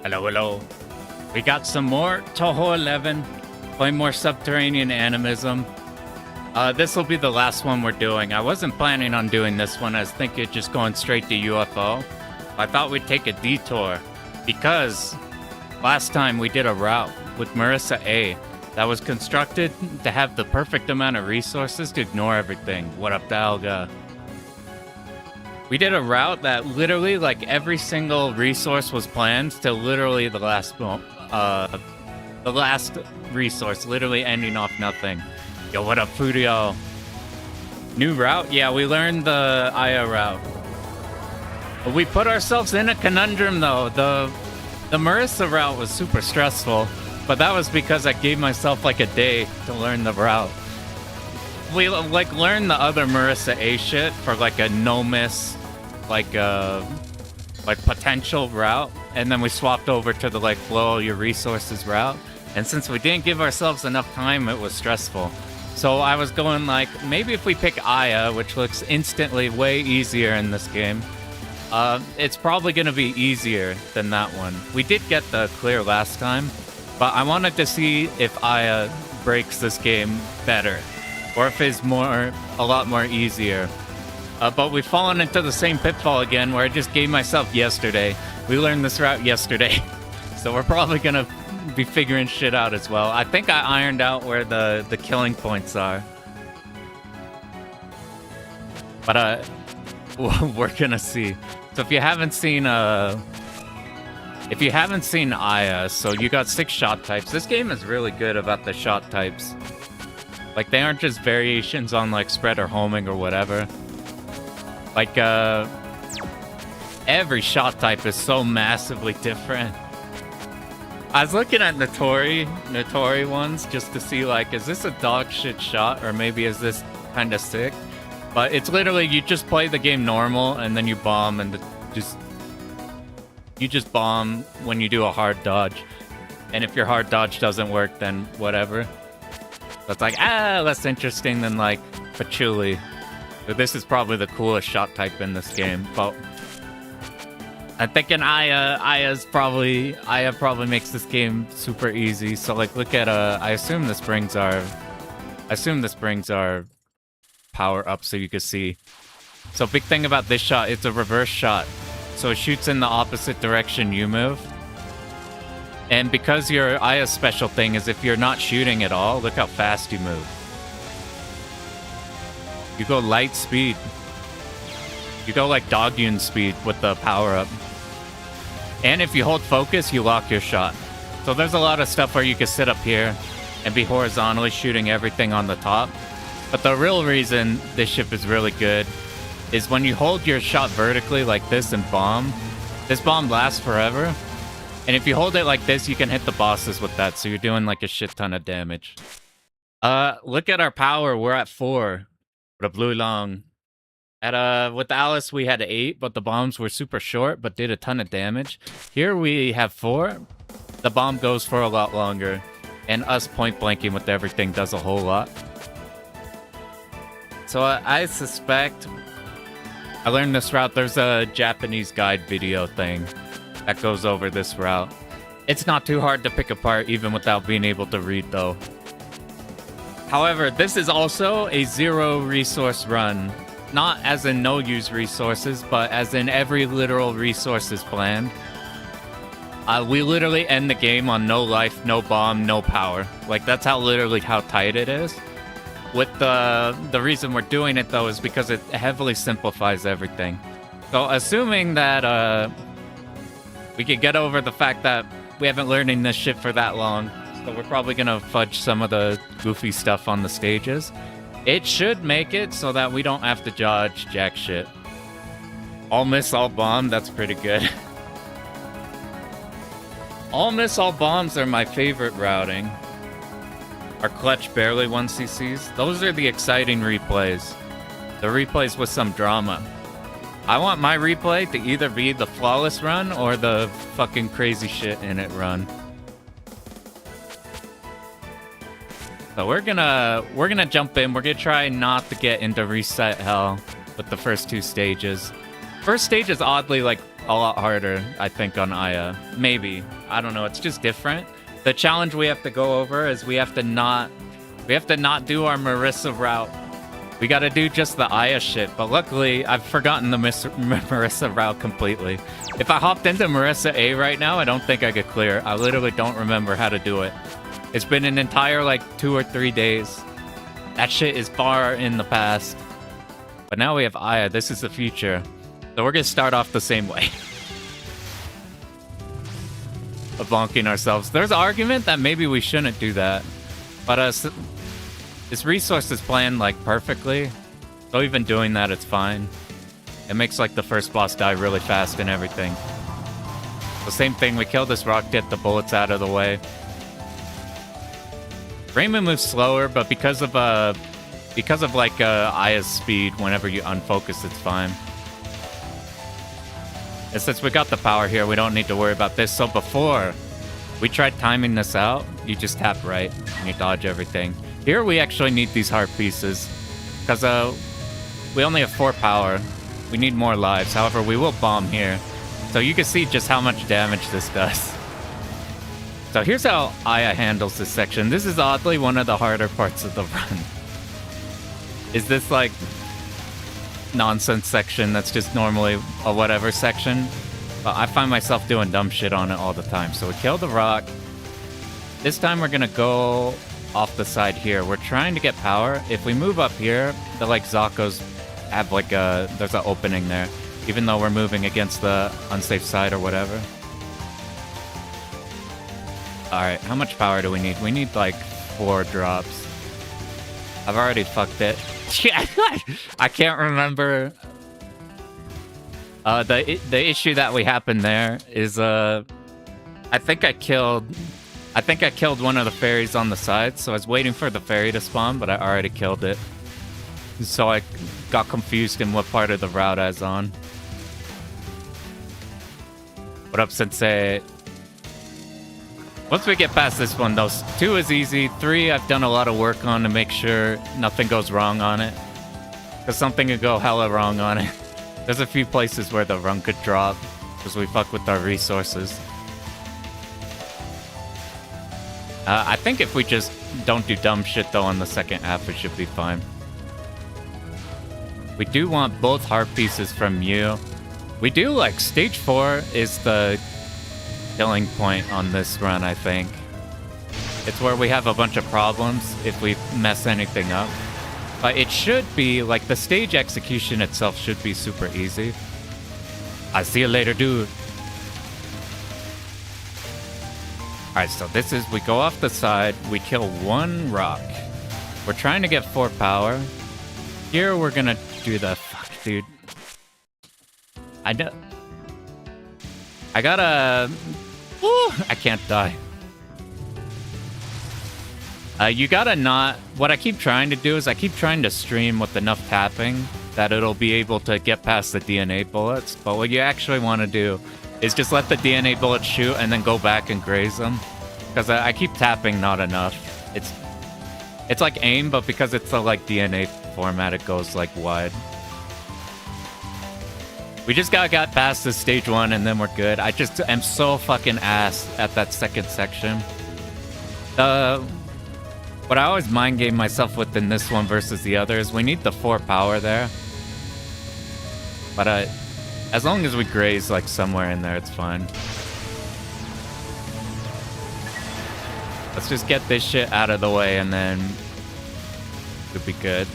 Hello, hello. We got some more Touhou 11, playing more subterranean animism. This will be the last one we're doing. I wasn't planning on doing this one. I was thinking just going straight to UFO. I thought we'd take a detour because last time we did a route with Marissa A that was constructed to have the perfect amount of resources to ignore everything. What up, Dalga? We did a route that literally, like, every single resource was planned to literally the last resource, literally ending off nothing. Yo, what up, Fudio? New route? Yeah, we learned the Aya route. We put ourselves in a conundrum, though. The Marissa route was super stressful, but that was because I gave myself, like, a day to learn the route. We, like, learned the other Marissa A shit for, like, a no-miss, like potential route, and then we swapped over to the, like, blow all your resources route. And since we didn't give ourselves enough time, it was stressful. So I was going, like, maybe if we pick Aya, which looks instantly way easier in this game, it's probably going to be easier than that one. We did get the clear last time, but I wanted to see if Aya breaks this game better, or if it's a lot more easier. But we've fallen into the same pitfall again, where I just gave myself yesterday. We learned this route yesterday, so we're probably going to be figuring shit out as well. I think I ironed out where the killing points are. But we're gonna see. So if you haven't seen Aya, so you got 6 shot types. This game is really good about the shot types. Like, they aren't just variations on, like, spread or homing or whatever. Like, every shot type is so massively different. I was looking at Notori ones just to see, like, is this a dog shit shot, or maybe is this kind of sick? But it's literally, you just play the game normal, and then you bomb, and you just bomb when you do a hard dodge. And if your hard dodge doesn't work, then whatever. So it's like, less interesting than, like, Patchouli. But this is probably the coolest shot type in this game. But I'm thinking Aya probably makes this game super easy. So, like, look at I assume this brings our power up so you can see. So big thing about this shot, it's a reverse shot. So it shoots in the opposite direction you move. And because your Aya's special thing is if you're not shooting at all, look how fast you move. You go light speed. You go like Dogyun speed with the power up. And if you hold focus, you lock your shot. So there's a lot of stuff where you can sit up here and be horizontally shooting everything on the top. But the real reason this ship is really good is when you hold your shot vertically like this and bomb, this bomb lasts forever. And if you hold it like this, you can hit the bosses with that. So you're doing like a shit ton of damage. Look at our power. We're at 4. The blue long. With Alice, we had 8, but the bombs were super short, but did a ton of damage. Here we have 4. The bomb goes for a lot longer. And us point blanking with everything does a whole lot. So I suspect I learned this route. There's a Japanese guide video thing that goes over this route. It's not too hard to pick apart even without being able to read though. However, this is also a 0 resource run. Not as in no use resources, but as in every literal resource is planned. We literally end the game on no life, no bomb, no power. Like, that's literally how tight it is. With the reason we're doing it though is because it heavily simplifies everything. So assuming that we could get over the fact that we haven't learned this shit for that long, so we're probably gonna fudge some of the goofy stuff on the stages. It should make it so that we don't have to dodge jack shit. All miss, all bomb, that's pretty good. All miss, all bombs are my favorite routing. Our clutch barely 1cc's. Those are the exciting replays. The replays with some drama. I want my replay to either be the flawless run or the fucking crazy shit in it run. So we're gonna jump in. We're gonna try not to get into reset hell with the first 2 stages. First stage is oddly like a lot harder, I think, on Aya. Maybe. I don't know. It's just different. The challenge we have to go over is we have to not do our Marissa route. We gotta do just the Aya shit, but luckily, I've forgotten the Marissa route completely. If I hopped into Marissa A right now, I don't think I could clear. I literally don't remember how to do it. It's been an entire, like, 2 or 3 days. That shit is far in the past. But now we have Aya. This is the future. So we're gonna start off the same way. Of bonking ourselves. There's an argument that maybe we shouldn't do that. But this resource is planned, like, perfectly. So even doing that, it's fine. It makes, like, the first boss die really fast and everything. The same thing, we kill this rock, get the bullets out of the way. Raymond moves slower, but because of like Aya's speed, whenever you unfocus, it's fine. And since we got the power here, we don't need to worry about this. So before we tried timing this out, you just tap right and you dodge everything. Here we actually need these heart pieces because we only have 4 power. We need more lives. However, we will bomb here. So you can see just how much damage this does. So here's how Aya handles this section. This is oddly one of the harder parts of the run. Is this like nonsense section that's just normally a whatever section? But I find myself doing dumb shit on it all the time. So we kill the rock. This time we're gonna go off the side here. We're trying to get power. If we move up here, the like Zakos have like there's an opening there. Even though we're moving against the unsafe side or whatever. Alright, how much power do we need? We need like 4 drops. I've already fucked it. I can't remember. The issue that we happened there is I think I killed one of the fairies on the side, so I was waiting for the fairy to spawn, but I already killed it. So I got confused in what part of the route I was on. What up, Sensei? Once we get past this one, though, 2 is easy. 3, I've done a lot of work on to make sure nothing goes wrong on it. Because something could go hella wrong on it. There's a few places where the run could drop, because we fuck with our resources. I think if we just don't do dumb shit, though, on the second half, we should be fine. We do want both heart pieces from you. We do, like, stage 4 is the killing point on this run, I think. It's where we have a bunch of problems if we mess anything up. But it should be, like, the stage execution itself should be super easy. I see you later, dude. Alright, so this is, we go off the side, we kill 1 rock. We're trying to get 4 power. Here we're gonna do the, fuck, dude. I gotta... Ooh, I can't die. You gotta not... What I keep trying to do is I keep trying to stream with enough tapping that it'll be able to get past the DNA bullets. But what you actually want to do is just let the DNA bullets shoot and then go back and graze them. Because I keep tapping not enough. It's like aim, but because it's the like DNA format, it goes like wide. We just got past this stage 1 and then we're good. I just am so fucking ass at that second section. What I always mind game myself with in this one versus the others, we need the 4 power there. But as long as we graze like somewhere in there, it's fine. Let's just get this shit out of the way and then it'll be good.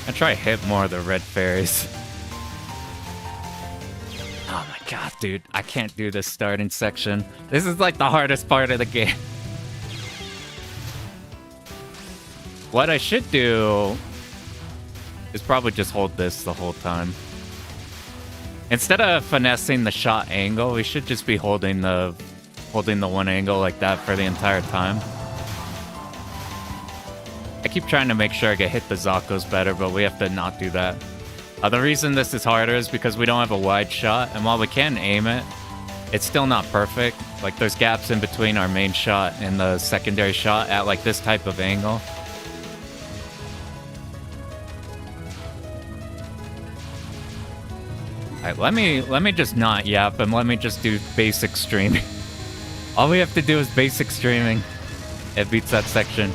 I try to hit more of the red fairies. Oh my god, dude. I can't do this starting section. This is like the hardest part of the game. What I should do is probably just hold this the whole time. Instead of finessing the shot angle, we should just be holding the one angle like that for the entire time. I keep trying to make sure I get hit the Zakos better, but we have to not do that. The reason this is harder is because we don't have a wide shot, and while we can aim it, it's still not perfect. Like, there's gaps in between our main shot and the secondary shot at, like, this type of angle. Alright, let me just not yap and let me just do basic streaming. All we have to do is basic streaming. It beats that section.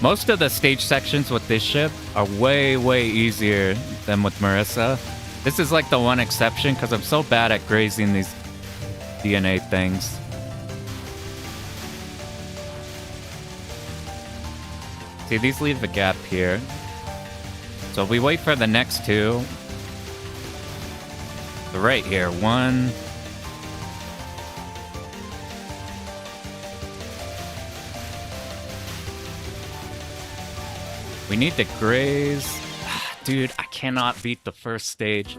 Most of the stage sections with this ship are way, way easier than with Marissa. This is like the one exception because I'm so bad at grazing these DNA things. See, these leave a gap here. So we wait for the next two. So right here, one. We need to graze. Dude, I cannot beat the first stage.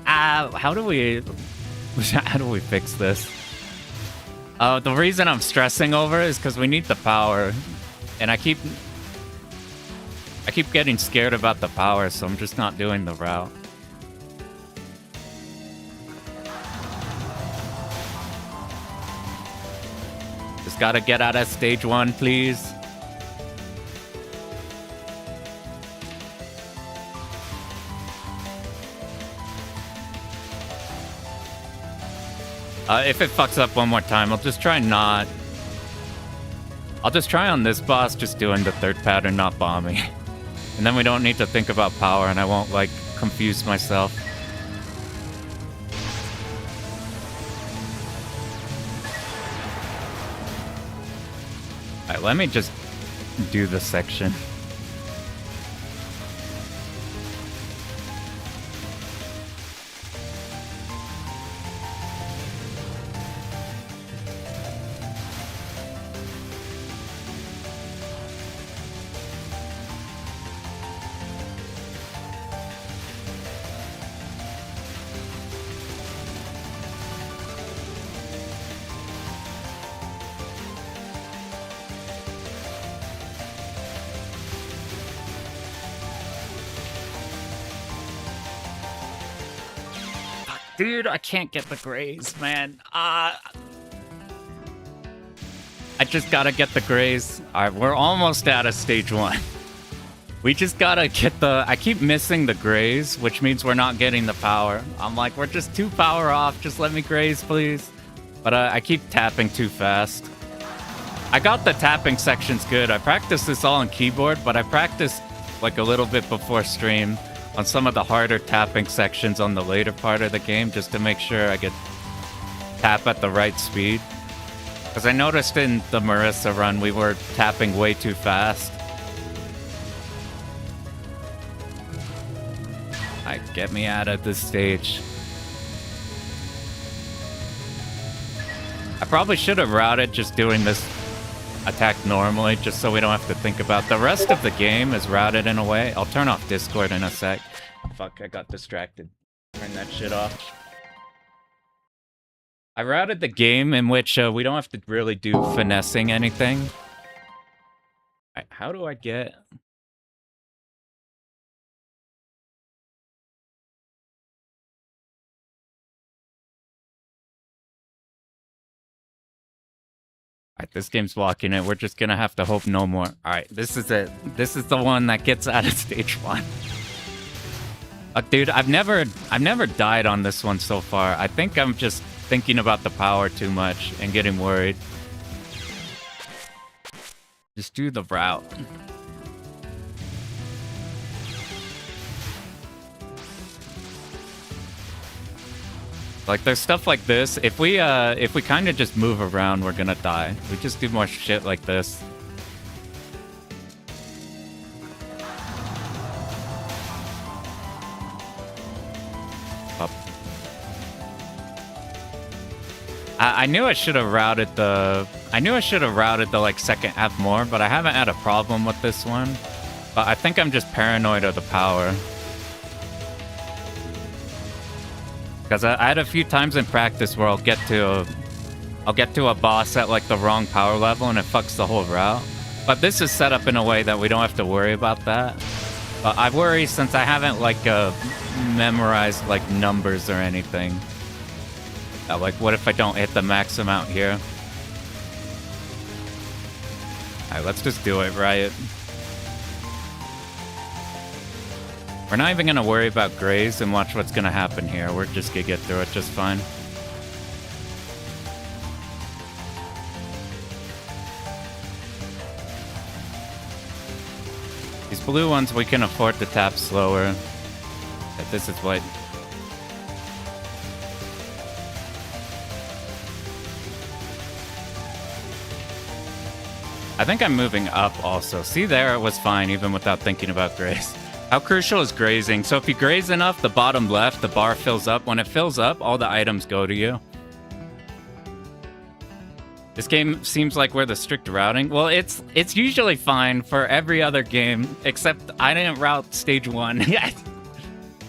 How do we fix this? The reason I'm stressing over it is because we need the power. And I keep getting scared about the power, so I'm just not doing the route. Just gotta get out of stage one, please. If it fucks up one more time, I'll just try not... I'll just try on this boss just doing the third pattern, not bombing. And then we don't need to think about power and I won't, like, confuse myself. Alright, let me just do this section. Dude, I can't get the graze, man. I just gotta get the graze. Alright, we're almost out of stage one. We just gotta get the... I keep missing the graze, which means we're not getting the power. I'm like, we're just too power off. Just let me graze, please. But I keep tapping too fast. I got the tapping sections good. I practiced this all on keyboard, but I practiced like a little bit before stream on some of the harder tapping sections on the later part of the game, just to make sure I could tap at the right speed. Because I noticed in the Marissa run, we were tapping way too fast. Get me out of this stage. I probably should have routed just doing this attack normally, just so we don't have to think about the rest of the game is routed in a way. I'll turn off Discord in a sec. Fuck, I got distracted. Turn that shit off. I routed the game in which we don't have to really do finessing anything. How do I get... Alright, this game's blocking it. We're just gonna have to hope no more. Alright, this is it. This is the one that gets out of stage one. Dude, I've never died on this one so far. I think I'm just thinking about the power too much and getting worried. Just do the route. Like, there's stuff like this. If we kind of just move around, we're gonna die. We just do more shit like this. Up. I knew I should have routed the... like, second half more, but I haven't had a problem with this one. But I think I'm just paranoid of the power. Because I had a few times in practice where I'll get to a boss at like the wrong power level and it fucks the whole route. But this is set up in a way that we don't have to worry about that. But I worry since I haven't like memorized like numbers or anything. Like, what if I don't hit the max amount here? Alright, let's just do it, Riot. We're not even gonna worry about grays and watch what's gonna happen here. We're just gonna get through it just fine. These blue ones we can afford to tap slower. But this is what... I think I'm moving up also. See there, it was fine even without thinking about grays. How crucial is grazing? So if you graze enough, the bottom left, the bar fills up. When it fills up, all the items go to you. This game seems like we're the strict routing. Well, it's usually fine for every other game, except I didn't route stage 1.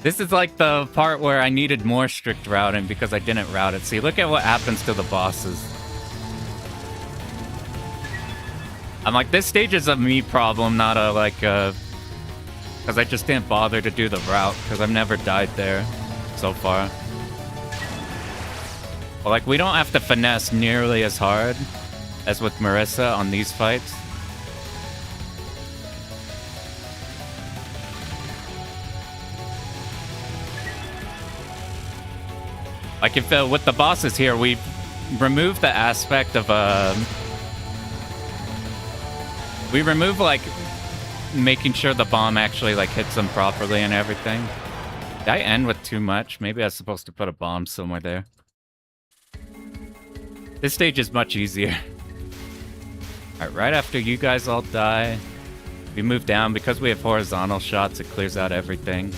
This is like the part where I needed more strict routing because I didn't route it. See, look at what happens to the bosses. I'm like, this stage is a me problem, not a like because I just didn't bother to do the route because I've never died there so far. But like, we don't have to finesse nearly as hard as with Marissa on these fights. Like if with the bosses here, we remove the aspect of we remove like making sure the bomb actually like hits them properly and everything. Did I end with too much? Maybe I was supposed to put a bomb somewhere there. This stage is much easier. Alright, right after you guys all die, we move down. Because we have horizontal shots, it clears out everything.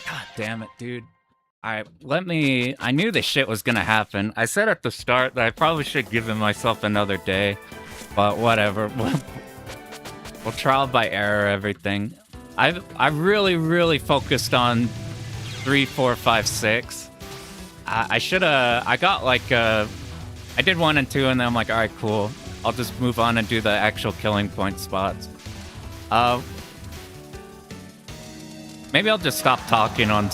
God damn it, dude. Alright, I knew this shit was gonna happen. I said at the start that I probably should have given myself another day, but whatever. We'll trial by error everything. I really focused on 3, 4, 5, 6. I got like I did 1 and 2 and then I'm like, alright, cool. I'll just move on and do the actual killing point spots. Maybe I'll just stop talking on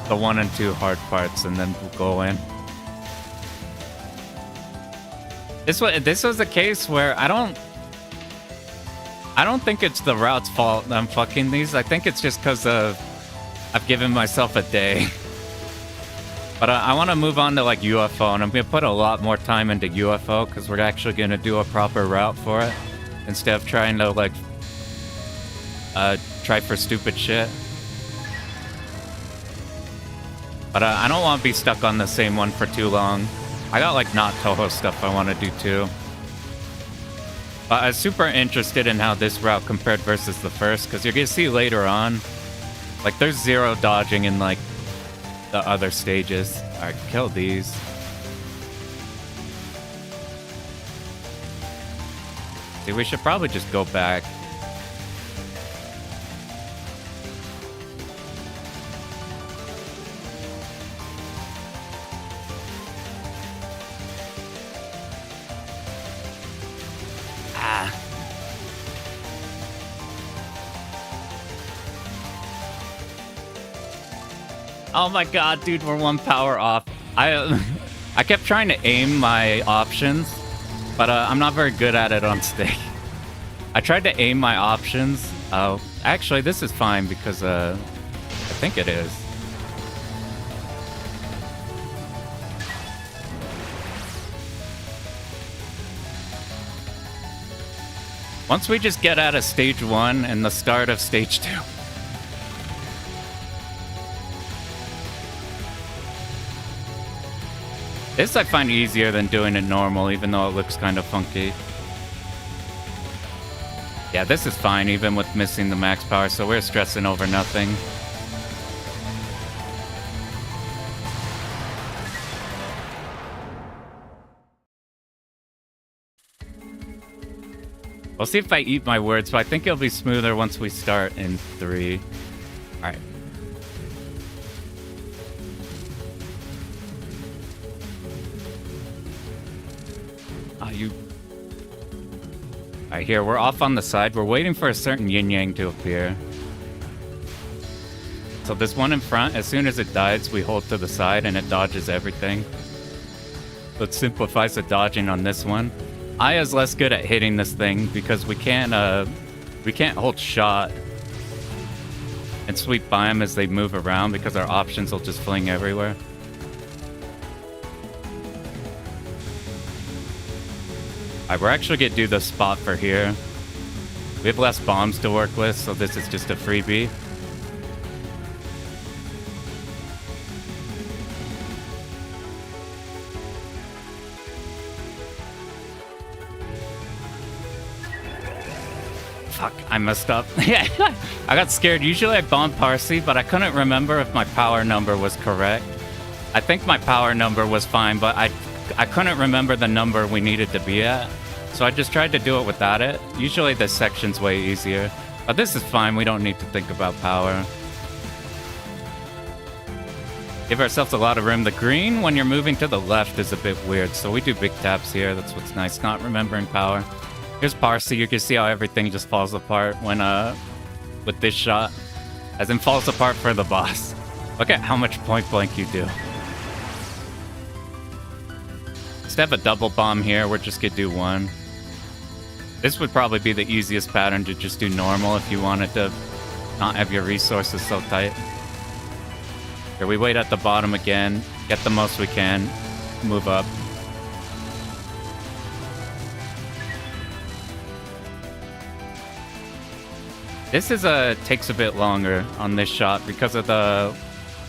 the 1 and 2 hard parts and then we'll go in. This was a case where I don't think it's the route's fault that I'm fucking these. I think it's just because I've given myself a day. But I want to move on to like UFO, and I'm going to put a lot more time into UFO because we're actually going to do a proper route for it instead of trying to like try for stupid shit. But I don't want to be stuck on the same one for too long. I got like not Touhou stuff I want to do too. I was super interested in how this route compared versus the first, because you're going to see later on, like there's zero dodging in like the other stages. Alright, kill these. See, we should probably just go back. Oh my god, dude, we're 1 power off. I kept trying to aim my options, but I'm not very good at it on stick. I tried to aim my options. Oh, actually, this is fine because I think it is. Once we just get out of stage 1 and the start of stage 2. This I find easier than doing it normal, even though it looks kind of funky. Yeah, this is fine, even with missing the max power, so we're stressing over nothing. We'll see if I eat my words, but I think it'll be smoother once we start in 3. Alright. Alright, here, we're off on the side. We're waiting for a certain yin-yang to appear. So this one in front, as soon as it dies, we hold to the side and it dodges everything. So it simplifies the dodging on this one. Aya's less good at hitting this thing because we can't hold shot. and sweep by them as they move around because our options will just fling everywhere. Alright, we're actually gonna do the spot for here. We have less bombs to work with, so this is just a freebie. Fuck, I messed up. Yeah, I got scared. Usually I bomb Parsi, but I couldn't remember if my power number was correct. I think my power number was fine, but I couldn't remember the number we needed to be at. So I just tried to do it without it. Usually this section's way easier. But this is fine, we don't need to think about power. Give ourselves a lot of room. The green, when you're moving to the left, is a bit weird. So we do big taps here, that's what's nice, not remembering power. Here's Parsi, you can see how everything just falls apart when, with this shot. As in falls apart for the boss. Look at how much point blank you do. Instead of a double bomb here, we're just gonna do one. This would probably be the easiest pattern to just do normal if you wanted to not have your resources so tight. Here, we wait at the bottom again, get the most we can, move up. This is takes a bit longer on this shot because of the...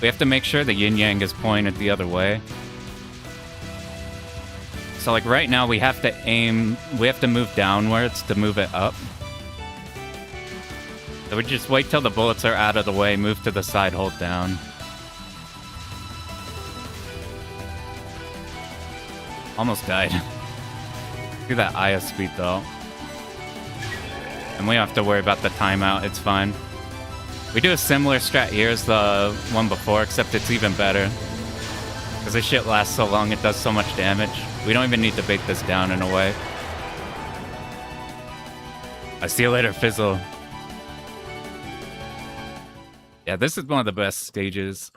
We have to make sure the yin-yang is pointed the other way. So like right now we have to aim, we have to move downwards to move it up. So we just wait till the bullets are out of the way, move to the side, hold down. Almost died. Do that IS speed though. And we don't have to worry about the timeout, it's fine. We do a similar strat here as the one before, except it's even better. Because this shit lasts so long, it does so much damage. We don't even need to bait this down in a way. I see you later, Fizzle. Yeah, this is one of the best stages.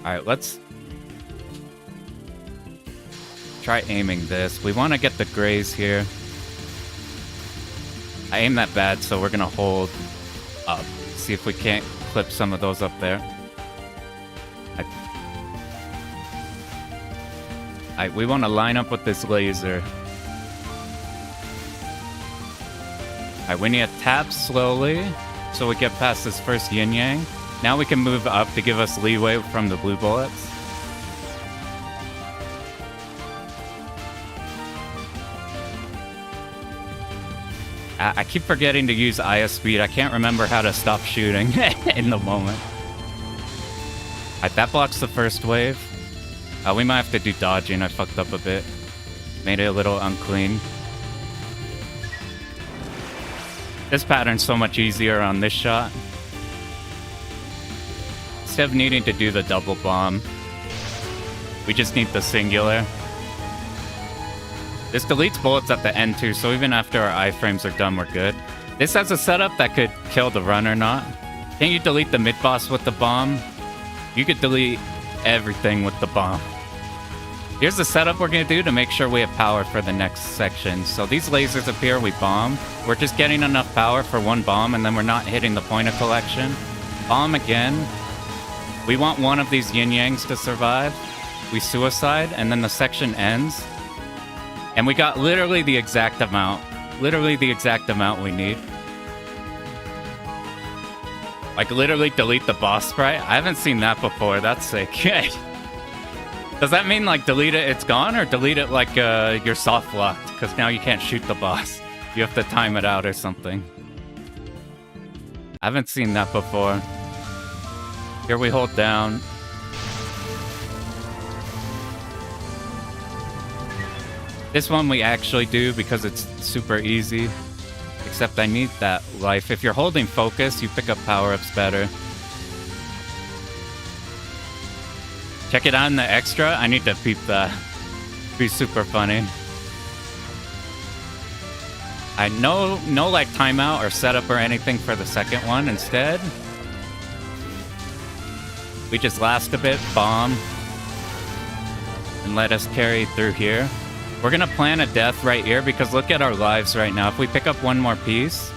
Alright, let's try aiming this. We want to get the grays here. I aim that bad, so we're gonna hold up. See if we can't clip some of those up there. Alright, we want to line up with this laser. Alright, we need to tap slowly so we get past this first yin-yang. Now we can move up to give us leeway from the blue bullets. I keep forgetting to use IS speed. I can't remember how to stop shooting in the moment. Alright, that blocks the first wave. We might have to do dodging. I fucked up a bit. Made it a little unclean. This pattern's so much easier on this shot. Instead of needing to do the double bomb, we just need the singular. This deletes bullets at the end too, so even after our iframes are done, we're good. This has a setup that could kill the run or not. Can't you delete the mid-boss with the bomb? You could delete everything with the bomb. Here's the setup we're gonna do to make sure we have power for the next section. So these lasers appear, we bomb. We're just getting enough power for one bomb, and then we're not hitting the point of collection. Bomb again. We want one of these yin-yangs to survive. We suicide, and then the section ends. And we got literally the exact amount. Literally the exact amount we need. Like, literally delete the boss sprite? I haven't seen that before. That's sick. Does that mean, like, delete it, it's gone? Or delete it like you're soft locked? Because now you can't shoot the boss. You have to time it out or something. I haven't seen that before. Here we hold down. This one we actually do because it's super easy. Except I need that life. If you're holding focus, you pick up power-ups better. Check it out in the extra. I need to peep that. Be super funny. I know no like timeout or setup or anything for the second one. Instead, we just last a bit, bomb, and let us carry through here. We're gonna plan a death right here because look at our lives right now. If we pick up one more piece,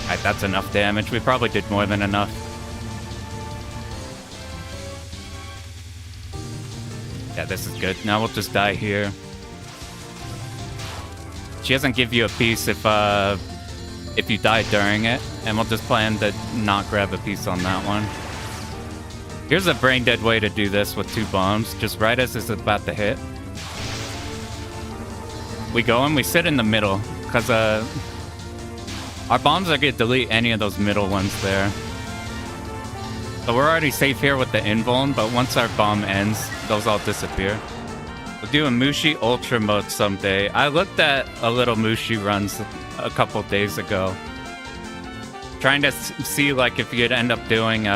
Alright, that's enough damage. We probably did more than enough. Yeah, this is good. Now we'll just die here. She doesn't give you a piece if you die during it, and we'll just plan to not grab a piece on that one. Here's a brain dead way to do this with 2 bombs, just right as it's about to hit. We go and we sit in the middle, because our bombs are going to delete any of those middle ones there. So we're already safe here with the invuln, but once our bomb ends, those all disappear. We'll do a Mushi Ultra mode someday. I looked at a little Mushi runs a couple days ago. Trying to see like if you'd end up doing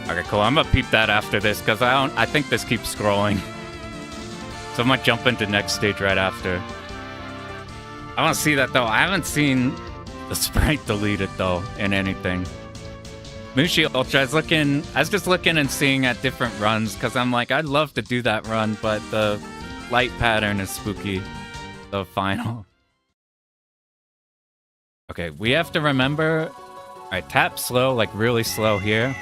Okay, cool. I'm gonna peep that after this because I think this keeps scrolling. So I'm gonna jump into next stage right after. I want to see that though. I haven't seen the sprite deleted though in anything. Mushi Ultra, I was just looking and seeing at different runs because I'm like, I'd love to do that run, but the light pattern is spooky. The final. Okay, we have to remember. Alright, tap slow, like really slow here.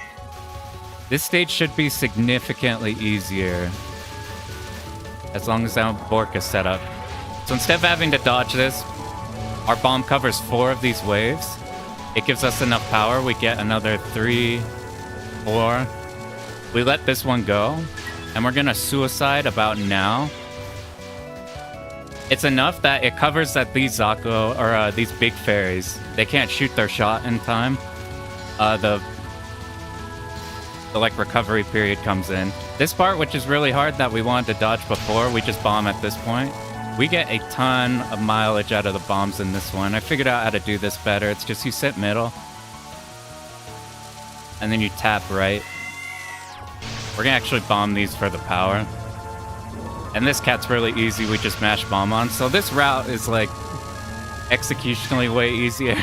This stage should be significantly easier as long as our Bork is set up. So instead of having to dodge this, our bomb covers 4 of these waves. It gives us enough power. We get another 3, 4. We let this one go, and we're gonna suicide about now. It's enough that it covers that these Zako, or these big fairies, they can't shoot their shot in time. The like recovery period comes in. This part, which is really hard that we wanted to dodge before, we just bomb at this point. We get a ton of mileage out of the bombs in this one. I figured out how to do this better. It's just you sit middle, and then you tap right. We're gonna actually bomb these for the power. And this cat's really easy. We just mash bomb on. So this route is like executionally way easier.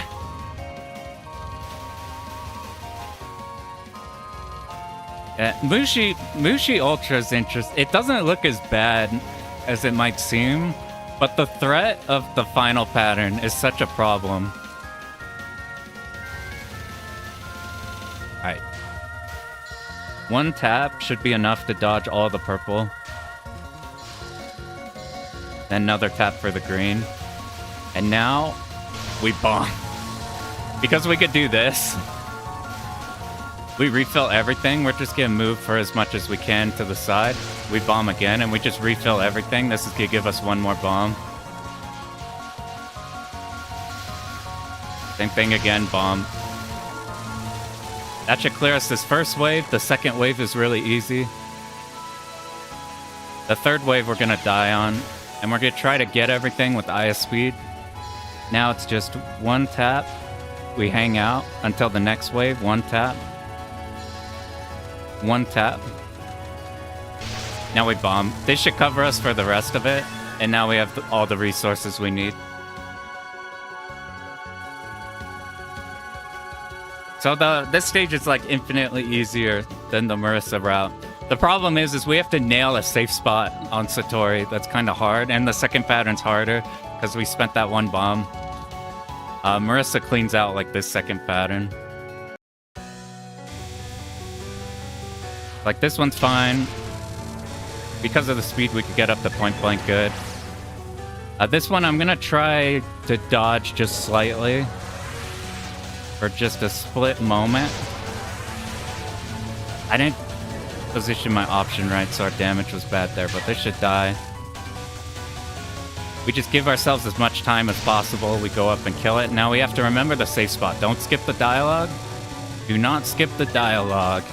Mushi Ultra is interesting. It doesn't look as bad as it might seem, but the threat of the final pattern is such a problem. Alright. 1 tap should be enough to dodge all the purple. Then another tap for the green. And now, we bomb. Because we could do this. We refill everything. We're just gonna move for as much as we can to the side. We bomb again, and we just refill everything. This is gonna give us 1 more bomb. Same thing again, bomb. That should clear us this first wave. The second wave is really easy. The third wave we're gonna die on, and we're gonna try to get everything with IS speed. Now it's just 1 tap. We hang out until the next wave. 1 tap. 1 tap. Now we bomb. This should cover us for the rest of it, and now we have all the resources we need. So this stage is like infinitely easier than the Marissa route. The problem is we have to nail a safe spot on Satori. That's kind of hard, and the second pattern's harder because we spent that 1 bomb. Marissa cleans out like this second pattern. Like this one's fine. Because of the speed, we could get up to point blank good. This one, I'm gonna try to dodge just slightly. For just a split moment. I didn't position my option right, so our damage was bad there, but this should die. We just give ourselves as much time as possible. We go up and kill it. Now we have to remember the safe spot. Don't skip the dialogue. Do not skip the dialogue.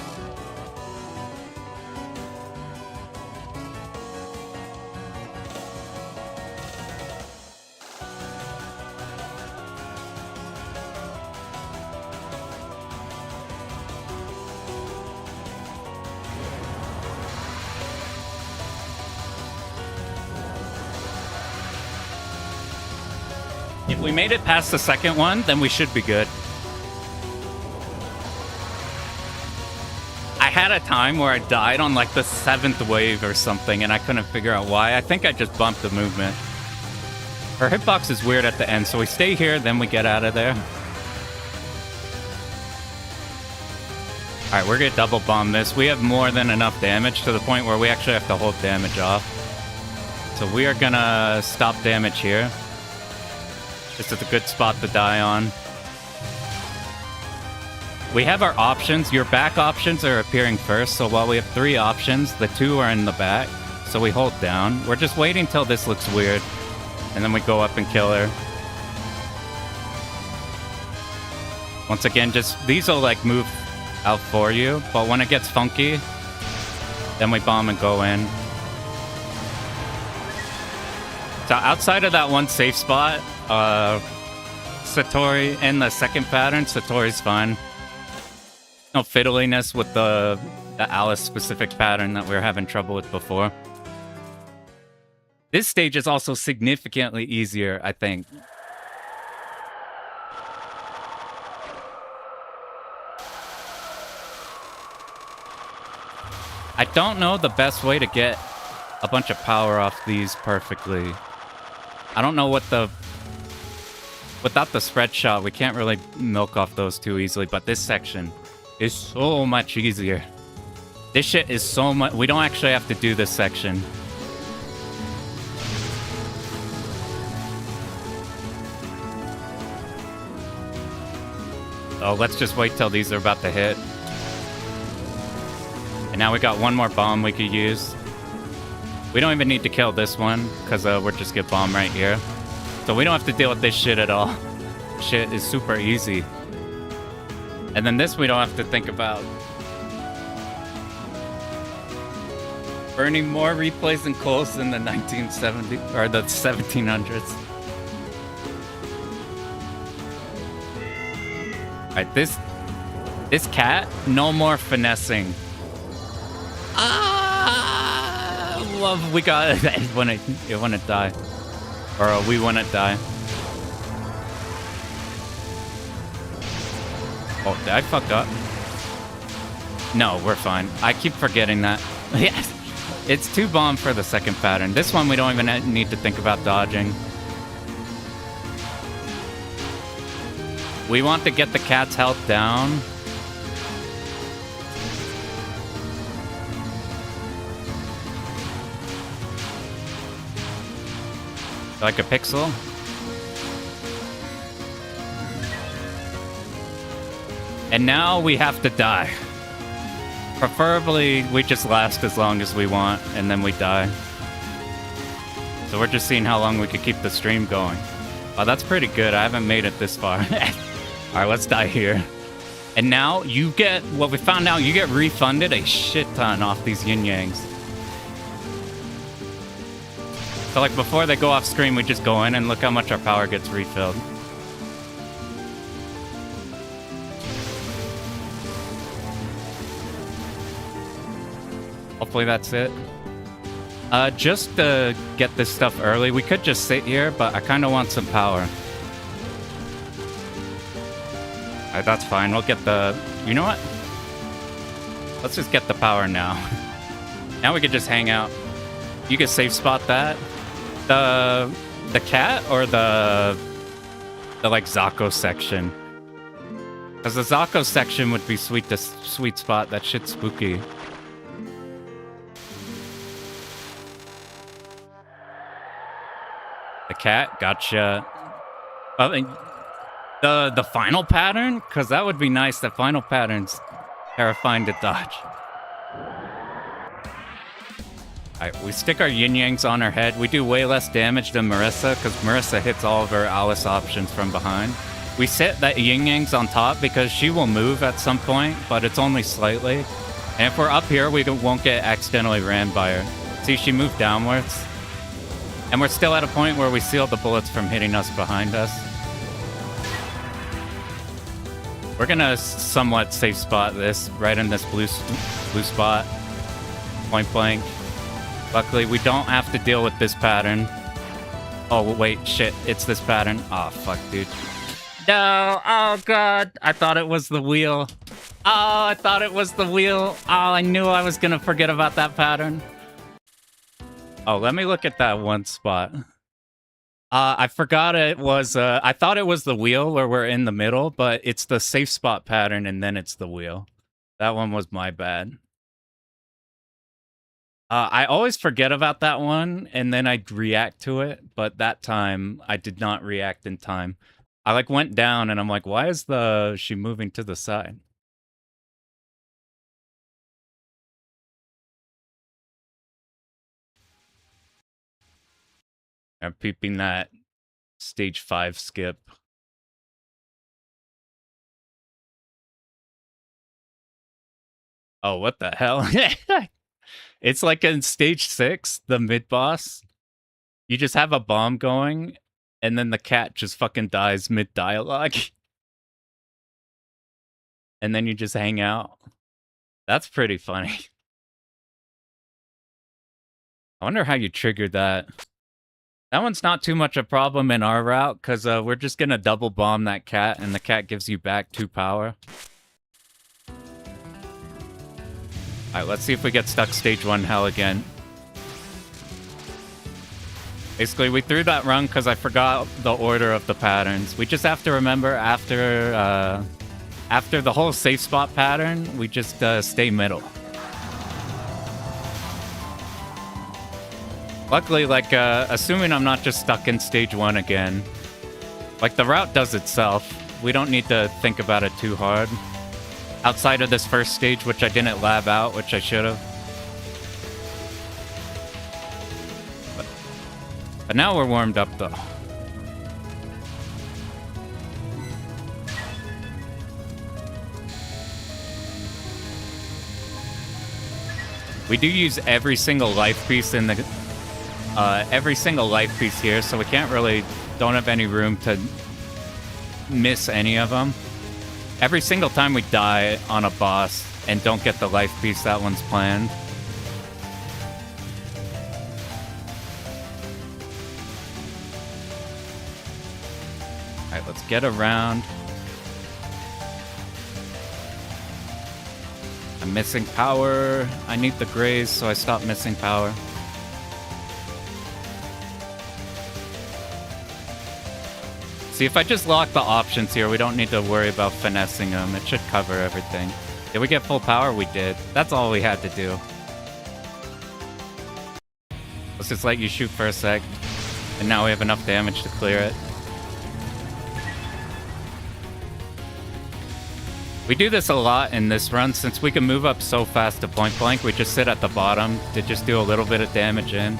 If we made it past the second one, then we should be good. I had a time where I died on like the 7th wave or something, and I couldn't figure out why. I think I just bumped the movement. Her hitbox is weird at the end, so we stay here, then we get out of there. Alright, we're gonna double bomb this. We have more than enough damage to the point where we actually have to hold damage off. So we are gonna stop damage here. This is a good spot to die on. We have our options. Your back options are appearing first, so while we have 3 options, the 2 are in the back. So we hold down. We're just waiting till this looks weird, and then we go up and kill her. Once again, just these will like move out for you, but when it gets funky, then we bomb and go in. So outside of that one safe spot, Satori in the second pattern, Satori's fine. No fiddliness with the Alice specific pattern that we were having trouble with before. This stage is also significantly easier, I think. I don't know the best way to get a bunch of power off these perfectly. I don't know what the... Without the spread shot, we can't really milk off those too easily, but this section is so much easier. This shit is so much... We don't actually have to do this section. Oh, let's just wait till these are about to hit. And now we got one more bomb we could use. We don't even need to kill this one, because we're just get bomb right here. So we don't have to deal with this shit at all. Shit is super easy. And then this we don't have to think about. Burning more replays than Close in the 1970s, or the 1700s. Alright, this cat, no more finessing. Love, we got it when it die. Or we want to die. Oh, did I fuck up? No, we're fine. I keep forgetting that. Yes. It's 2 bomb for the second pattern. This one we don't even need to think about dodging. We want to get the cat's health down. Like a pixel. And now we have to die. Preferably, we just last as long as we want, and then we die. So we're just seeing how long we could keep the stream going. Oh, that's pretty good. I haven't made it this far. Alright, let's die here. And now, you get... What we found out, you get refunded a shit ton off these yin-yangs. So, like, before they go off screen, we just go in and look how much our power gets refilled. Hopefully that's it. Just to get this stuff early, we could just sit here, but I kind of want some power. Alright, that's fine. We'll get the... You know what? Let's just get the power now. Now we could just hang out. You could safe spot that. The cat or the like Zako section? Because the Zako section would be sweet spot. That shit's spooky. The cat, gotcha. The final pattern? Because that would be nice. The final pattern's terrifying to dodge. Alright, we stick our yin-yangs on her head. We do way less damage than Marissa, because Marissa hits all of her Alice options from behind. We set that yin-yangs on top because she will move at some point, but it's only slightly. And if we're up here, we won't get accidentally rammed by her. See, she moved downwards. And we're still at a point where we seal the bullets from hitting us behind us. We're gonna somewhat safe spot this, right in this blue spot. Point blank. Luckily, we don't have to deal with this pattern. Oh, wait, shit, it's this pattern. Oh, fuck, dude. No, oh, God. I thought it was the wheel. Oh, I thought it was the wheel. Oh, I knew I was gonna forget about that pattern. Oh, let me look at that one spot. I forgot it was, I thought it was the wheel where we're in the middle, but it's the safe spot pattern and then it's the wheel. That one was my bad. I always forget about that one and then I react to it, but that time I did not react in time. I like went down and I'm like, why is she moving to the side? I'm peeping that stage 5 skip. Oh, what the hell? It's like in stage 6, the mid boss. You just have a bomb going, and then the cat just fucking dies mid dialogue. And then you just hang out. That's pretty funny. I wonder how you triggered that. That one's not too much a problem in our route, because we're just gonna double bomb that cat, and the cat gives you back 2 power. Alright, let's see if we get stuck stage 1 hell again. Basically, we threw that run because I forgot the order of the patterns. We just have to remember after the whole safe spot pattern, we just stay middle. Luckily, like, assuming I'm not just stuck in stage 1 again, like, the route does itself. We don't need to think about it too hard. Outside of this first stage, which I didn't lab out, which I should have. But now we're warmed up, though. We do use every single life piece in the... every single life piece here, so we don't have any room to miss any of them. Every single time we die on a boss and don't get the life piece, that one's planned. Alright, let's get around. I'm missing power. I need the graze, so I stop missing power. See, if I just lock the options here, we don't need to worry about finessing them. It should cover everything. Did we get full power? We did. That's all we had to do. Let's just let you shoot for a sec. And now we have enough damage to clear it. We do this a lot in this run. Since we can move up so fast to point blank, we just sit at the bottom to just do a little bit of damage in.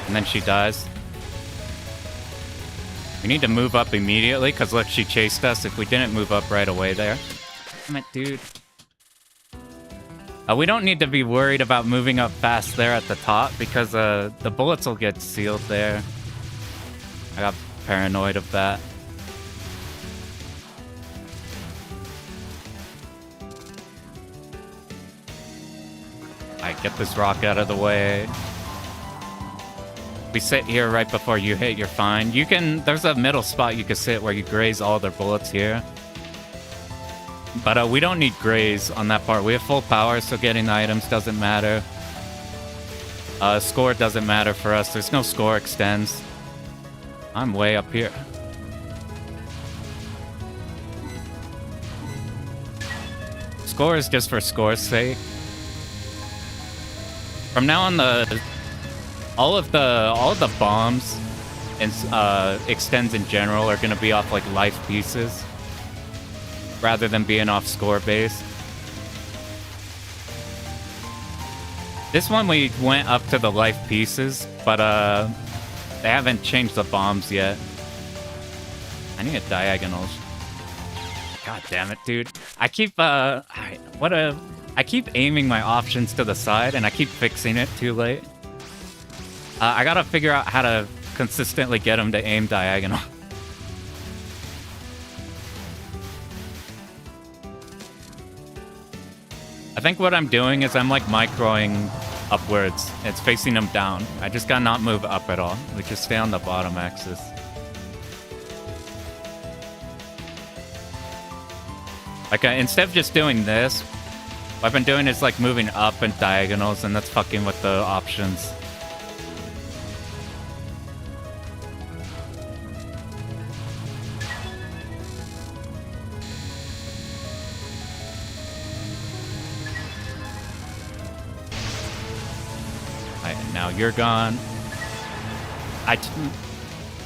And then she dies. We need to move up immediately, because look, she chased us if we didn't move up right away there. Damn it, dude. We don't need to be worried about moving up fast there at the top, because the bullets will get sealed there. I got paranoid of that. Alright, get this rock out of the way. We sit here right before you hit, you're fine. There's a middle spot you can sit where you graze all their bullets here. But we don't need graze on that part. We have full power, so getting the items doesn't matter. Score doesn't matter for us. There's no score extends. I'm way up here. Score is just for score's sake. From now on, all of the bombs and extends in general are gonna be off like life pieces rather than being off score based. This one we went up to the life pieces, but they haven't changed the bombs yet. I need diagonals. God damn it, dude! I keep I keep aiming my options to the side and I keep fixing it too late. I gotta figure out how to consistently get him to aim diagonal. I think what I'm doing is I'm like microing upwards. It's facing him down. I just gotta not move up at all. We just stay on the bottom axis. Like, instead of just doing this, what I've been doing is like moving up in diagonals, and that's fucking with the options. Now you're gone.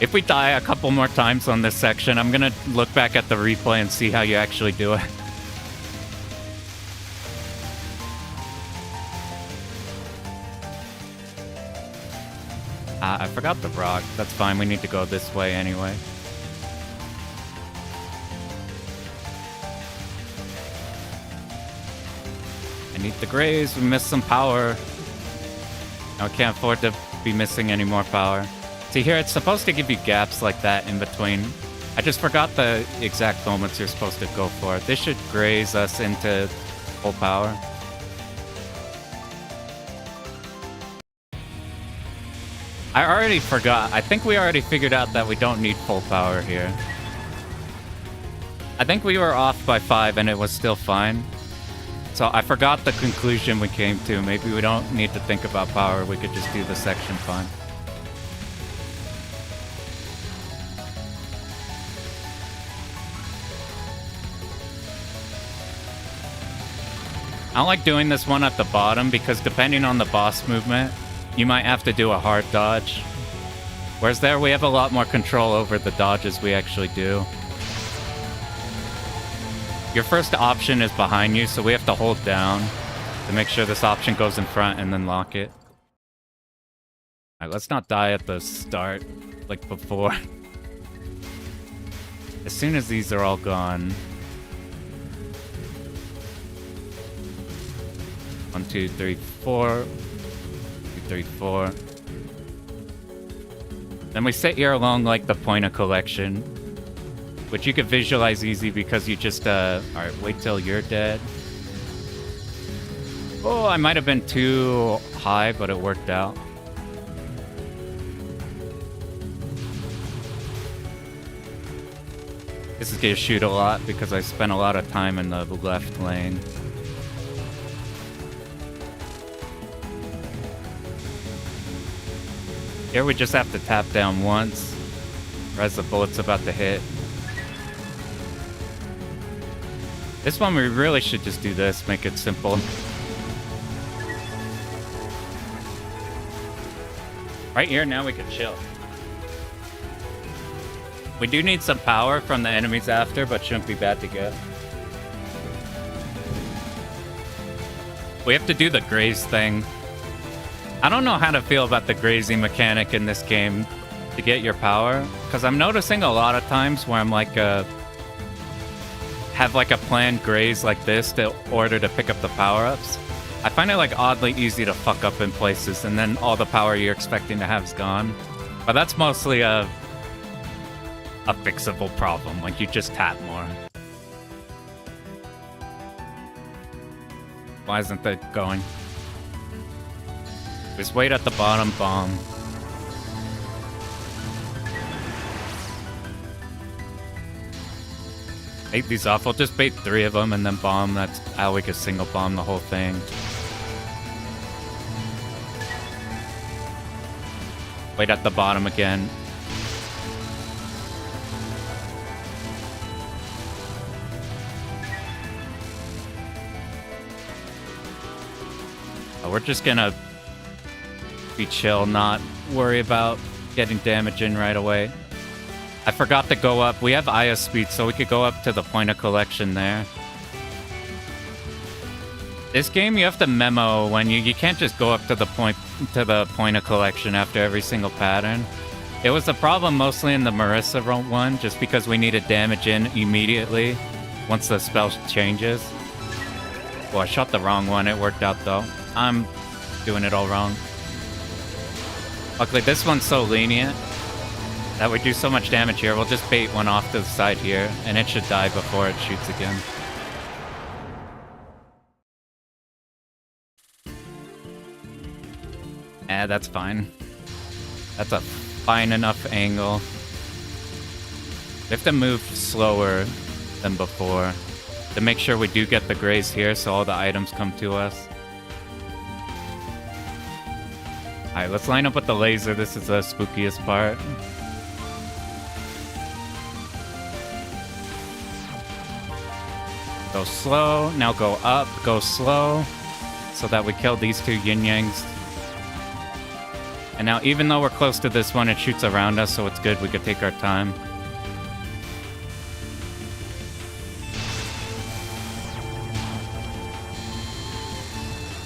If we die a couple more times on this section, I'm gonna look back at the replay and see how you actually do it. I forgot the rock. That's fine, we need to go this way anyway. I need the graze, we missed some power. I can't afford to be missing any more power. See here, it's supposed to give you gaps like that in between. I just forgot the exact moments you're supposed to go for. This should graze us into full power. I already forgot. I think we already figured out that we don't need full power here. I think we were off by 5 and it was still fine. So I forgot the conclusion we came to. Maybe we don't need to think about power. We could just do the section fine. I don't like doing this one at the bottom because depending on the boss movement, you might have to do a hard dodge. Whereas there, we have a lot more control over the dodges we actually do. Your first option is behind you, so we have to hold down to make sure this option goes in front and then lock it. Alright, let's not die at the start like before. As soon as these are all gone. 1, 2, 3, 4. 2, 3, 4. Then we sit here along like the point of collection, which you can visualize easy because you just, alright, wait till you're dead. Oh, I might have been too high, but it worked out. This is gonna shoot a lot because I spent a lot of time in the left lane. Here we just have to tap down once, or as the bullet's about to hit. This one we really should just do this, make it simple. Right here, now we can chill. We do need some power from the enemies after, but shouldn't be bad to get. We have to do the graze thing. I don't know how to feel about the grazing mechanic in this game to get your power, because I'm noticing a lot of times where I'm like, have like a planned graze like this in order to pick up the power-ups. I find it like oddly easy to fuck up in places, and then all the power you're expecting to have is gone. But that's mostly a fixable problem, like you just tap more. Why isn't that going? Just wait at the bottom, bomb. Bait these off. We'll just bait 3 of them and then bomb. That's how we could single bomb the whole thing. Wait at the bottom again. Oh, we're just gonna be chill, not worry about getting damage in right away. I forgot to go up. We have Aya speed, so we could go up to the point of collection there. This game, you have to memo when you can't just go up to the point of collection after every single pattern. It was a problem mostly in the Marissa one, just because we needed damage in immediately once the spell changes. Well, I shot the wrong one. It worked out though. I'm doing it all wrong. Luckily, this one's so lenient that we do so much damage here. We'll just bait one off to the side here, and it should die before it shoots again. That's fine. That's a fine enough angle. We have to move slower than before to make sure we do get the graze here so all the items come to us. Alright, let's line up with the laser. This is the spookiest part. Go slow, now go up, go slow, so that we kill these 2 yin-yangs. And now, even though we're close to this one, it shoots around us, so it's good. We could take our time.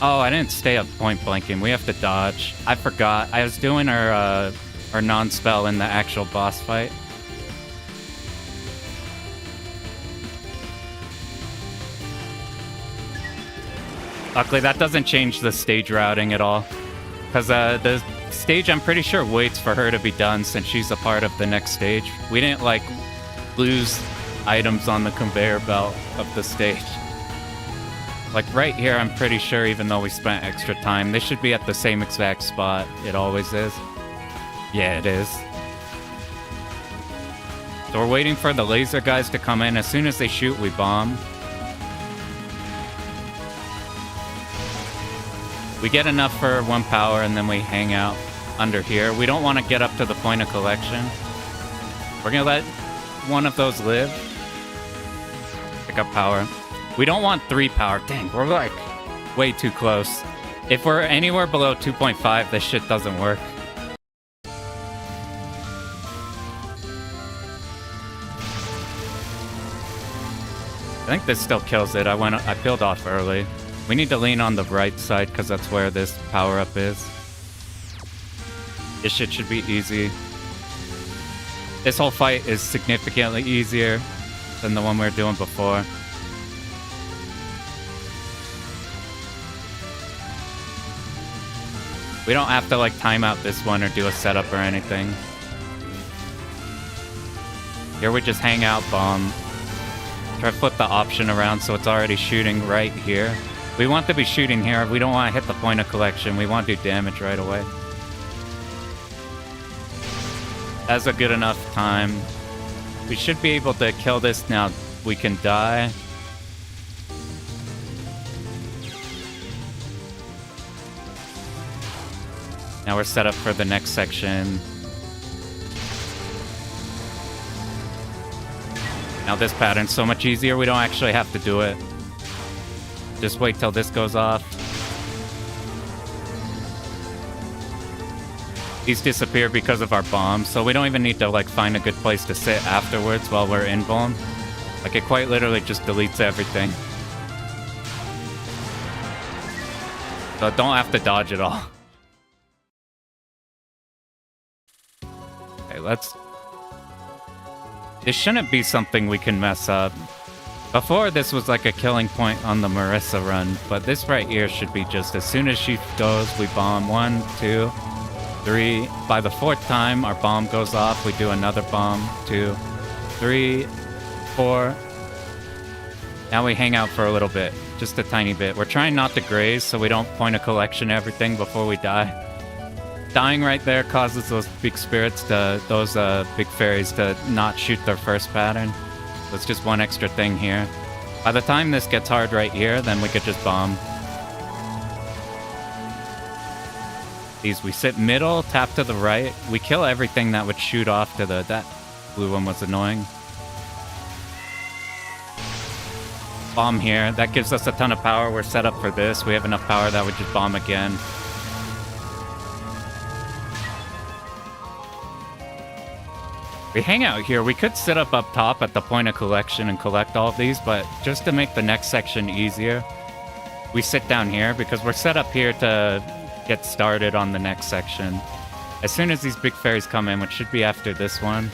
Oh, I didn't stay up point blanking. We have to dodge. I forgot. I was doing our non-spell in the actual boss fight. Luckily, that doesn't change the stage routing at all. Because the stage, I'm pretty sure, waits for her to be done since she's a part of the next stage. We didn't, like, lose items on the conveyor belt of the stage. Like, right here, I'm pretty sure, even though we spent extra time, they should be at the same exact spot. It always is. Yeah, it is. So we're waiting for the laser guys to come in. As soon as they shoot, we bomb. We get enough for 1 power, and then we hang out under here. We don't want to get up to the point of collection. We're going to let one of those live. Pick up power. We don't want 3 power. Dang, we're like way too close. If we're anywhere below 2.5, this shit doesn't work. I think this still kills it. I peeled off early. We need to lean on the right side because that's where this power-up is. This shit should be easy. This whole fight is significantly easier than the one we were doing before. We don't have to, like, time out this one or do a setup or anything. Here we just hang out, bomb. Try to flip the option around so it's already shooting right here. We want to be shooting here. We don't want to hit the point of collection. We want to do damage right away. That's a good enough time. We should be able to kill this now. We can die. Now we're set up for the next section. Now this pattern's so much easier, we don't actually have to do it. Just wait till this goes off. These disappear because of our bombs, so we don't even need to, like, find a good place to sit afterwards while we're in bomb. Like, it quite literally just deletes everything. So don't have to dodge at all. Okay, let's... This shouldn't be something we can mess up. Before, this was like a killing point on the Marissa run, but this right here should be just as soon as she goes, we bomb. 1, 2, 3. By the 4th time, our bomb goes off. We do another bomb. 2, 3, 4. Now we hang out for a little bit, just a tiny bit. We're trying not to graze so we don't point a collection everything before we die. Dying right there causes those big spirits to, those big fairies to not shoot their first pattern. So it's just one extra thing here. By the time this gets hard right here, then we could just bomb. These, we sit middle, tap to the right. We kill everything that would shoot off to the... That blue one was annoying. Bomb here. That gives us a ton of power. We're set up for this. We have enough power that would just bomb again. We hang out here. We could sit up top at the point of collection and collect all of these, but just to make the next section easier, we sit down here because we're set up here to get started on the next section. As soon as these big fairies come in, which should be after this one.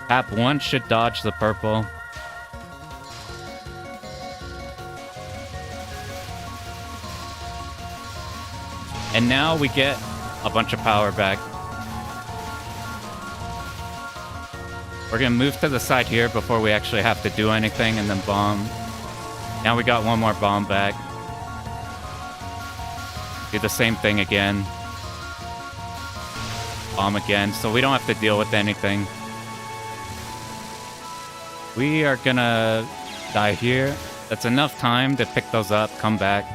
Tap 1 should dodge the purple. And now we get a bunch of power back. We're gonna move to the side here before we actually have to do anything and then bomb. Now we got one more bomb back. Do the same thing again. Bomb again, so we don't have to deal with anything. We are gonna die here. That's enough time to pick those up, come back.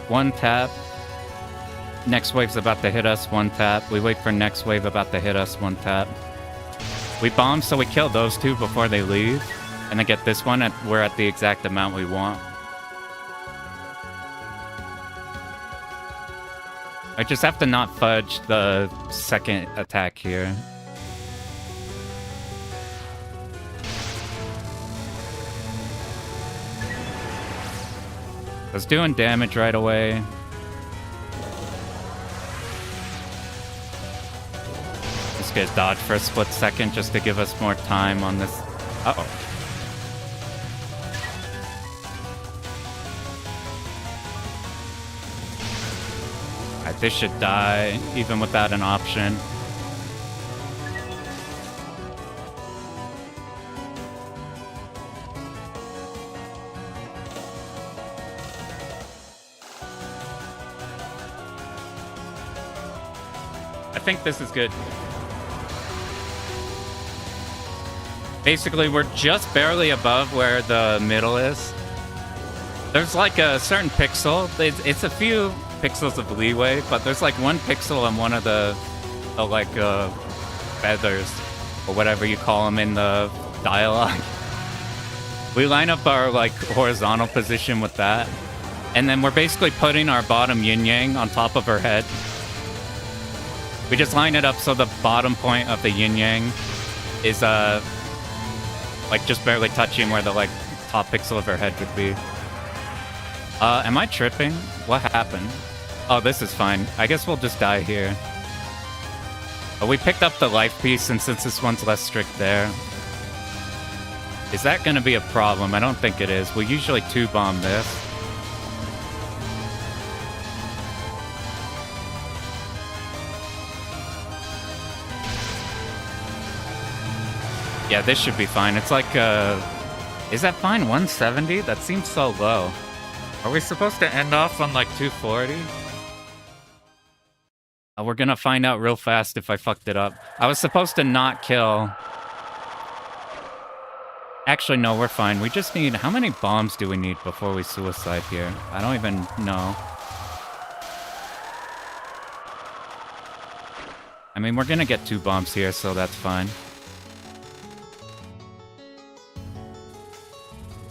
1 tap. Next wave's about to hit us, 1 tap. We wait for next wave about to hit us, 1 tap. We bomb, so we kill those 2 before they leave. And then get this one, and we're at the exact amount we want. I just have to not fudge the second attack here. I was doing damage right away. Just get dodged for a split second just to give us more time on this. Uh-oh. Alright, this should die even without an option. I think this is good. Basically, we're just barely above where the middle is. There's like a certain pixel. It's a few pixels of leeway, but there's like 1 pixel on one of the feathers, or whatever you call them in the dialogue. We line up our like horizontal position with that, and then we're basically putting our bottom yin-yang on top of her head. We just line it up so the bottom point of the yin-yang is like just barely touching where the like top pixel of her head would be. Am I tripping? What happened? Oh, this is fine. I guess we'll just die here. Oh, we picked up the life piece, and since this one's less strict there. Is that gonna be a problem? I don't think it is. We usually 2-bomb this. Yeah, this should be fine. It's like, is that fine? 170? That seems so low. Are we supposed to end off on like 240? We're gonna find out real fast if I fucked it up. I was supposed to not kill. Actually, no, we're fine. We just need... How many bombs do we need before we suicide here? I don't even know. I mean, we're gonna get 2 bombs here, so that's fine.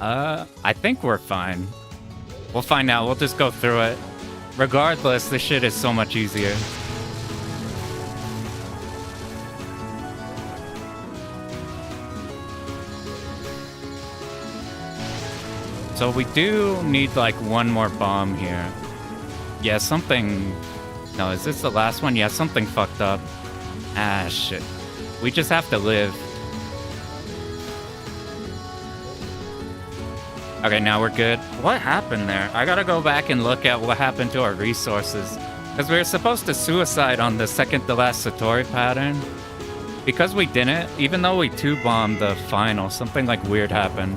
I think we're fine. We'll find out. We'll just go through it. Regardless, this shit is so much easier. So we do need like 1 more bomb here. Yeah, something... No, is this the last one? Yeah, something fucked up. Ah, shit. We just have to live. Okay, now we're good. What happened there? I gotta go back and look at what happened to our resources. Because we were supposed to suicide on the second to last Satori pattern. Because we didn't, even though we 2-bombed the final, something like weird happened.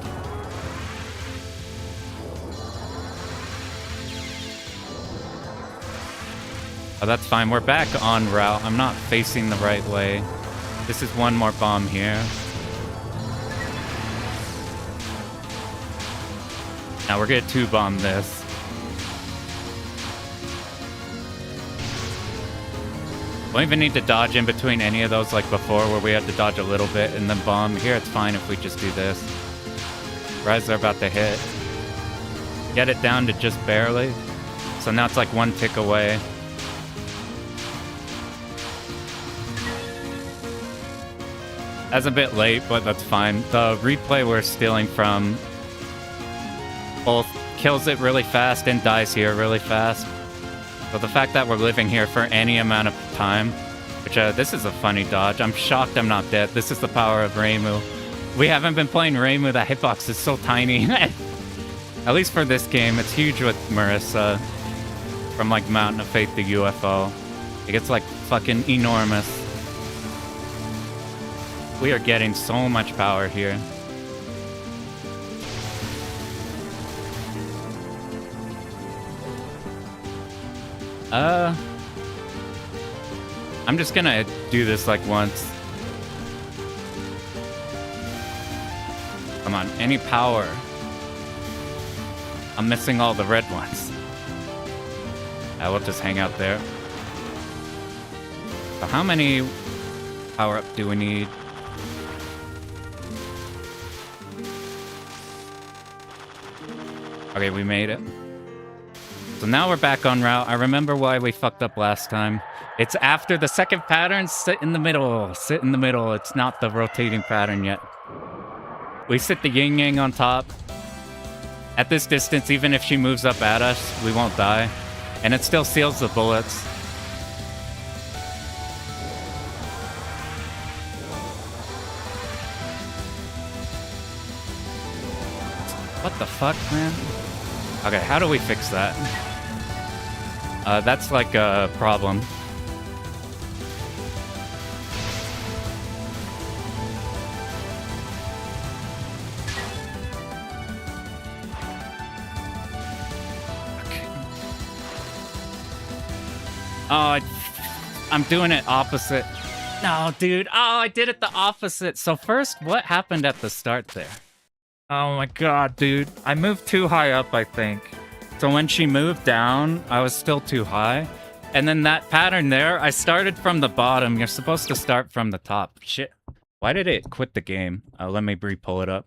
Oh, that's fine. We're back en route. I'm not facing the right way. This is 1 more bomb here. Now we're gonna 2-bomb this. Don't even need to dodge in between any of those like before where we had to dodge a little bit and then bomb. Here it's fine if we just do this. Rise are about to hit. Get it down to just barely. So now it's like 1 tick away. That's a bit late, but that's fine. The replay we're stealing from both kills it really fast and dies here really fast. So the fact that we're living here for any amount of time, which this is a funny dodge. I'm shocked I'm not dead. This is the power of Reimu. We haven't been playing Reimu. The hitbox is so tiny. At least for this game, it's huge with Marissa from like Mountain of Fate to UFO. It gets like fucking enormous. We are getting so much power here. I'm just gonna do this like once. Come on, any power. I'm missing all the red ones. I will just hang out there. So how many power up do we need? Okay, we made it. So now we're back on route. I remember why we fucked up last time. It's after the second pattern. Sit in the middle. Sit in the middle. It's not the rotating pattern yet. We sit the yin-yang on top. At this distance, even if she moves up at us, we won't die. And it still seals the bullets. What the fuck, man? Okay, how do we fix that? That's like a problem. Okay. Oh, I'm doing it opposite. No, dude. Oh, I did it the opposite. So first, what happened at the start there? Oh my god, dude. I moved too high up, I think. So when she moved down, I was still too high. And then that pattern there, I started from the bottom. You're supposed to start from the top. Shit. Why did it quit the game? Let me re-pull it up.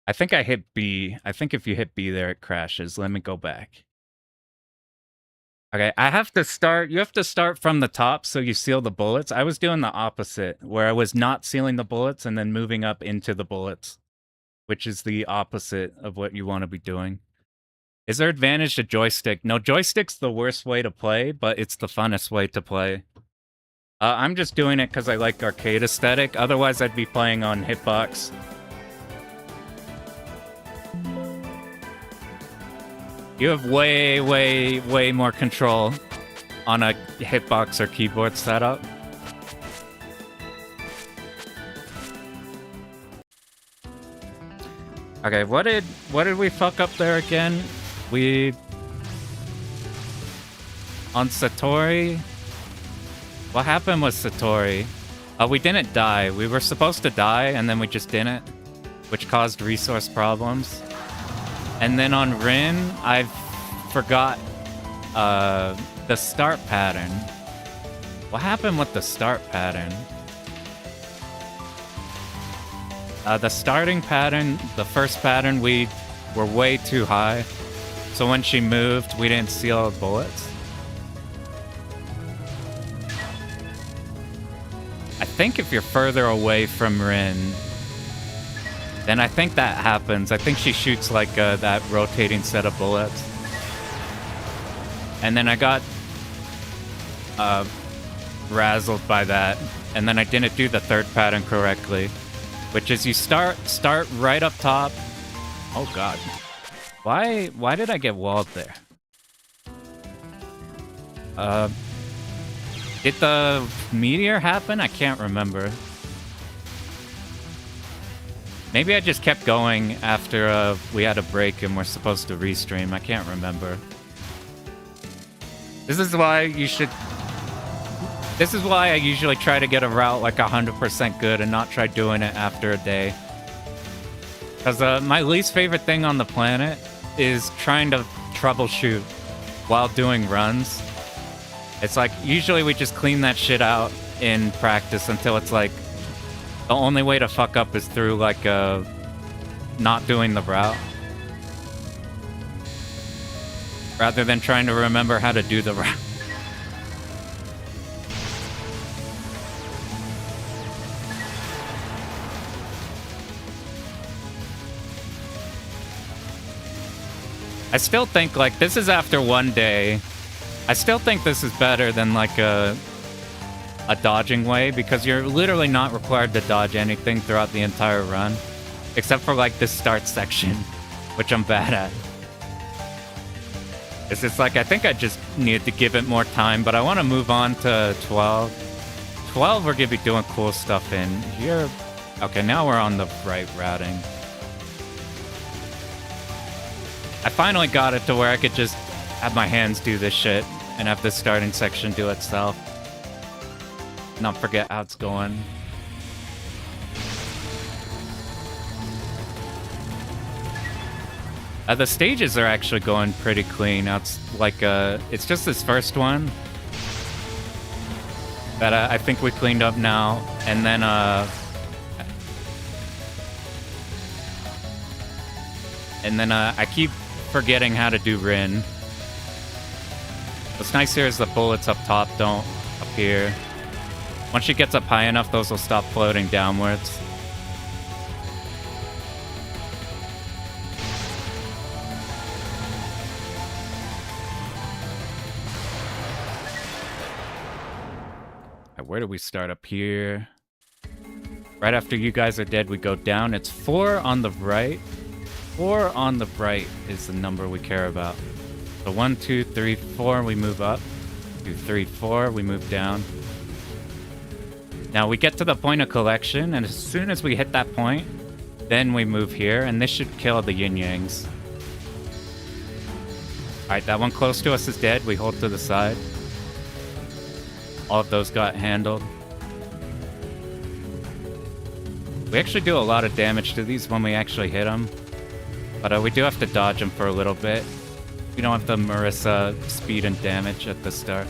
I think I hit B. I think if you hit B there, it crashes. Let me go back. Okay, I have to start. You have to start from the top so you seal the bullets. I was doing the opposite, where I was not sealing the bullets and then moving up into the bullets, which is the opposite of what you want to be doing. Is there advantage to joystick? No, joystick's the worst way to play, but it's the funnest way to play. I'm just doing it because I like arcade aesthetic. Otherwise, I'd be playing on hitbox. You have way, way, way more control on a hitbox or keyboard setup. Okay, what did we fuck up there again? On Satori? What happened with Satori? We didn't die. We were supposed to die, and then we just didn't, which caused resource problems. And then on Rin, I forgot the start pattern. What happened with the start pattern? The starting pattern, the first pattern, we were way too high. So when she moved, we didn't seal the bullets. I think if you're further away from Rin, then I think that happens. I think she shoots like that rotating set of bullets. And then I got razzled by that. And then I didn't do the third pattern correctly, which is you start right up top. Oh god. Why did I get walled there? Did the meteor happen? I can't remember. Maybe I just kept going after we had a break and we're supposed to restream. I can't remember. This is why you should... This is why I usually try to get a route like 100% good and not try doing it after a day. Because my least favorite thing on the planet is trying to troubleshoot while doing runs. It's like, usually we just clean that shit out in practice until it's like, the only way to fuck up is through like not doing the route. Rather than trying to remember how to do the route. I still think like this is after one day. I still think this is better than like a dodging way, because you're literally not required to dodge anything throughout the entire run, except for like this start section, which I'm bad at. It's just like, I think I just needed to give it more time, but I want to move on to 12. 12 we're gonna be doing cool stuff in here. Okay, now we're on the right routing. I finally got it to where I could just have my hands do this shit and have the starting section do itself. Not forget how it's going. The stages are actually going pretty clean. Now it's like it's just this first one that I think we cleaned up now, and then I keep forgetting how to do Rin. What's nice here is the bullets up top don't appear. Once she gets up high enough, those will stop floating downwards. Where do we start? Up here? Right after you guys are dead, we go down. It's 4 on the right. 4 on the right is the number we care about. So 1, 2, 3, 4, we move up. 2, 3, 4, we move down. Now we get to the point of collection, and as soon as we hit that point, then we move here, and this should kill the yin-yangs. Alright, that one close to us is dead. We hold to the side. All of those got handled. We actually do a lot of damage to these when we actually hit them. But we do have to dodge them for a little bit. We don't have the Marissa speed and damage at the start.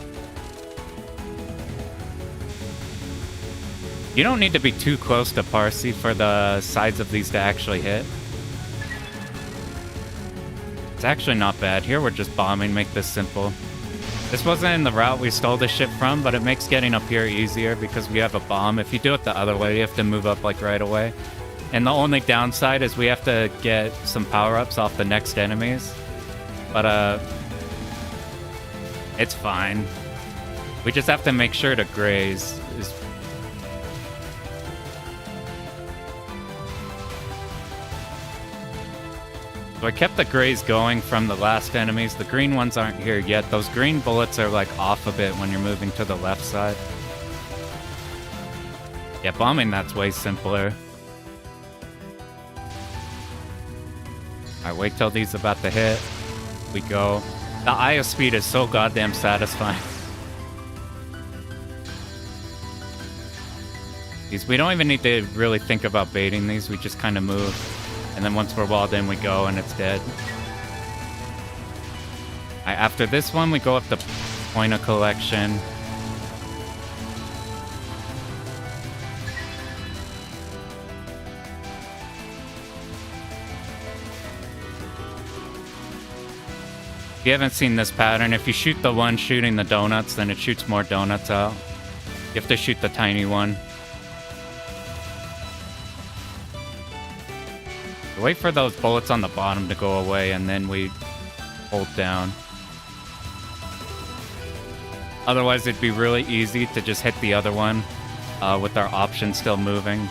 You don't need to be too close to Parsi for the sides of these to actually hit. It's actually not bad. Here we're just bombing, make this simple. This wasn't in the route we stole this ship from, but it makes getting up here easier because we have a bomb. If you do it the other way, you have to move up like right away. And the only downside is we have to get some power-ups off the next enemies. But, it's fine. We just have to make sure to graze. So I kept the grays going from the last enemies. The green ones aren't here yet. Those green bullets are like off a bit when you're moving to the left side. Yeah, bombing that's way simpler. Alright, wait till these about to hit. We go. The Eye of Speed is so goddamn satisfying. We don't even need to really think about baiting these. We just kind of move. And then once we're walled in, we go and it's dead. After this one, we go up the point of collection. If you haven't seen this pattern, if you shoot the one shooting the donuts, then it shoots more donuts out. You have to shoot the tiny one. Wait for those bullets on the bottom to go away, and then we hold down. Otherwise, it'd be really easy to just hit the other one with our option still moving.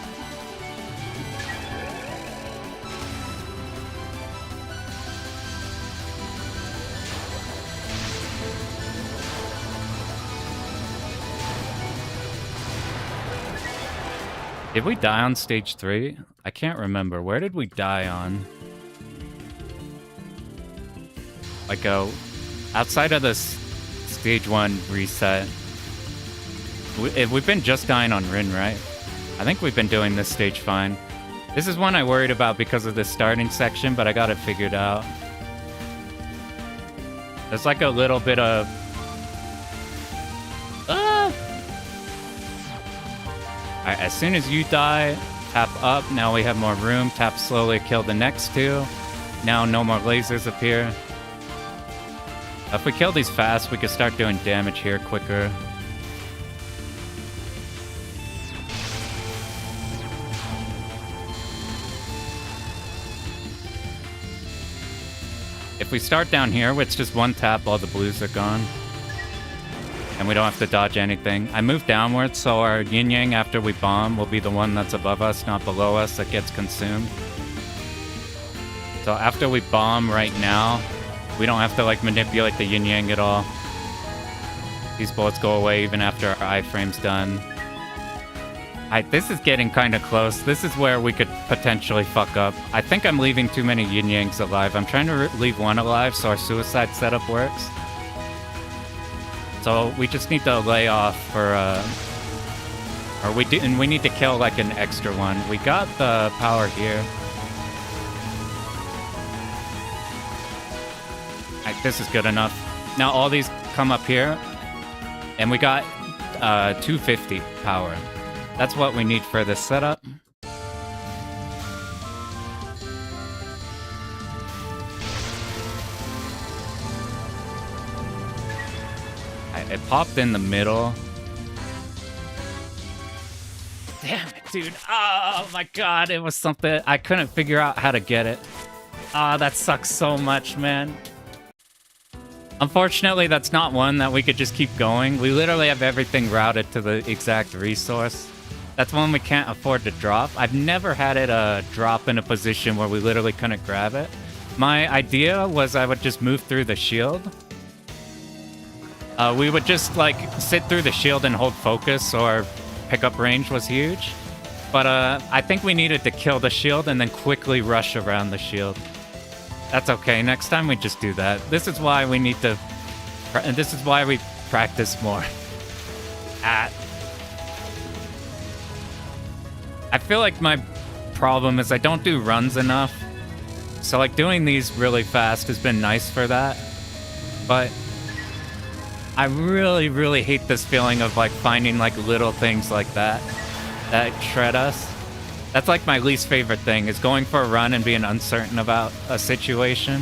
Did we die on stage 3? I can't remember. Where did we die on? Like, outside of this stage 1 reset. We've been just dying on Rin, right? I think we've been doing this stage fine. This is one I worried about because of this starting section, but I got it figured out. There's like a little bit of... Alright, as soon as you die, tap up. Now we have more room. Tap slowly, kill the next two. Now no more lasers appear. If we kill these fast, we can start doing damage here quicker. If we start down here, it's just one tap, all the blues are gone. And we don't have to dodge anything. I move downwards, so our yin-yang after we bomb will be the one that's above us, not below us, that gets consumed. So after we bomb right now, we don't have to like manipulate the yin-yang at all. These bullets go away even after our iframe's done. This is getting kind of close. This is where we could potentially fuck up. I think I'm leaving too many yin-yangs alive. I'm trying to leave one alive so our suicide setup works. So we just need to lay off for, and we need to kill like an extra one. We got the power here. This is good enough. Now all these come up here, and we got 250 power. That's what we need for this setup. It popped in the middle. Damn it, dude. Oh my god, it was something. I couldn't figure out how to get it. Ah, that sucks so much, man. Unfortunately, that's not one that we could just keep going. We literally have everything routed to the exact resource. That's one we can't afford to drop. I've never had it drop in a position where we literally couldn't grab it. My idea was I would just move through the shield. We would just like sit through the shield and hold focus, or pickup range was huge. But I think we needed to kill the shield and then quickly rush around the shield. That's okay. Next time we just do that. This is why we need to... And this is why we practice more. I feel like my problem is I don't do runs enough. So like doing these really fast has been nice for that. But I really, really hate this feeling of like finding like little things like that shred us. That's like my least favorite thing, is going for a run and being uncertain about a situation.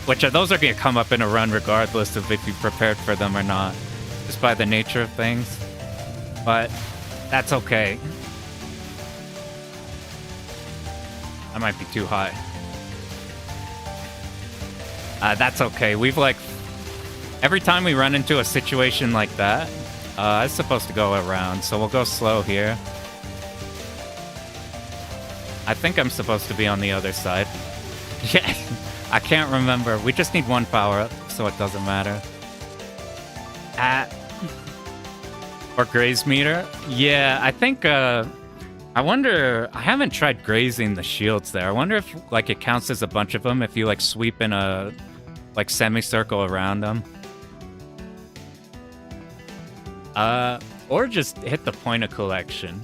Which those are going to come up in a run regardless of if you prepared for them or not. Just by the nature of things. But that's okay. I might be too high. That's okay. We've like... Every time we run into a situation like that, it's supposed to go around, so we'll go slow here. I think I'm supposed to be on the other side. Yeah, I can't remember. We just need one power-up, so it doesn't matter. Or graze meter? Yeah, I think, I wonder... I haven't tried grazing the shields there. I wonder if, like, it counts as a bunch of them if you, like, sweep in a, like, semicircle around them. Or just hit the point of collection.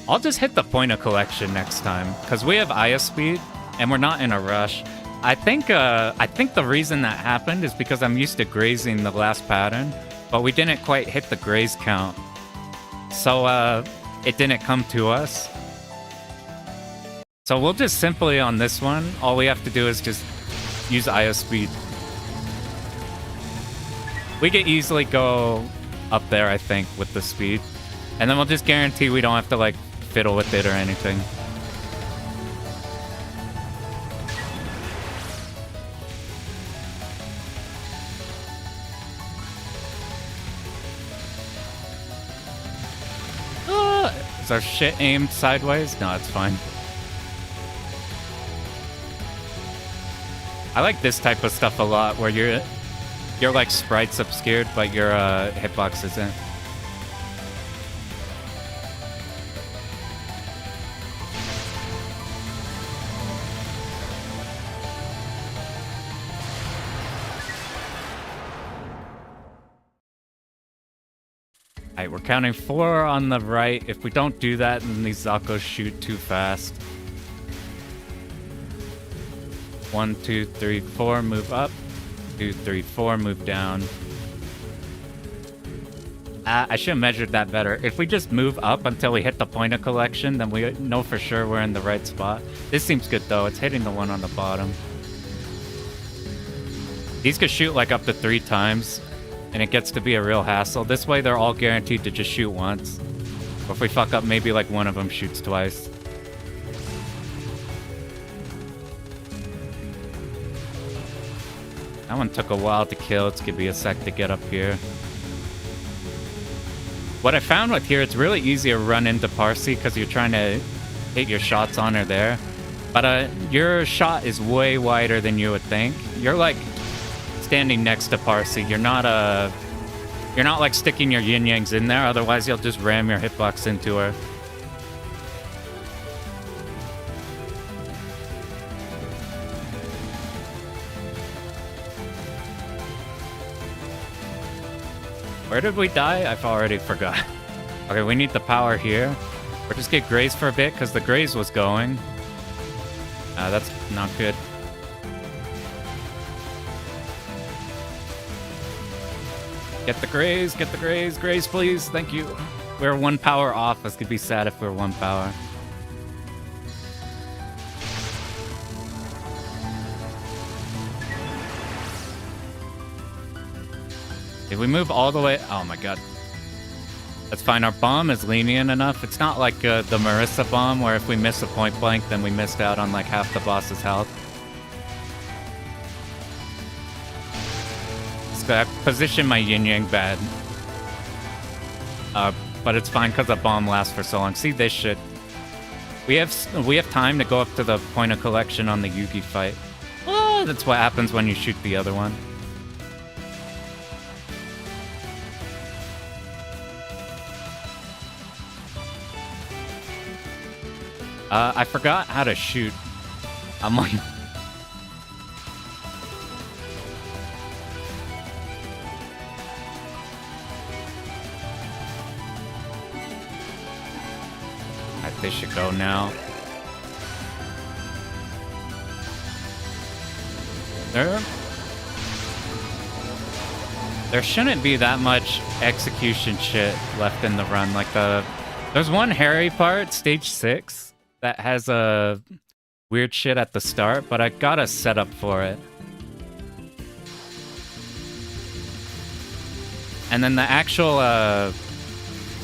I'll just hit the point of collection next time, because we have Aya speed, and we're not in a rush. I think the reason that happened is because I'm used to grazing the last pattern, but we didn't quite hit the graze count. So, it didn't come to us. So we'll just simply, on this one, all we have to do is just use Aya speed. We could easily go up there, I think, with the speed. And then we'll just guarantee we don't have to, like, fiddle with it or anything. Is our shit aimed sideways? No, it's fine. I like this type of stuff a lot, where your like sprite's obscured, but your hitbox isn't. Alright, we're counting 4 on the right. If we don't do that, then these Zakos shoot too fast. 1, 2, 3, 4, move up. 2, 3, 4, move down. I should have measured that better. If we just move up until we hit the point of collection, then we know for sure we're in the right spot. This seems good though. It's hitting the one on the bottom. These could shoot like up to 3 times, and it gets to be a real hassle. This way they're all guaranteed to just shoot once. Or if we fuck up, maybe like one of them shoots twice. That one took a while to kill. It's gonna be a sec to get up here. What I found with here, it's really easy to run into Parsi because you're trying to hit your shots on her there. But your shot is way wider than you would think. You're like standing next to Parsi. You're not like sticking your yin yangs in there, otherwise you'll just ram your hitbox into her. Where did we die? I've already forgot. Okay, we need the power here. Or just get graze for a bit, because the graze was going. That's not good. Get the graze, graze please, thank you. We're 1 power off. This could be sad if we're 1 power. Did we move all the way? Oh my god. That's fine. Our bomb is lenient enough. It's not like the Marissa bomb, where if we miss a point blank, then we missed out on like half the boss's health. So I positioned my yin yang bad. But it's fine because the bomb lasts for so long. See this shit. We have time to go up to the point of collection on the Yugi fight. Oh, that's what happens when you shoot the other one. I forgot how to shoot. I'm like... Alright, they should go now. There shouldn't be that much execution shit left in the run. Like there's one hairy part, stage 6. That has a weird shit at the start, but I got a setup for it. And then the actual, I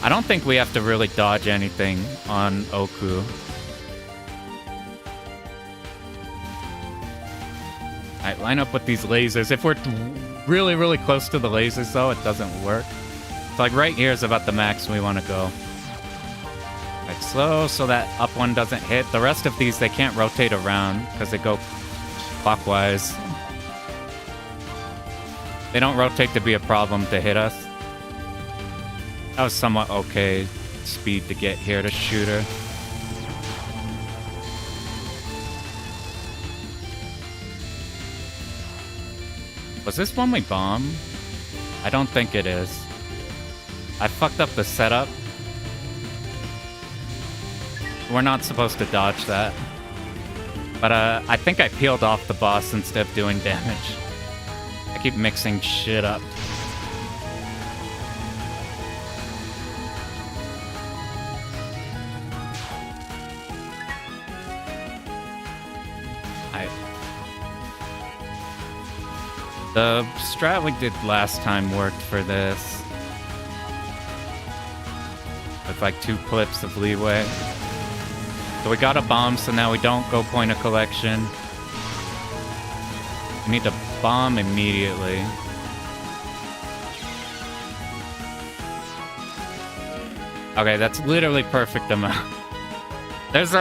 don't think we have to really dodge anything on Oku. Alright, line up with these lasers. If we're really, really close to the lasers, though, it doesn't work. So, like, right here is about the max we want to go. Like slow so that up one doesn't hit. The rest of these, they can't rotate around because they go clockwise. They don't rotate to be a problem to hit us. That was somewhat okay speed to get here to shoot her. Was this one we bomb? I don't think it is. I fucked up the setup. We're not supposed to dodge that. But I think I peeled off the boss instead of doing damage. I keep mixing shit up. The strat we did last time worked for this. With like 2 clips of leeway. So we got a bomb, so now we don't go point of collection. We need to bomb immediately. Okay, that's literally perfect amount. There's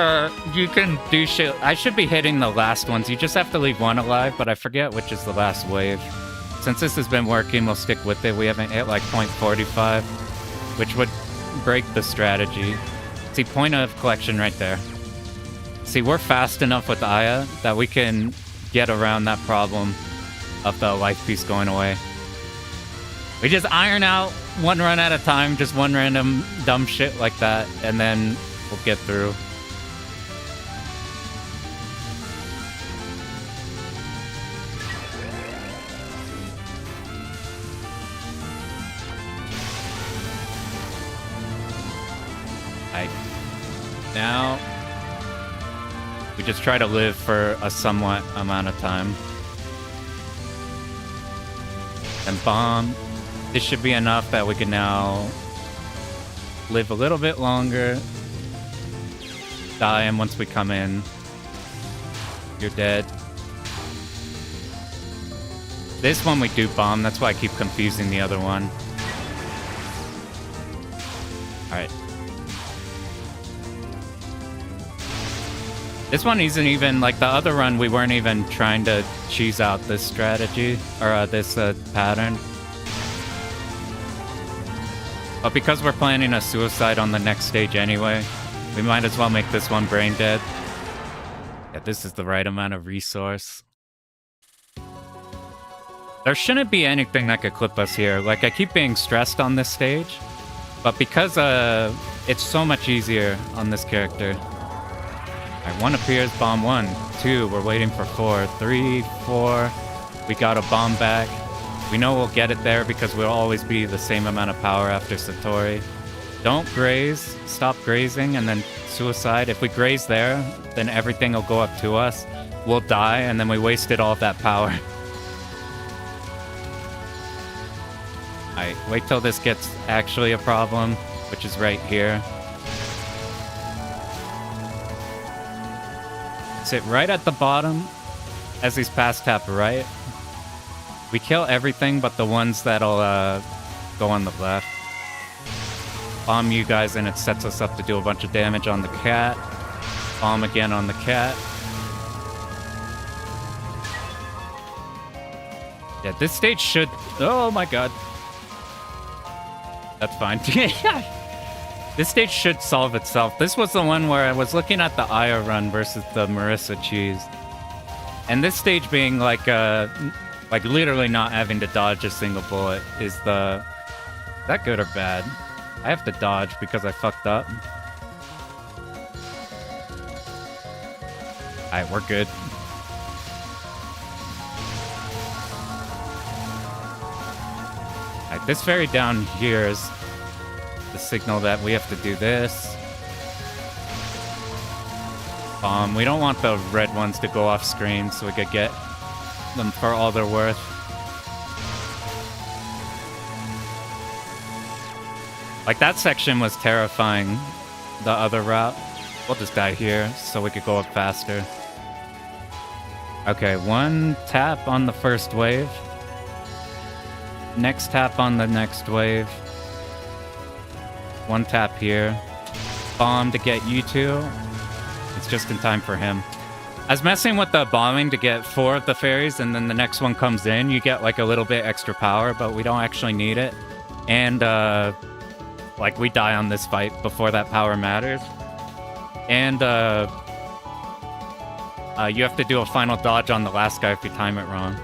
you can do shit. I should be hitting the last ones. You just have to leave one alive, but I forget which is the last wave. Since this has been working, we'll stick with it. We haven't hit like 0.45, which would break the strategy. See, point of collection right there. See, we're fast enough with Aya that we can get around that problem of the life piece going away. We just iron out one run at a time, just one random dumb shit like that, and then we'll get through. Now, we just try to live for a somewhat amount of time. And bomb. This should be enough that we can now live a little bit longer. Die, and once we come in, you're dead. This one we do bomb, that's why I keep confusing the other one. Alright. This one isn't even, like the other run, we weren't even trying to cheese out this strategy, or this pattern. But because we're planning a suicide on the next stage anyway, we might as well make this one brain dead. Yeah, this is the right amount of resource. There shouldn't be anything that could clip us here. Like, I keep being stressed on this stage, but because it's so much easier on this character. Alright, 1 appears, bomb 1. 2, we're waiting for 4. 3, 4, we got a bomb back. We know we'll get it there because we'll always be the same amount of power after Satori. Don't graze, stop grazing, and then suicide. If we graze there, then everything will go up to us. We'll die, and then we wasted all of that power. Alright, wait till this gets actually a problem, which is right here. Sit right at the bottom as he's past tap right. We kill everything but the ones that'll go on the left. Bomb you guys and it sets us up to do a bunch of damage on the cat. Bomb again on the cat. Yeah, this stage should... Oh my god. That's fine. This stage should solve itself. This was the one where I was looking at the Aya run versus the Marissa cheese. And this stage being like literally not having to dodge a single bullet is the... Is that good or bad? I have to dodge because I fucked up. Alright, we're good. Alright, this fairy down here is the signal that we have to do this. We don't want the red ones to go off screen so we could get them for all they're worth. Like, that section was terrifying, the other route. We'll just die here so we could go up faster. Okay, one tap on the first wave. Next tap on the next wave. One tap here. Bomb to get you two. It's just in time for him. I was messing with the bombing to get 4 of the fairies, and then the next one comes in. You get like a little bit extra power, but we don't actually need it. And like, we die on this fight before that power matters. And you have to do a final dodge on the last guy if you time it wrong.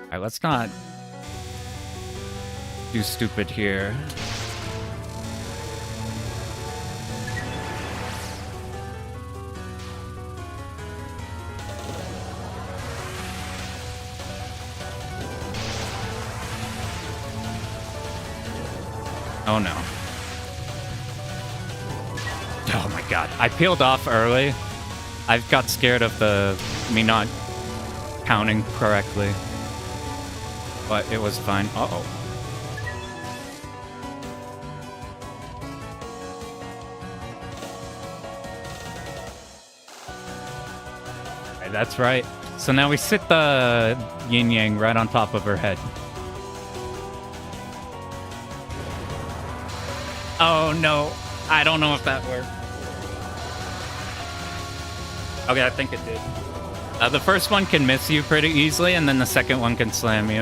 Alright, let's not do stupid here. Oh no. Oh my god. I peeled off early. I got scared of me not counting correctly. But it was fine. Uh-oh. Okay, that's right. So now we sit the yin-yang right on top of her head. Oh no. I don't know if that worked. Okay, I think it did. The first one can miss you pretty easily, and then the second one can slam you.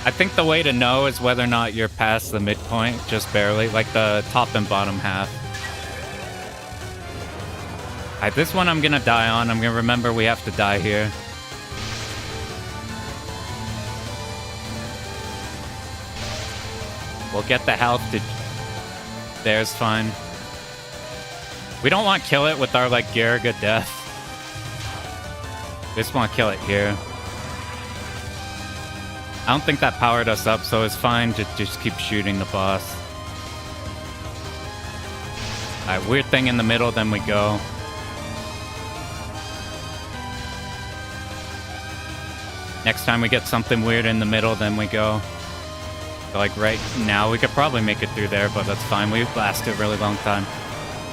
I think the way to know is whether or not you're past the midpoint, just barely, like the top and bottom half. Alright, this one I'm gonna die on. I'm gonna remember we have to die here. We'll get the health to... There's fine. We don't want to kill it with our, like, Garaga death. We just want to kill it here. I don't think that powered us up, so it's fine to just keep shooting the boss. Alright, weird thing in the middle, then we go. Next time we get something weird in the middle, then we go. Like right now, we could probably make it through there, but that's fine. We lasted a really long time.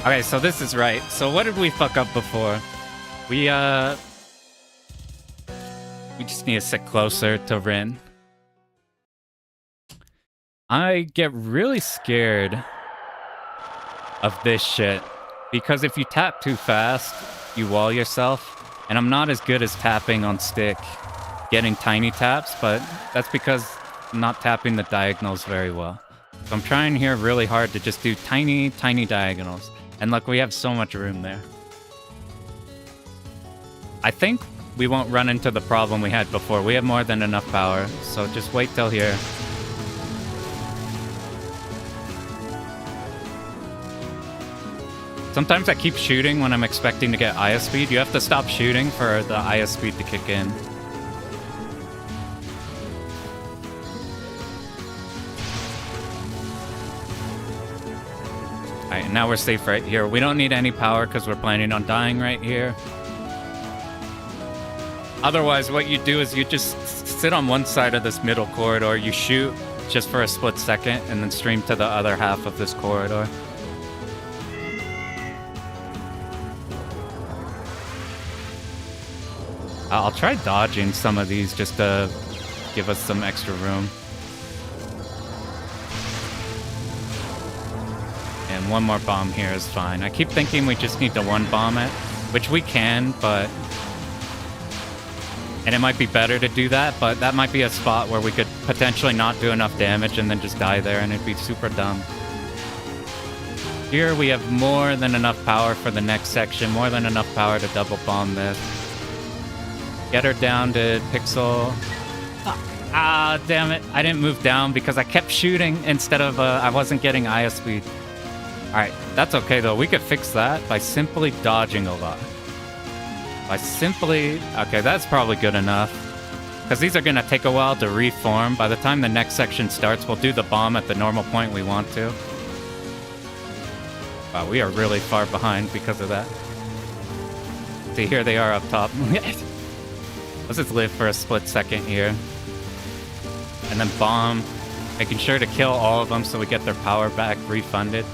Okay, so this is right. So what did we fuck up before? We just need to sit closer to Rin. I get really scared of this shit because if you tap too fast, you wall yourself. And I'm not as good as tapping on stick, getting tiny taps, but that's because I'm not tapping the diagonals very well. So I'm trying here really hard to just do tiny, tiny diagonals. And look, we have so much room there. I think we won't run into the problem we had before. We have more than enough power, so just wait till here. Sometimes I keep shooting when I'm expecting to get Aya speed. You have to stop shooting for the Aya speed to kick in. Alright, now we're safe right here. We don't need any power because we're planning on dying right here. Otherwise, what you do is you just sit on one side of this middle corridor, you shoot just for a split second, and then stream to the other half of this corridor. I'll try dodging some of these just to give us some extra room. And one more bomb here is fine. I keep thinking we just need to one bomb it, which we can, but... And it might be better to do that, but that might be a spot where we could potentially not do enough damage and then just die there, and it'd be super dumb. Here we have more than enough power for the next section, more than enough power to double bomb this. Get her down to pixel. Ah, damn it. I didn't move down because I kept shooting instead of, I wasn't getting IS speed. Alright, that's okay though. We could fix that by simply dodging a lot. By simply... Okay, that's probably good enough. Because these are going to take a while to reform. By the time the next section starts, we'll do the bomb at the normal point we want to. Wow, we are really far behind because of that. See, here they are up top. Let's just live for a split second here. And then bomb. Making sure to kill all of them so we get their power back refunded.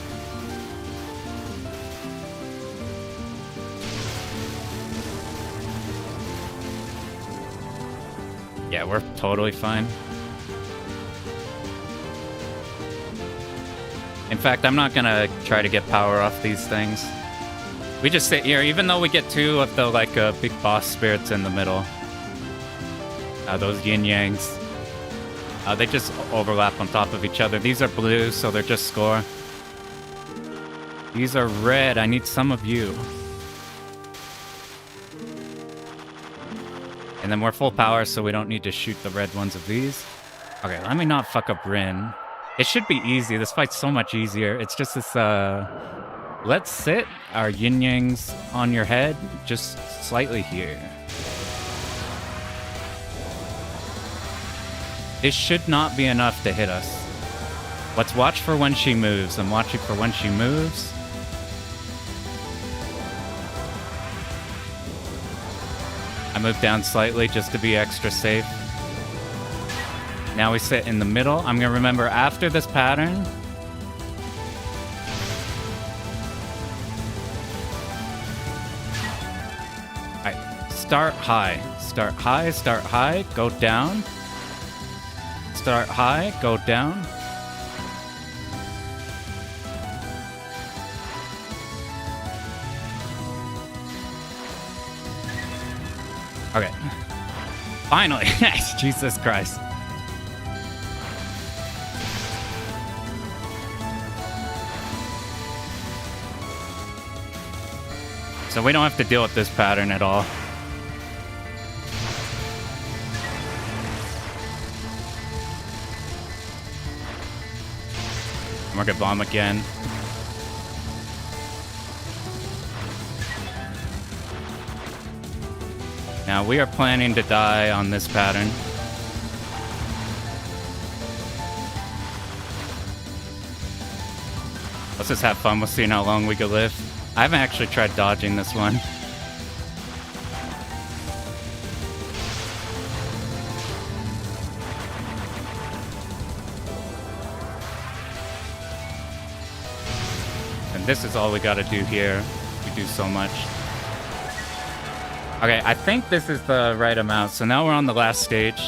Yeah, we're totally fine. In fact, I'm not gonna try to get power off these things. We just sit here, even though we get two of the, like, big boss spirits in the middle. Those yin-yangs. They just overlap on top of each other. These are blue, so they're just score. These are red. I need some of you. And then we're full power, so we don't need to shoot the red ones of these. Okay, let me not fuck up Rin. It should be easy. This fight's so much easier. It's just this, let's sit our yin-yangs on your head, just slightly here. This should not be enough to hit us. Let's watch for when she moves. I'm watching for when she moves. I moved down slightly just to be extra safe. Now we sit in the middle. I'm gonna remember after this pattern. Alright, start high. Start high, start high, go down. Start high, go down. Okay. Finally! Jesus Christ. So we don't have to deal with this pattern at all. We're gonna bomb again. Now we are planning to die on this pattern. Let's just have fun with seeing how long we can live. I haven't actually tried dodging this one. And this is all we gotta do here. We do so much. Okay, I think this is the right amount. So now we're on the last stage.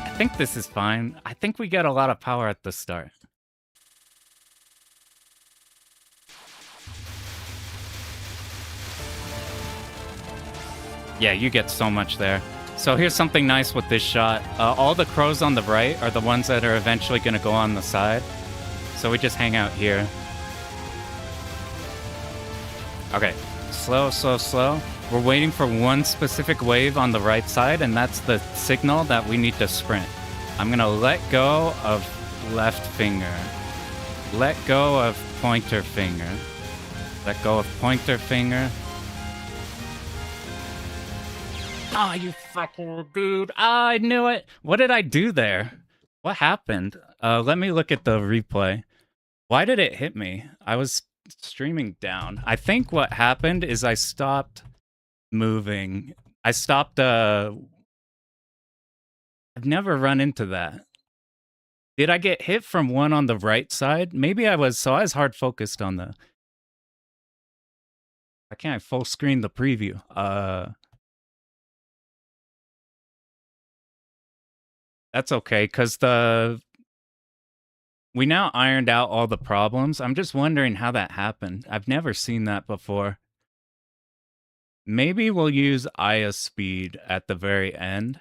I think this is fine. I think we get a lot of power at the start. Yeah, you get so much there. So here's something nice with this shot. All the crows on the right are the ones that are eventually going to go on the side. So we just hang out here. Okay, slow, slow, slow. We're waiting for one specific wave on the right side, and that's the signal that we need to sprint. I'm gonna let go of left finger. Let go of pointer finger. Let go of pointer finger. Oh, you fucking dude. Ah, I knew it. What did I do there? What happened? Let me look at the replay. Why did it hit me? I was streaming down. I think what happened is I stopped moving. I stopped, I've never run into that. Did I get hit from one on the right side? Maybe I was, so I was hard focused on the... I can't full screen the preview. That's okay, because we now ironed out all the problems. I'm just wondering how that happened. I've never seen that before. Maybe we'll use Aya speed at the very end.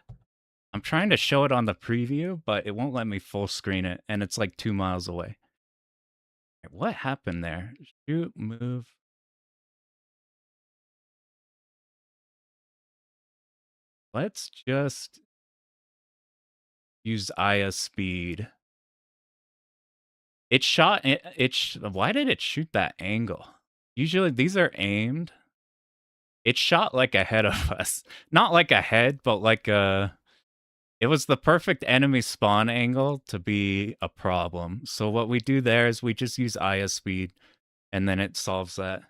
I'm trying to show it on the preview, but it won't let me full screen it, and it's like 2 miles away. What happened there? Shoot, move. Let's just use Aya speed. It shot, why did it shoot that angle? Usually these are aimed. It shot like ahead of us. Not like ahead, but like it was the perfect enemy spawn angle to be a problem. So what we do there is we just use Aya speed, and then it solves that.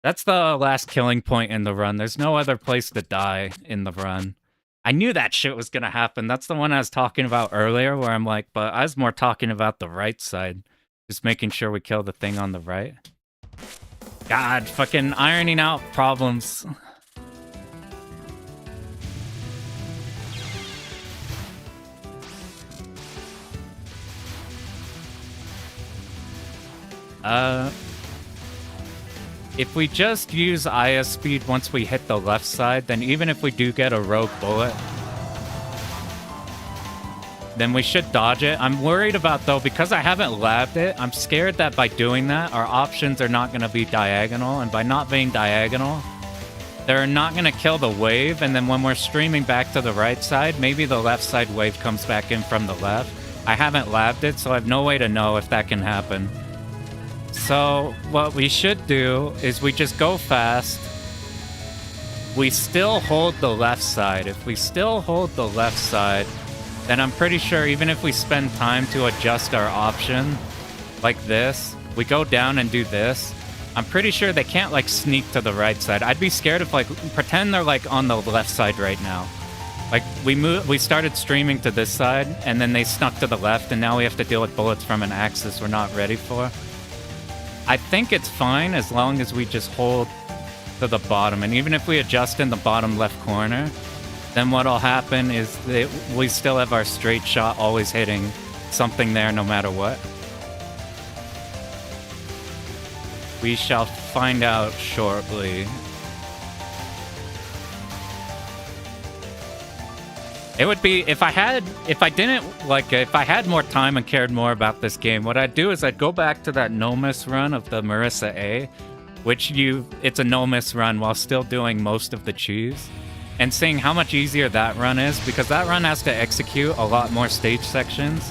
That's the last killing point in the run. There's no other place to die in the run. I knew that shit was gonna happen. That's the one I was talking about earlier, where I'm like, but I was more talking about the right side. Just making sure we kill the thing on the right. God, fucking ironing out problems. If we just use Aya speed once we hit the left side, then even if we do get a rogue bullet, then we should dodge it. I'm worried about, though, because I haven't labbed it, I'm scared that by doing that, our options are not going to be diagonal, and by not being diagonal, they're not going to kill the wave, and then when we're streaming back to the right side, maybe the left side wave comes back in from the left. I haven't labbed it, so I have no way to know if that can happen. So what we should do is we just go fast. We still hold the left side. If we still hold the left side, then I'm pretty sure even if we spend time to adjust our option like this, we go down and do this, I'm pretty sure they can't like sneak to the right side. I'd be scared if like, pretend they're like on the left side right now. Like we started streaming to this side and then they snuck to the left and now we have to deal with bullets from an axis we're not ready for. I think it's fine as long as we just hold to the bottom. And even if we adjust in the bottom left corner, then what'll happen is that we still have our straight shot always hitting something there no matter what. We shall find out shortly. It would be, if I had more time and cared more about this game, what I'd do is I'd go back to that no-miss run of the Marissa A, which it's a no-miss run while still doing most of the cheese, and seeing how much easier that run is, because that run has to execute a lot more stage sections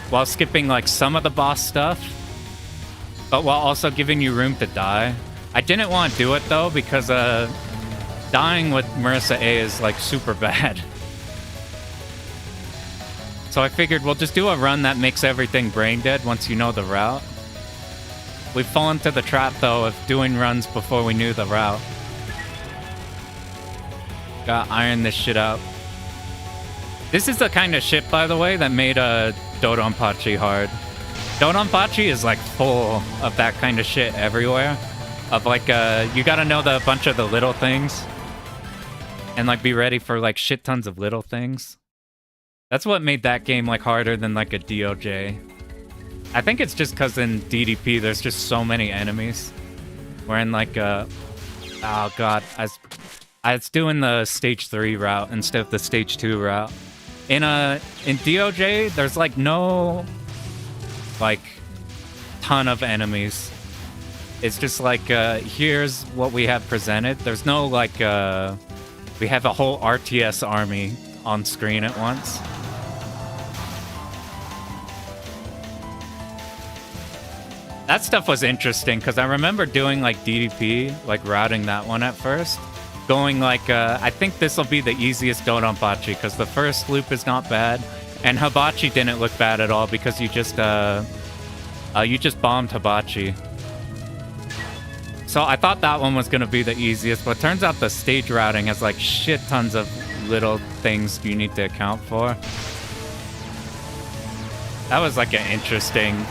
while skipping like some of the boss stuff, but while also giving you room to die. I didn't want to do it though, because dying with Marissa A is like super bad. So I figured we'll just do a run that makes everything brain dead once you know the route. We've fallen to the trap, though, of doing runs before we knew the route. Gotta iron this shit out. This is the kind of shit, by the way, that made Dodonpachi hard. Dodonpachi is, like, full of that kind of shit everywhere. Of, like, you gotta know a bunch of the little things. And, like, be ready for, like, shit tons of little things. That's what made that game like harder than like a DOJ. I think it's just because in DDP there's just so many enemies. We're in like oh god, I was doing the stage 3 route instead of the stage 2 route. In DOJ there's like no like ton of enemies. It's just like here's what we have presented. There's no like we have a whole RTS army on screen at once. That stuff was interesting, because I remember doing, like, DDP, like, routing that one at first. Going, like, I think this will be the easiest Dodonpachi, because the first loop is not bad. And Hibachi didn't look bad at all, because you just, You just bombed Hibachi. So I thought that one was gonna be the easiest, but turns out the stage routing has like shit tons of little things you need to account for. That was like an interesting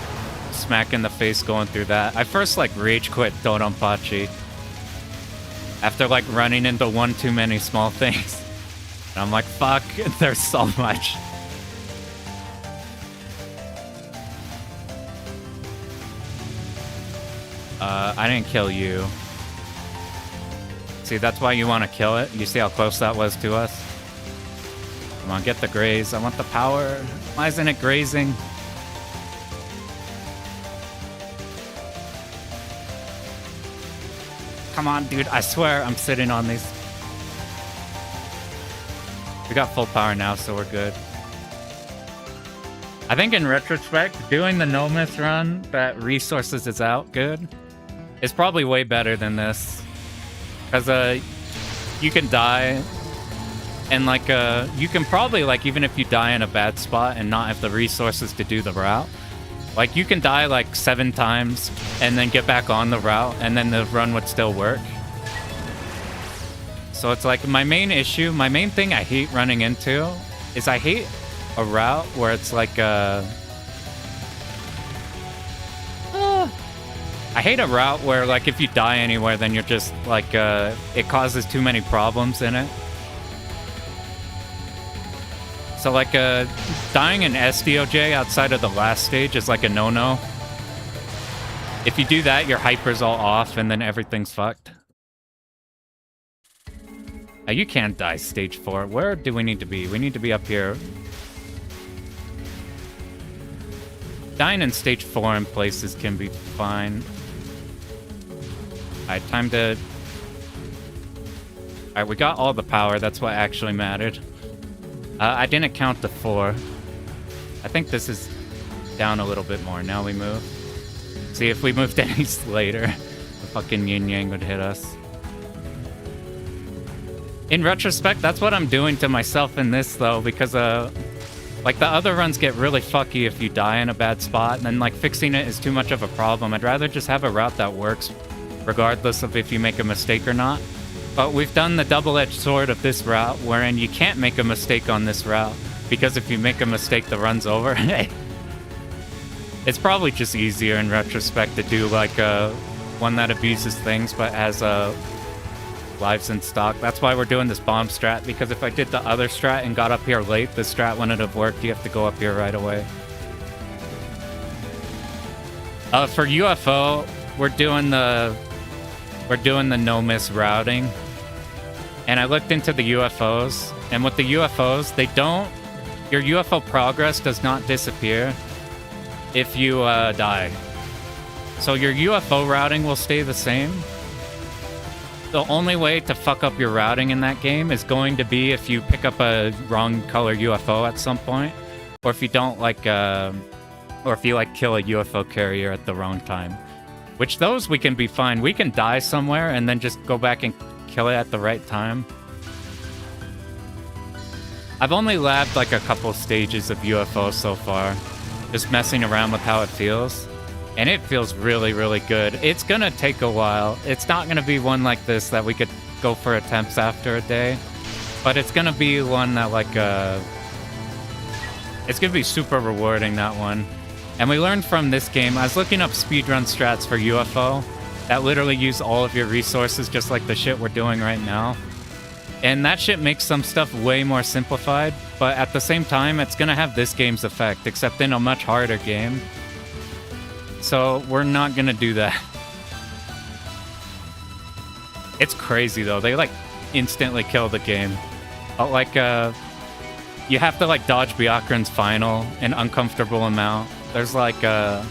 smack in the face going through that. I first like rage quit Donpachi after like running into one too many small things. And I'm like, fuck, there's so much. I didn't kill you. See, that's why you want to kill it. You see how close that was to us? Come on, get the graze. I want the power. Why isn't it grazing? Come on, dude. I swear I'm sitting on these. We got full power now, so we're good. I think in retrospect, doing the no miss run that resources is out good is probably way better than this. Because you can die and like you can probably like even if you die in a bad spot and not have the resources to do the route, like you can die like 7 times and then get back on the route and then the run would still work. So it's like my main issue, my main thing I hate running into is I hate a route where it's like I hate a route where like if you die anywhere then you're just like it causes too many problems in it. So like dying in SDOJ outside of the last stage is like a no-no. If you do that, your hyper's all off and then everything's fucked. You can't die stage 4. Where do we need to be? We need to be up here. Dying in stage 4 in places can be fine. Alright, time to... Alright, we got all the power. That's what actually mattered. I didn't count the 4. I think this is down a little bit more. Now we move. See, if we moved any later, the fucking yin-yang would hit us. In retrospect, that's what I'm doing to myself in this, though, because, like, the other runs get really fucky if you die in a bad spot, and then, like, fixing it is too much of a problem. I'd rather just have a route that works, regardless of if you make a mistake or not. But we've done the double-edged sword of this route, wherein you can't make a mistake on this route, because if you make a mistake, the run's over. It's probably just easier in retrospect to do, like, one that abuses things, but has, lives in stock. That's why we're doing this bomb strat, because if I did the other strat and got up here late, the strat wouldn't have worked. You have to go up here right away. For UFO, we're doing the no-miss routing. And I looked into the UFOs, and with the UFOs, your UFO progress does not disappear if you die. So your UFO routing will stay the same. The only way to fuck up your routing in that game is going to be if you pick up a wrong color UFO at some point, or if you don't like, or if you like kill a UFO carrier at the wrong time. Which those we can be fine. We can die somewhere and then just go back and kill it at the right time. I've only labbed like a couple stages of UFO so far, just messing around with how it feels. And it feels really, really good. It's gonna take a while. It's not gonna be one like this that we could go for attempts after a day. But it's gonna be one that like, it's gonna be super rewarding, that one. And we learned from this game, I was looking up speedrun strats for UFO that literally use all of your resources just like the shit we're doing right now. And that shit makes some stuff way more simplified, but at the same time, it's gonna have this game's effect, except in a much harder game. So we're not gonna do that. It's crazy though, they like instantly kill the game. Like you have to like dodge Byakuran's final an uncomfortable amount. There's like the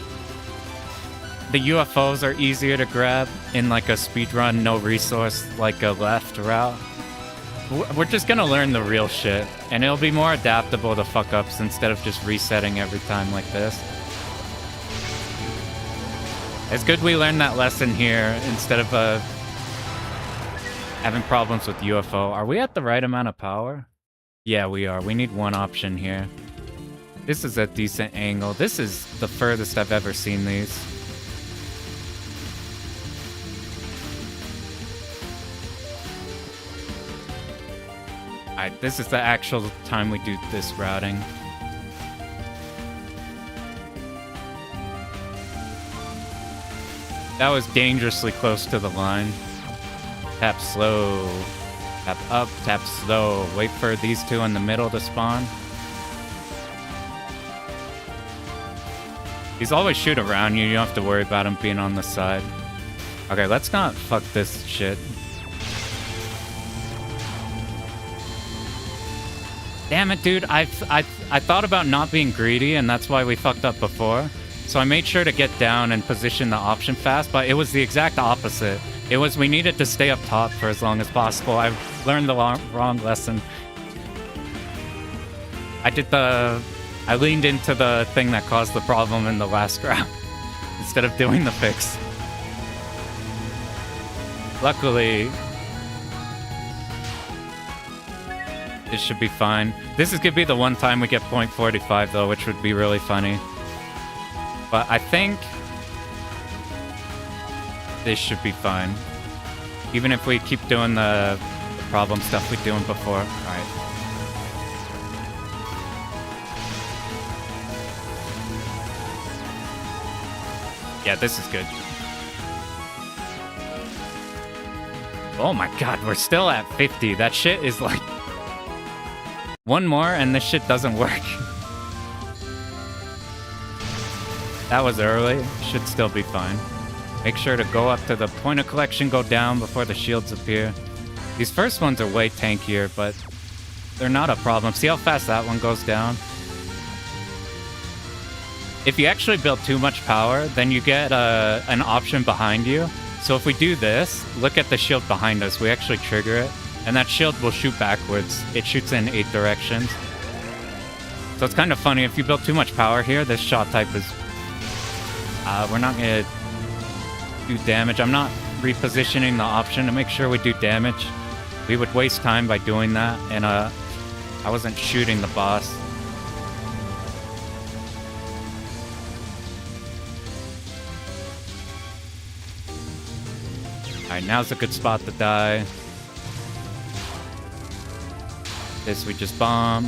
UFOs are easier to grab in like a speedrun, no resource, like a left route. We're just gonna learn the real shit, and it'll be more adaptable to fuck-ups instead of just resetting every time like this. It's good we learned that lesson here instead of having problems with UFO. Are we at the right amount of power? Yeah, we are. We need one option here. This is a decent angle. This is the furthest I've ever seen these. Alright, this is the actual time we do this routing. That was dangerously close to the line. Tap slow. Tap up, tap slow. Wait for these two in the middle to spawn. These always shoot around you. You don't have to worry about them being on the side. Okay, let's not fuck this shit. Damn it, dude. I thought about not being greedy, and that's why we fucked up before. So I made sure to get down and position the option fast, but it was the exact opposite. It was we needed to stay up top for as long as possible. I learned the wrong lesson. I leaned into the thing that caused the problem in the last round instead of doing the fix. Luckily, this should be fine. This is gonna be the one time we get .45 though, which would be really funny. But I think this should be fine. Even if we keep doing the problem stuff we're doing before. Alright. Yeah, this is good. Oh my god, we're still at 50. That shit is like... One more and this shit doesn't work. That was early. Should still be fine. Make sure to go up to the point of collection, go down before the shields appear. These first ones are way tankier, but they're not a problem. See how fast that one goes down? If you actually build too much power, then you get an option behind you. So if we do this, look at the shield behind us. We actually trigger it, and that shield will shoot backwards. It shoots in 8 directions. So it's kind of funny. If you build too much power here, this shot type is... we're not going to do damage. I'm not repositioning the option to make sure we do damage. We would waste time by doing that, and I wasn't shooting the boss. Alright, now's a good spot to die. This we just bomb.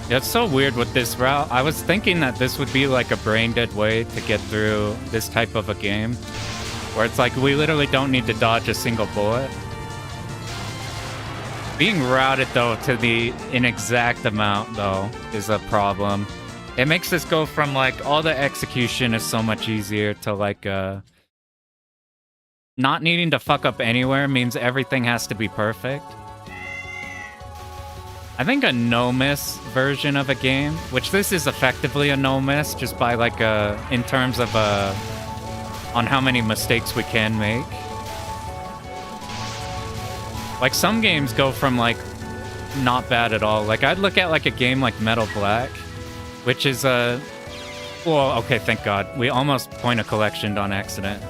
Yeah, it's so weird with this route. I was thinking that this would be like a brain-dead way to get through this type of a game. Where it's like, we literally don't need to dodge a single bullet. Being routed, though, to the inexact amount, though, is a problem. It makes this go from, like, all the execution is so much easier to, like, not needing to fuck up anywhere means everything has to be perfect. I think a no-miss version of a game, which this is effectively a no-miss, just by, like, in terms of, on how many mistakes we can make. Like, some games go from, like, not bad at all. Like, I'd look at, like, a game like Metal Black, which is, well, okay, thank God. We almost point a collection on accident.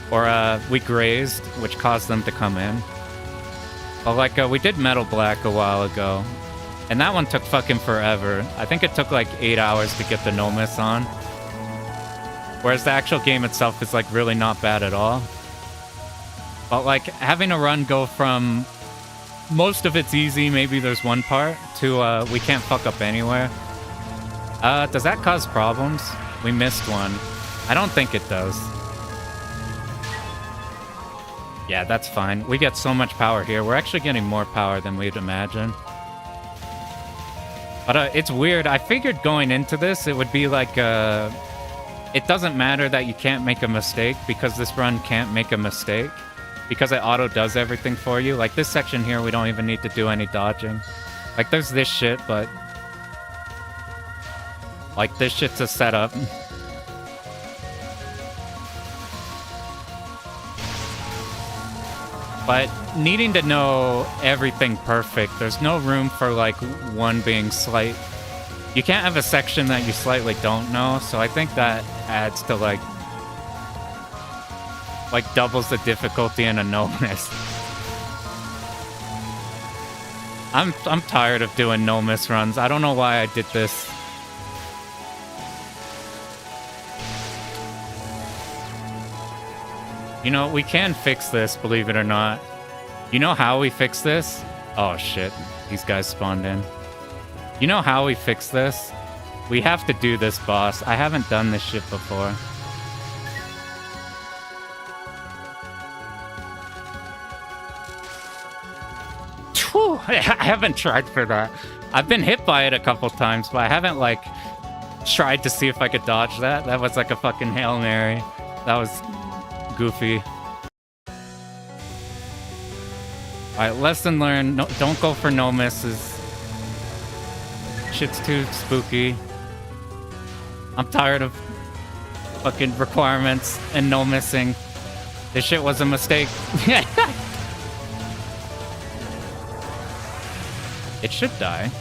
Or, we grazed, which caused them to come in. Well, like, we did Metal Black a while ago, and that one took fucking forever. I think it took, like, 8 hours to get the no-miss on. Whereas the actual game itself is, like, really not bad at all. But, like, having a run go from most of it's easy, maybe there's one part, to we can't fuck up anywhere. Does that cause problems? We missed one. I don't think it does. Yeah, that's fine. We get so much power here. We're actually getting more power than we'd imagine. But it's weird. I figured going into this, it would be like, it doesn't matter that you can't make a mistake, because this run can't make a mistake. Because it auto does everything for you. Like, this section here, we don't even need to do any dodging. Like, there's this shit, but... like, this shit's a setup. But needing to know everything perfect, there's no room for, like, one being slight. You can't have a section that you slightly don't know, so I think that adds to, like... like doubles the difficulty in a no miss. I'm tired of doing no miss runs. I don't know why I did this. You know, we can fix this, believe it or not. You know how we fix this? Oh shit, these guys spawned in. You know how we fix this? We have to do this boss. I haven't done this shit before. Whew, I haven't tried for that. I've been hit by it a couple times, but I haven't, like, tried to see if I could dodge that. That was like a fucking Hail Mary. That was goofy. Alright, lesson learned. No, don't go for no misses. Shit's too spooky. I'm tired of fucking requirements and no missing. This shit was a mistake. It should die.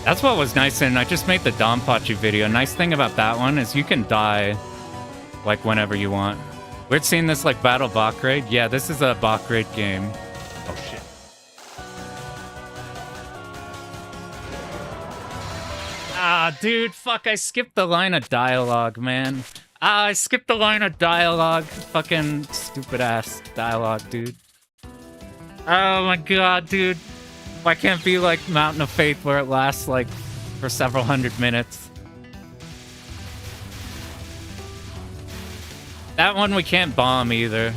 That's what was nice, and I just made the Donpachi video. Nice thing about that one is you can die, like, whenever you want. We're seeing this, like, Battle Bot Raid. Yeah, this is a Bot Raid game. Oh, shit. Ah, dude, fuck, I skipped the line of dialogue, man. Ah, I skipped the line of dialogue. Fucking stupid-ass dialogue, dude. Oh, my God, dude. Why can't it be like Mountain of Faith where it lasts like for several hundred minutes? That one we can't bomb either.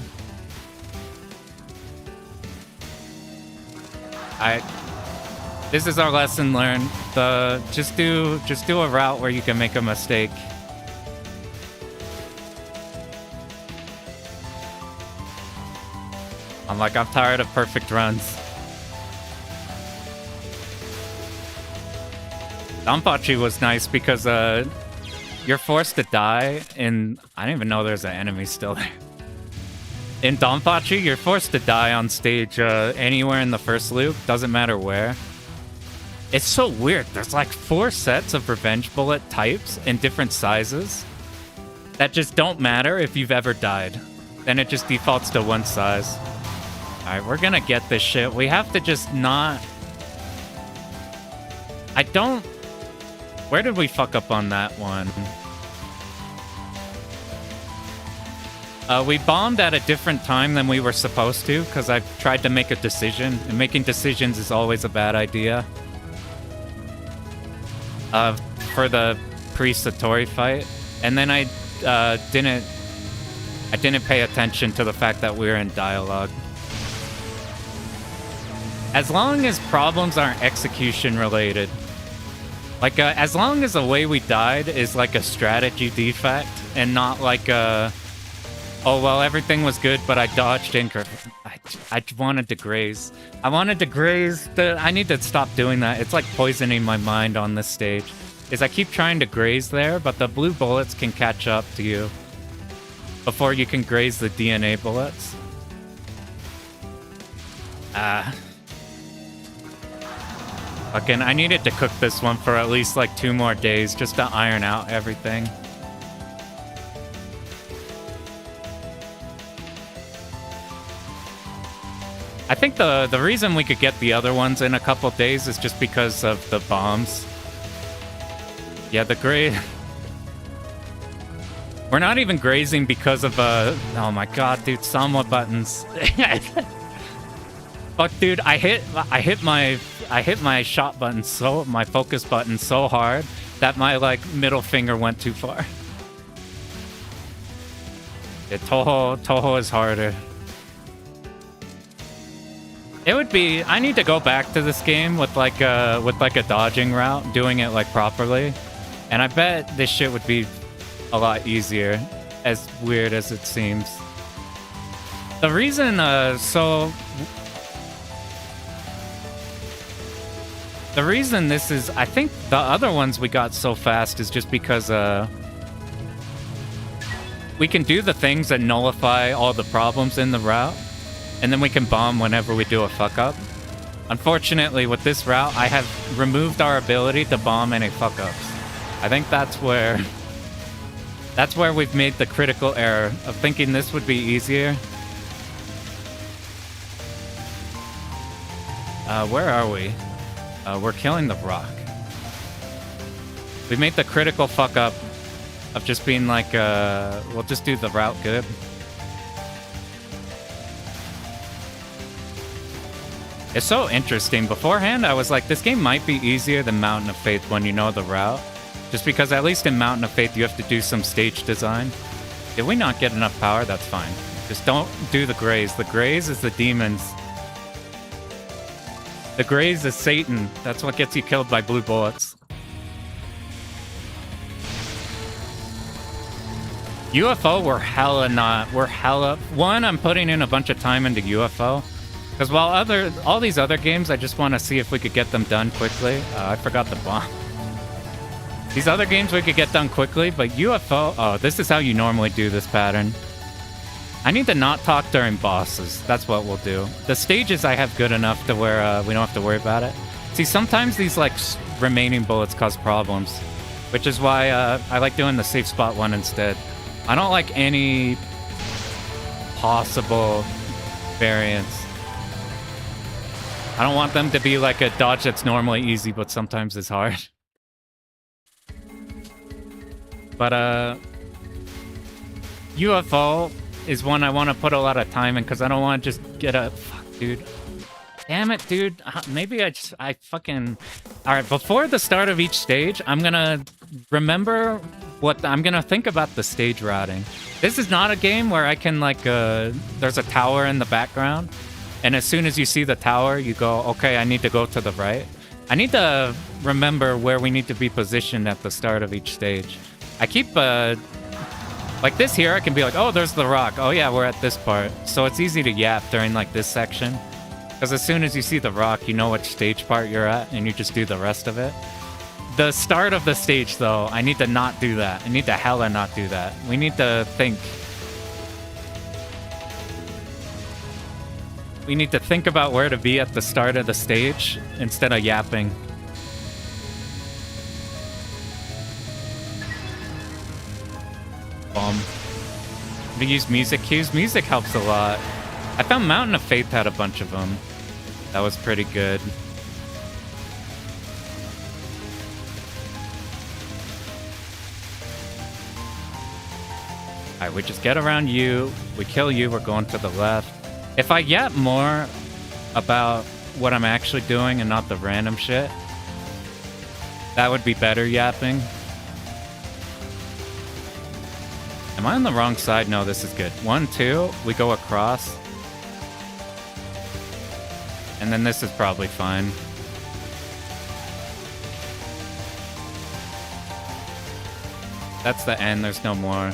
This is our lesson learned. Just do a route where you can make a mistake. I'm tired of perfect runs. Donpachi was nice because you're forced to die in... I didn't even know there's an enemy still there. In Donpachi, you're forced to die on stage anywhere in the first loop. Doesn't matter where. It's so weird. There's like 4 sets of revenge bullet types in different sizes that just don't matter if you've ever died. Then it just defaults to one size. Alright, we're gonna get this shit. We have to just not... I don't... Where did we fuck up on that one? We bombed at a different time than we were supposed to, because I tried to make a decision, and making decisions is always a bad idea. For the pre-Satori fight. And then I didn't pay attention to the fact that we were in dialogue. As long as problems aren't execution related. Like, as long as the way we died is like a strategy defect and not like a, oh, well, everything was good, but I dodged incorrect. I wanted to graze. I wanted to graze. I need to stop doing that. It's like poisoning my mind on this stage. Is I keep trying to graze there, but the blue bullets can catch up to you before you can graze the DNA bullets. Fucking, I needed to cook this one for at least like 2 more days just to iron out everything. I think the reason we could get the other ones in a couple days is just because of the bombs. Yeah, the graze... We're not even grazing because of, oh my god, dude, Samwa buttons. Fuck, dude, I hit my shot button my focus button so hard that my, like, middle finger went too far. Yeah, Touhou is harder. It would be... I need to go back to this game with like a dodging route, doing it like properly. And I bet this shit would be a lot easier, as weird as it seems. The reason, the reason this is... I think the other ones we got so fast is just because, we can do the things that nullify all the problems in the route, and then we can bomb whenever we do a fuck-up. Unfortunately, with this route, I have removed our ability to bomb any fuck-ups. I think that's where we've made the critical error of thinking this would be easier. Where are we? We're killing the rock. We made the critical fuck-up of just being like, we'll just do the route good. It's so interesting. Beforehand, I was like, this game might be easier than Mountain of Faith when you know the route. Just because at least in Mountain of Faith, you have to do some stage design. Did we not get enough power? That's fine. Just don't do the graze. The graze is the demons. The graze is Satan. That's what gets you killed by blue bullets. UFO, we're hella not. We're hella... One, I'm putting in a bunch of time into UFO. Because while all these other games, I just want to see if we could get them done quickly. I forgot the bomb. These other games we could get done quickly, but UFO... Oh, this is how you normally do this pattern. I need to not talk during bosses. That's what we'll do. The stages I have good enough to where we don't have to worry about it. See, sometimes these like remaining bullets cause problems, which is why I like doing the safe spot one instead. I don't like any possible variants. I don't want them to be like a dodge that's normally easy, but sometimes is hard. But, UFO is one I want to put a lot of time in because I don't want to just get a... Fuck, dude. Damn it, dude. Maybe I fucking... Alright, before the start of each stage, I'm gonna remember what... I'm gonna think about the stage routing. This is not a game where I can, like, there's a tower in the background. And as soon as you see the tower, you go, okay, I need to go to the right. I need to remember where we need to be positioned at the start of each stage. I keep, like this here, I can be like, oh, there's the rock. Oh yeah, we're at this part. So it's easy to yap during like this section. Because as soon as you see the rock, you know which stage part you're at, and you just do the rest of it. The start of the stage, though, I need to not do that. I need to hella not do that. We need to think... We need to think about where to be at the start of the stage instead of yapping. Bomb. We use music cues. Music helps a lot. I found Mountain of Faith had a bunch of them. That was pretty good. Alright, we just get around you. We kill you. We're going to the left. If I yap more about what I'm actually doing and not the random shit, that would be better yapping. Am I on the wrong side? No, this is good. 1, 2, we go across. And then this is probably fine. That's the end, there's no more.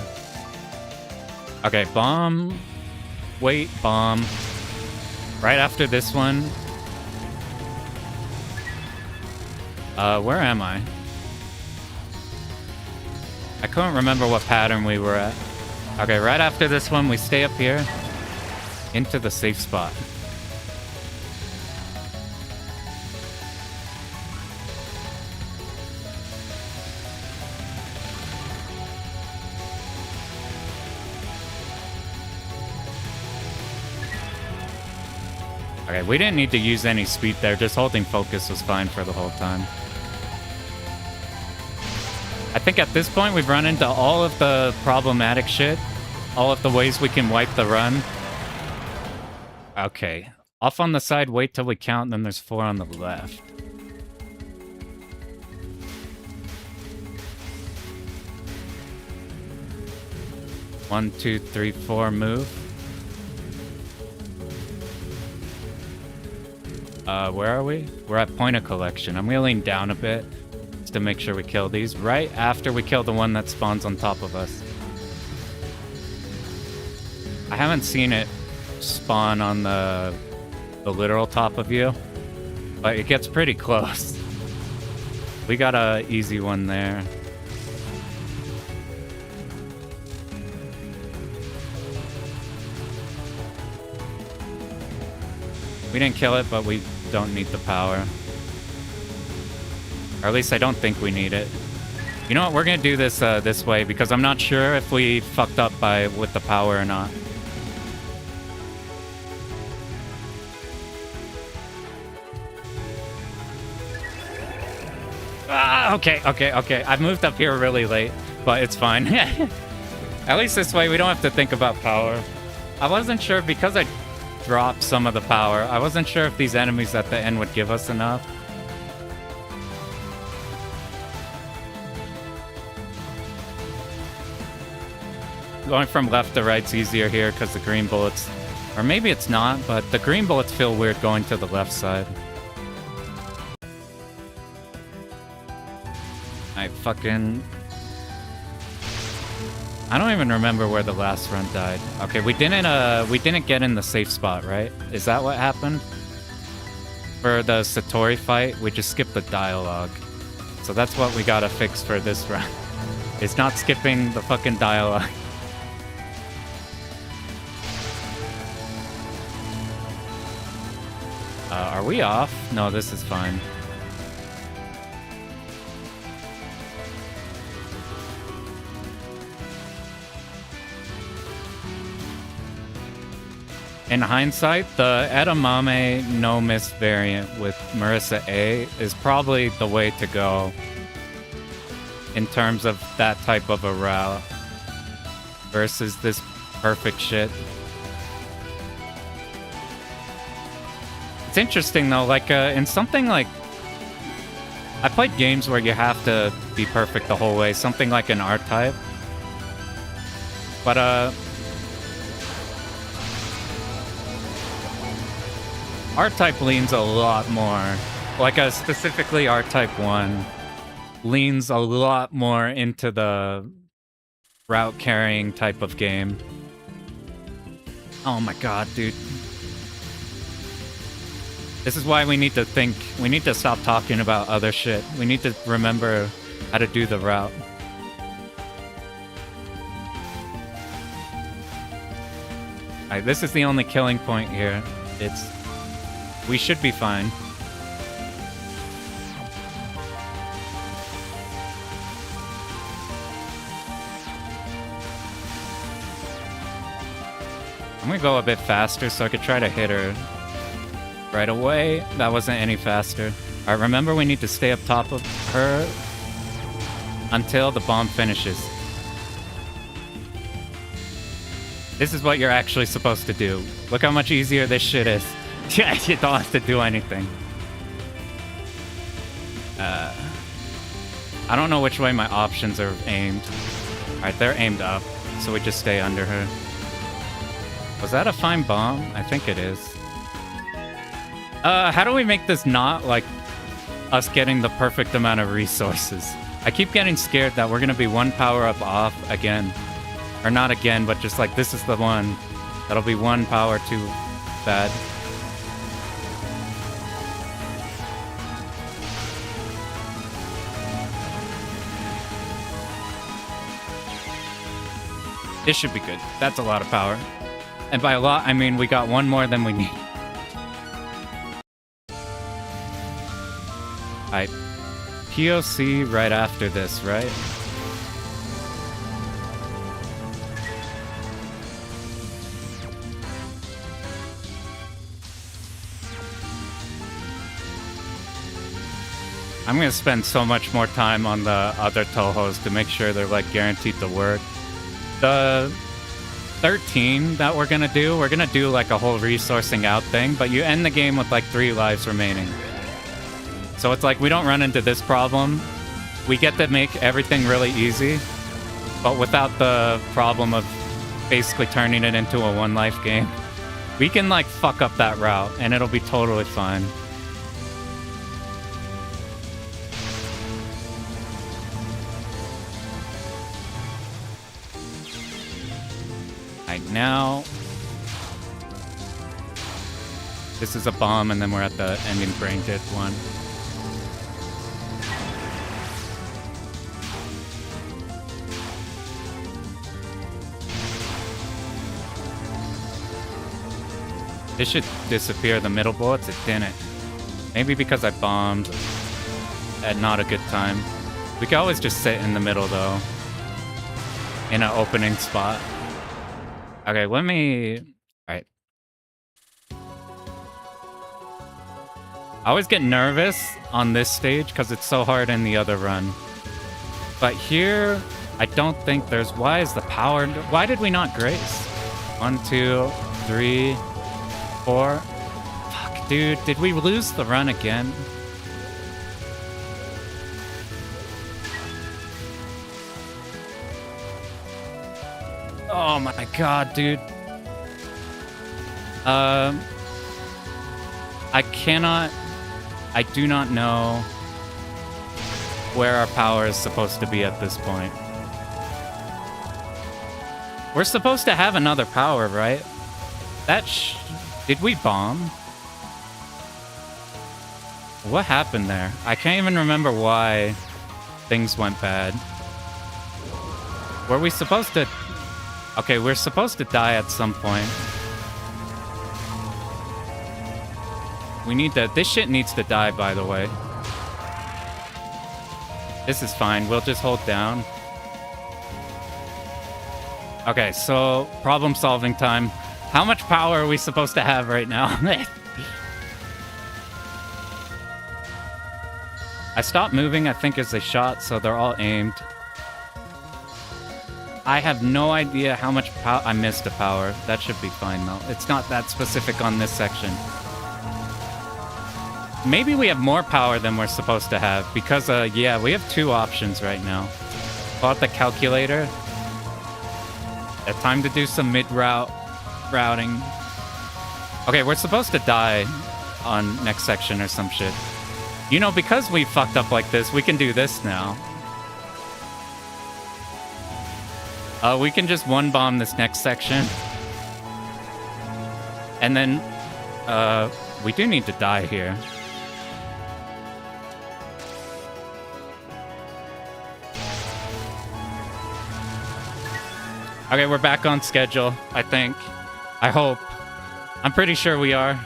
Okay, bomb. Wait, bomb. Right after this one. Where am I? I couldn't remember what pattern we were at. Okay, right after this one, we stay up here. Into the safe spot. Okay, we didn't need to use any speed there. Just holding focus was fine for the whole time. I think at this point we've run into all of the problematic shit. All of the ways we can wipe the run. Okay. Off on the side, wait till we count, then there's 4 on the left. One, 2, 3, 4, move. Where are we? We're at point of collection. I'm wheeling down a bit just to make sure we kill these right after we kill the one that spawns on top of us. I haven't seen it spawn on the literal top of you, but it gets pretty close. We got a easy one there. We didn't kill it, but we don't need the power. Or at least I don't think we need it. You know what? We're gonna do this this way because I'm not sure if we fucked up with the power or not. Okay. I've moved up here really late, but it's fine. At least this way we don't have to think about power. I wasn't sure because I dropped some of the power. I wasn't sure if these enemies at the end would give us enough. Going from left to right's easier here because the green bullets... Or maybe it's not, but the green bullets feel weird going to the left side. I don't even remember where the last run died. Okay, we didn't get in the safe spot, right? Is that what happened? For the Satori fight, we just skipped the dialogue. So that's what we gotta fix for this run. It's not skipping the fucking dialogue. Are we off? No, this is fine. In hindsight, the Edamame no miss variant with Marissa A is probably the way to go in terms of that type of a route versus this perfect shit. It's interesting though, like in something like... I played games where you have to be perfect the whole way, something like an R-Type. But R-Type leans a lot more. Like specifically R-Type 1 leans a lot more into the route carrying type of game. Oh my god, dude. This is why we need to think. We need to stop talking about other shit. We need to remember how to do the route. Alright, this is the only killing point here. We should be fine. I'm gonna go a bit faster so I could try to hit her right away. That wasn't any faster. Alright, remember we need to stay up top of her until the bomb finishes. This is what you're actually supposed to do. Look how much easier this shit is. You don't have to do anything. I don't know which way my options are aimed. Alright, they're aimed up, so we just stay under her. Was that a fine bomb? I think it is. How do we make this not like us getting the perfect amount of resources? I keep getting scared that we're gonna be one power up off again. Or not again, but just like this is the one. That'll be one power too bad. This should be good. That's a lot of power. And by a lot, I mean we got one more than we need. Alright. POC right after this, right? I'm gonna spend so much more time on the other Touhous to make sure they're like guaranteed to work. The 13 that we're gonna do like a whole resourcing out thing, but you end the game with like 3 lives remaining. So it's like we don't run into this problem. We get to make everything really easy, but without the problem of basically turning it into a 1 life game. We can like fuck up that route and it'll be totally fine. Now, this is a bomb, and then we're at the ending brain dead one. This should disappear the middle bullets. It didn't. Maybe because I bombed at not a good time. We can always just sit in the middle, though. In an opening spot. Okay, let me... Alright. I always get nervous on this stage because it's so hard in the other run. But here, I don't think there's... Why is the power... Why did we not grace? 1, 2, 3, 4... Fuck, dude. Did we lose the run again? Oh my god, dude. I do not know where our power is supposed to be at this point. We're supposed to have another power, right? Did we bomb? What happened there? I can't even remember why things went bad. Were we supposed to... Okay, we're supposed to die at some point. We need to... This shit needs to die, by the way. This is fine. We'll just hold down. Okay, so problem-solving time. How much power are we supposed to have right now? I stopped moving, I think, as they shot, so they're all aimed. I have no idea how much power... I missed a power. That should be fine, though. It's not that specific on this section. Maybe we have more power than we're supposed to have, because, yeah, we have 2 options right now. Pull out the calculator. Time to do some mid-route routing. Okay, we're supposed to die on next section or some shit. You know, because we fucked up like this, we can do this now. We can just one-bomb this next section. And then, we do need to die here. Okay, we're back on schedule, I think. I hope. I'm pretty sure we are.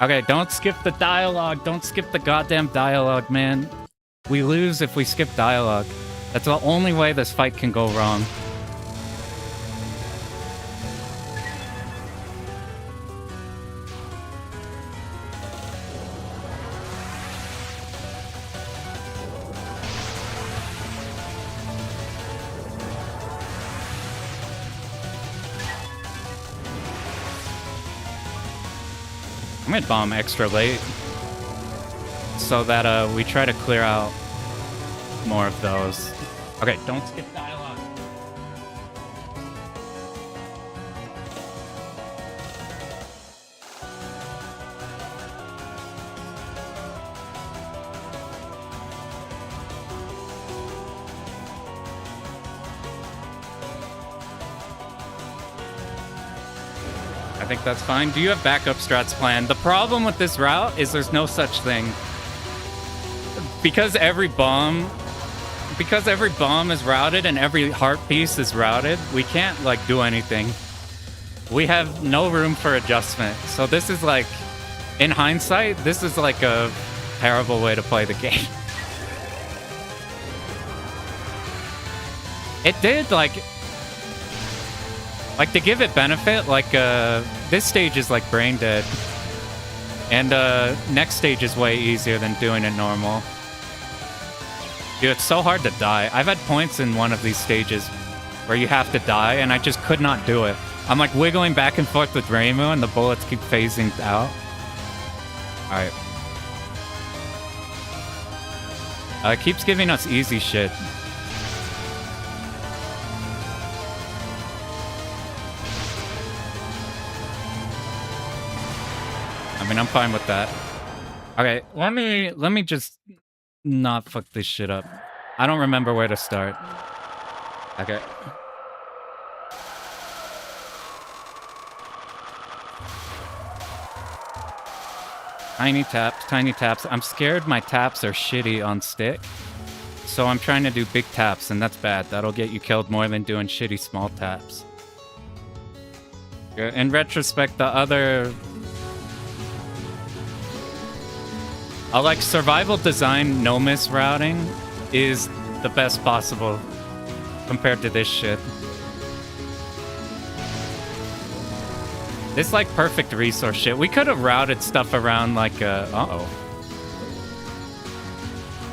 Okay, don't skip the dialogue. Don't skip the goddamn dialogue, man. We lose if we skip dialogue. That's the only way this fight can go wrong. I'm gonna bomb extra late so that we try to clear out more of those. Okay, don't skip dialogue. I think that's fine. Do you have backup strats planned? The problem with this route is there's no such thing. Because every bomb is routed and every heart piece is routed, we can't, like, do anything. We have no room for adjustment. So this is, like, in hindsight, this is, like, a terrible way to play the game. It did, like, to give it benefit, like, this stage is, like, brain dead. And, next stage is way easier than doing it normal. Dude, it's so hard to die. I've had points in one of these stages where you have to die, and I just could not do it. I'm, like, wiggling back and forth with Reimu, and the bullets keep phasing out. Alright. It keeps giving us easy shit. I mean, I'm fine with that. Okay, let me just not fuck this shit up. I don't remember where to start. Okay. Tiny taps, tiny taps. I'm scared my taps are shitty on stick. So I'm trying to do big taps, and that's bad. That'll get you killed more than doing shitty small taps. In retrospect, the other Like survival design no miss routing is the best possible compared to this shit. This like perfect resource shit. We could have routed stuff around like uh-oh.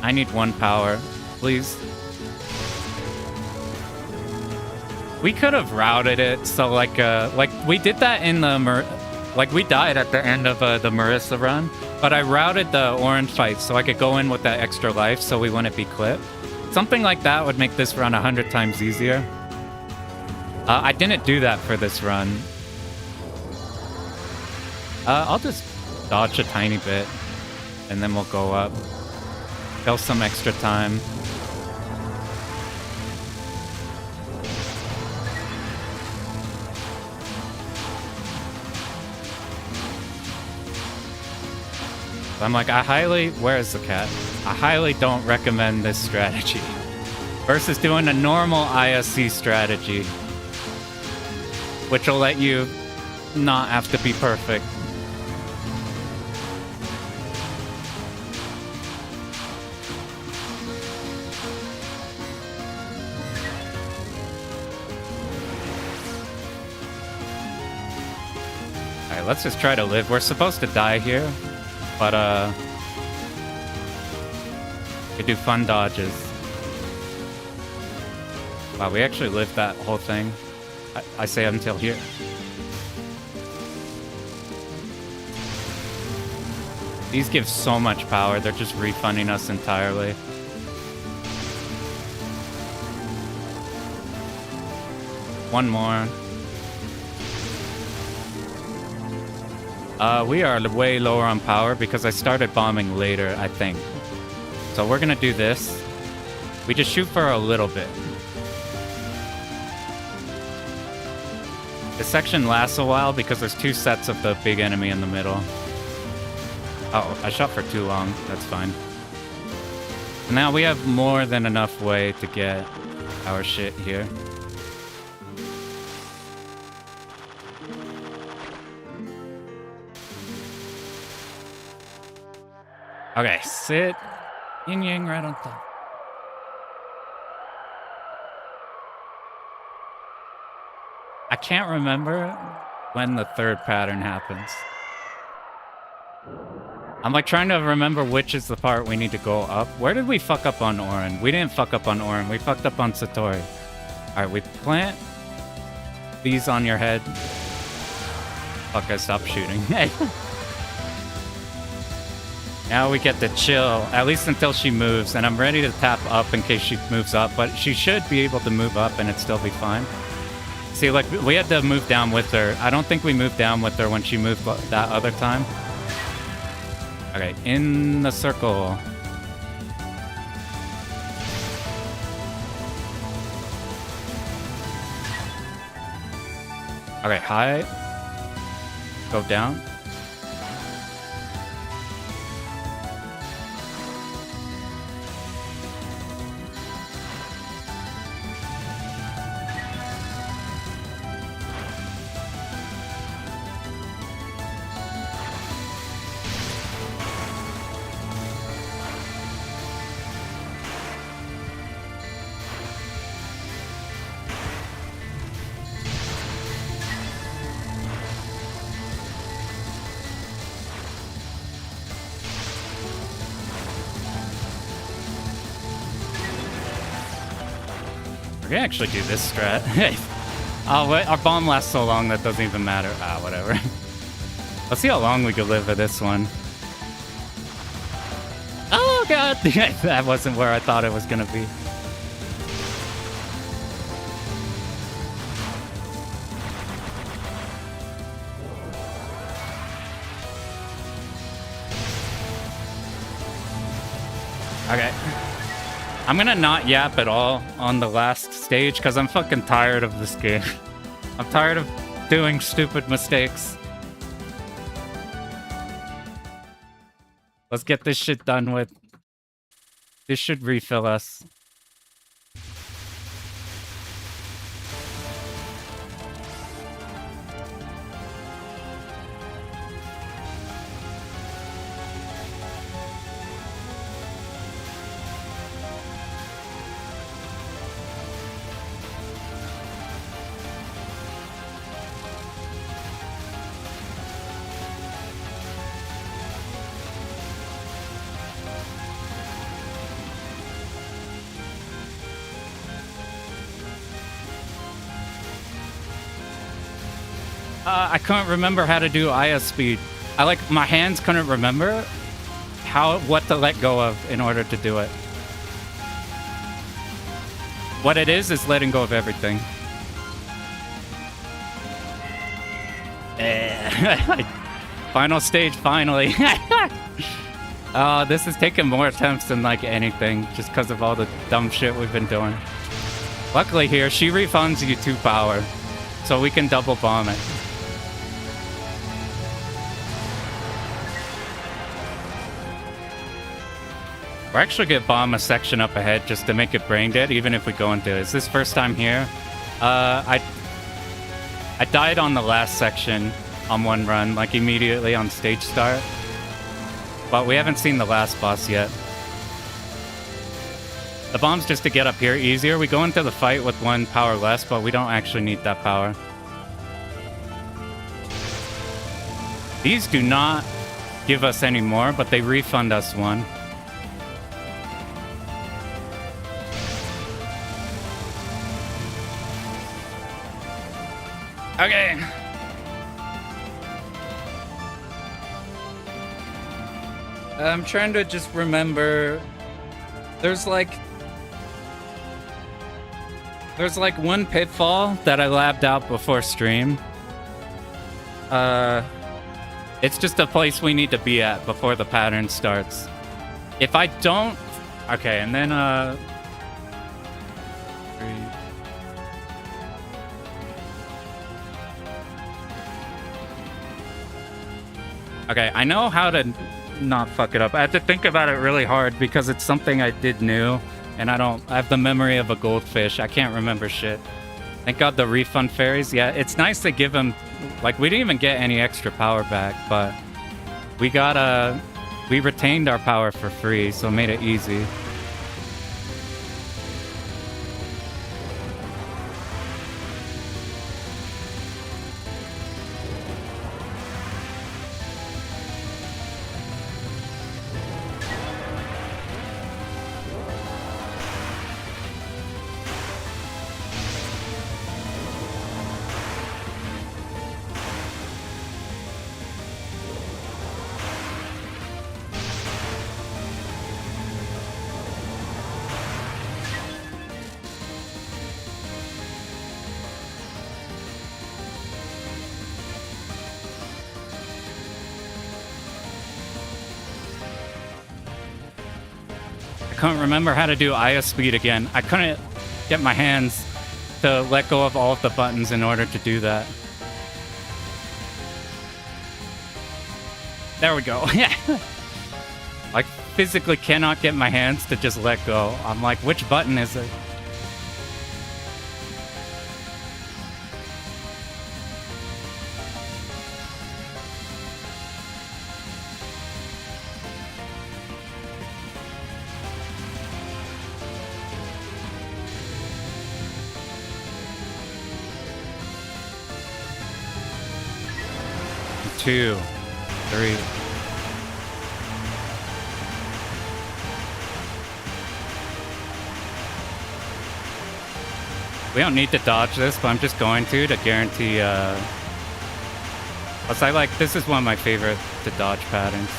I need 1 power, please. We could have routed it so like we did that in the we died at the end of the Marissa run, but I routed the orange fight so I could go in with that extra life so we wouldn't be clipped. Something like that would make this run 100 times easier. I didn't do that for this run. I'll just dodge a tiny bit and then we'll go up. Kill some extra time. I'm like, where is the cat? I highly don't recommend this strategy versus doing a normal ISC strategy, which will let you not have to be perfect. Alright, let's just try to live. We're supposed to die here. But, we do fun dodges. Wow, we actually lived that whole thing. I say until here. These give so much power, they're just refunding us entirely. One more. We are way lower on power because I started bombing later, I think. So we're gonna do this. We just shoot for a little bit. This section lasts a while because there's 2 sets of the big enemy in the middle. Oh, I shot for too long. That's fine. Now we have more than enough way to get our shit here. Okay, sit. Yin yang right on top. I can't remember when the 3rd pattern happens. I'm like trying to remember which is the part we need to go up. Where did we fuck up on Orin? We didn't fuck up on Orin. We fucked up on Satori. Alright, we plant these on your head. Fuck, I stopped shooting. Now we get to chill, at least until she moves, and I'm ready to tap up in case she moves up, but she should be able to move up and it'd still be fine. See, like, we had to move down with her. I don't think we moved down with her when she moved that other time. Okay, in the circle. Okay, high. Go down. We can actually do this strat. Oh, wait, our bomb lasts so long that doesn't even matter. Ah, whatever. Let's see how long we could live with this one. Oh, God! That wasn't where I thought it was gonna be. Okay. I'm gonna not yap at all on the last stage because I'm fucking tired of this game. I'm tired of doing stupid mistakes. Let's get this shit done with. This should refill us. I couldn't remember how to do IS speed. My hands couldn't remember what to let go of in order to do it. What it is letting go of everything. Final stage, finally. Oh, this is taking more attempts than like anything, just because of all the dumb shit we've been doing. Luckily here, she refunds you 2 power, so we can double bomb it. We're actually gonna bomb a section up ahead just to make it brain dead, even if we go into it. Is this first time here? I died on the last section on one run, like immediately on stage start. But we haven't seen the last boss yet. The bomb's just to get up here easier. We go into the fight with 1 power less, but we don't actually need that power. These do not give us any more, but they refund us 1. Okay. I'm trying to just remember. There's like 1 pitfall that I labbed out before stream. It's just a place we need to be at before the pattern starts. If I don't... Okay, and then, 3... Okay, I know how to not fuck it up. I have to think about it really hard because it's something I did new, and I have the memory of a goldfish. I can't remember shit. Thank God the refund fairies. Yeah, it's nice to give them... Like, we didn't even get any extra power back, but we retained our power for free, so it made it easy. I couldn't remember how to do IS speed again. I couldn't get my hands to let go of all of the buttons in order to do that. There we go. Yeah. I physically cannot get my hands to just let go. I'm like, which button is it? Two, 3. We don't need to dodge this, but I'm just going to guarantee, plus this is one of my favorite to dodge patterns.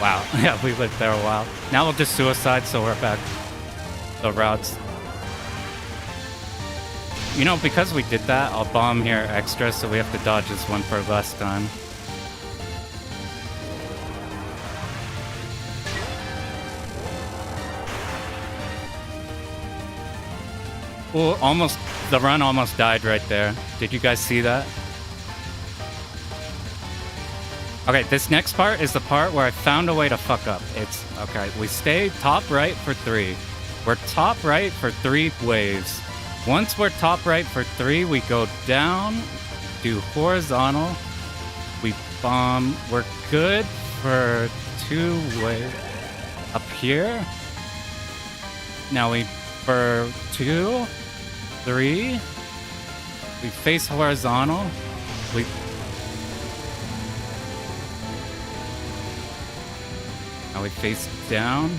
Wow, yeah, we lived there a while. Now we'll just suicide, so we're back. The routes. You know, because we did that, I'll bomb here extra, so we have to dodge this one for less time. Oh, almost, the run almost died right there. Did you guys see that? Okay, this next part is the part where I found a way to fuck up. It's, okay, we stay top right for 3. We're top right for 3 waves. Once we're top right for 3, we go down, do horizontal, we bomb. We're good for 2 waves. Up here. Now for 2, 3, we face horizontal. Now we face down.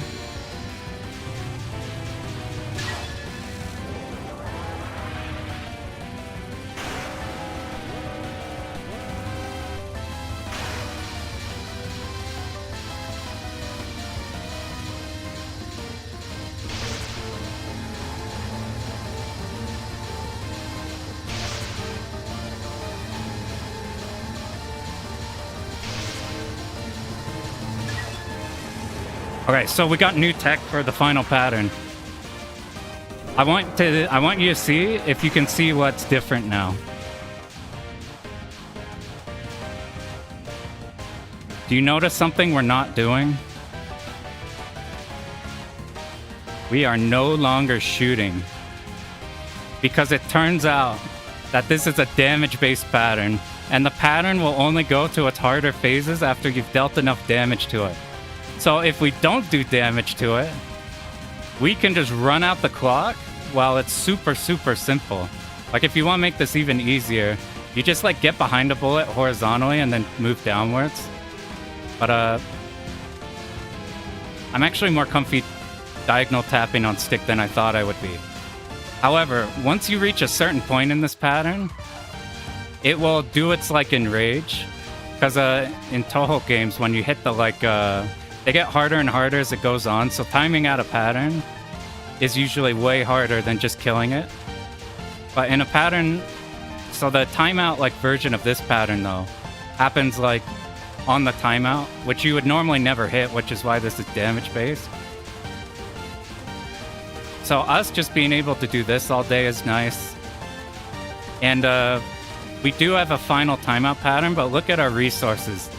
Okay, so we got new tech for the final pattern. I want you to see if you can see what's different now. Do you notice something we're not doing? We are no longer shooting. Because it turns out that this is a damage-based pattern, and the pattern will only go to its harder phases after you've dealt enough damage to it. So if we don't do damage to it, we can just run out the clock while it's super, super simple. Like if you want to make this even easier, you just like get behind a bullet horizontally and then move downwards. But I'm actually more comfy diagonal tapping on stick than I thought I would be. However, once you reach a certain point in this pattern, it will do its like enrage. Because in Touhou games, when you hit the like, they get harder and harder as it goes on. So timing out a pattern is usually way harder than just killing it. But in a pattern, so the timeout like version of this pattern though, happens like on the timeout, which you would normally never hit, which is why this is damage based. So us just being able to do this all day is nice. And we do have a final timeout pattern, but look at our resources.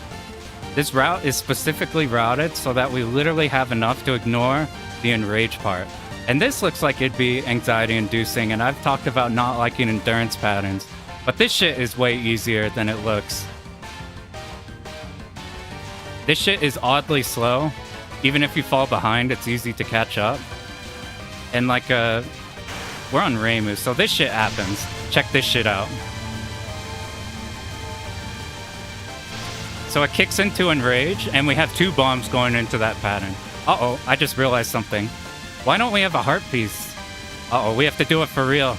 This route is specifically routed so that we literally have enough to ignore the enrage part. And this looks like it'd be anxiety inducing, and I've talked about not liking endurance patterns, but this shit is way easier than it looks. This shit is oddly slow. Even if you fall behind, it's easy to catch up. And like, we're on Reimu, so this shit happens. Check this shit out. So it kicks into enrage, and we have 2 bombs going into that pattern. Uh-oh, I just realized something. Why don't we have a heart piece? Uh-oh, we have to do it for real.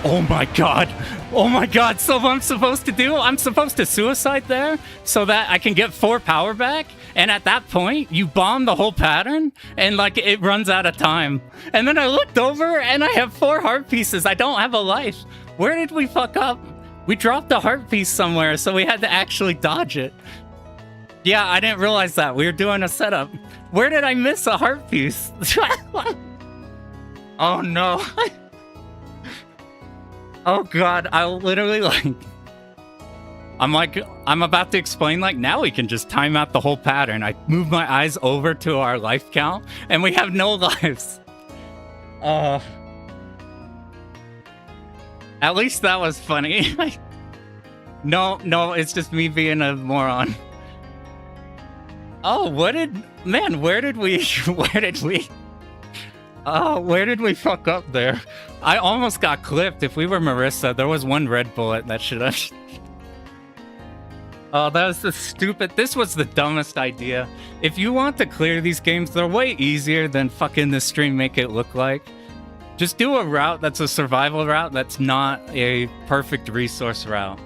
Oh my god! Oh my god, so what I'm supposed to do? I'm supposed to suicide there so that I can get 4 power back? And at that point, you bomb the whole pattern and like it runs out of time. And then I looked over and I have 4 heart pieces. I don't have a life. Where did we fuck up? We dropped a heart piece somewhere, so we had to actually dodge it. Yeah, I didn't realize that. We were doing a setup. Where did I miss a heart piece? Oh no. Oh god, I literally I'm about to explain, like, now we can just time out the whole pattern. I move my eyes over to our life count, and we have no lives. At least that was funny. No, it's just me being a moron. Oh, where did we fuck up there? I almost got clipped. If we were Marissa, there was 1 red bullet that should have... Oh, that was this was the dumbest idea. If you want to clear these games, they're way easier than fucking this stream make it look like. Just do a route that's a survival route that's not a perfect resource route.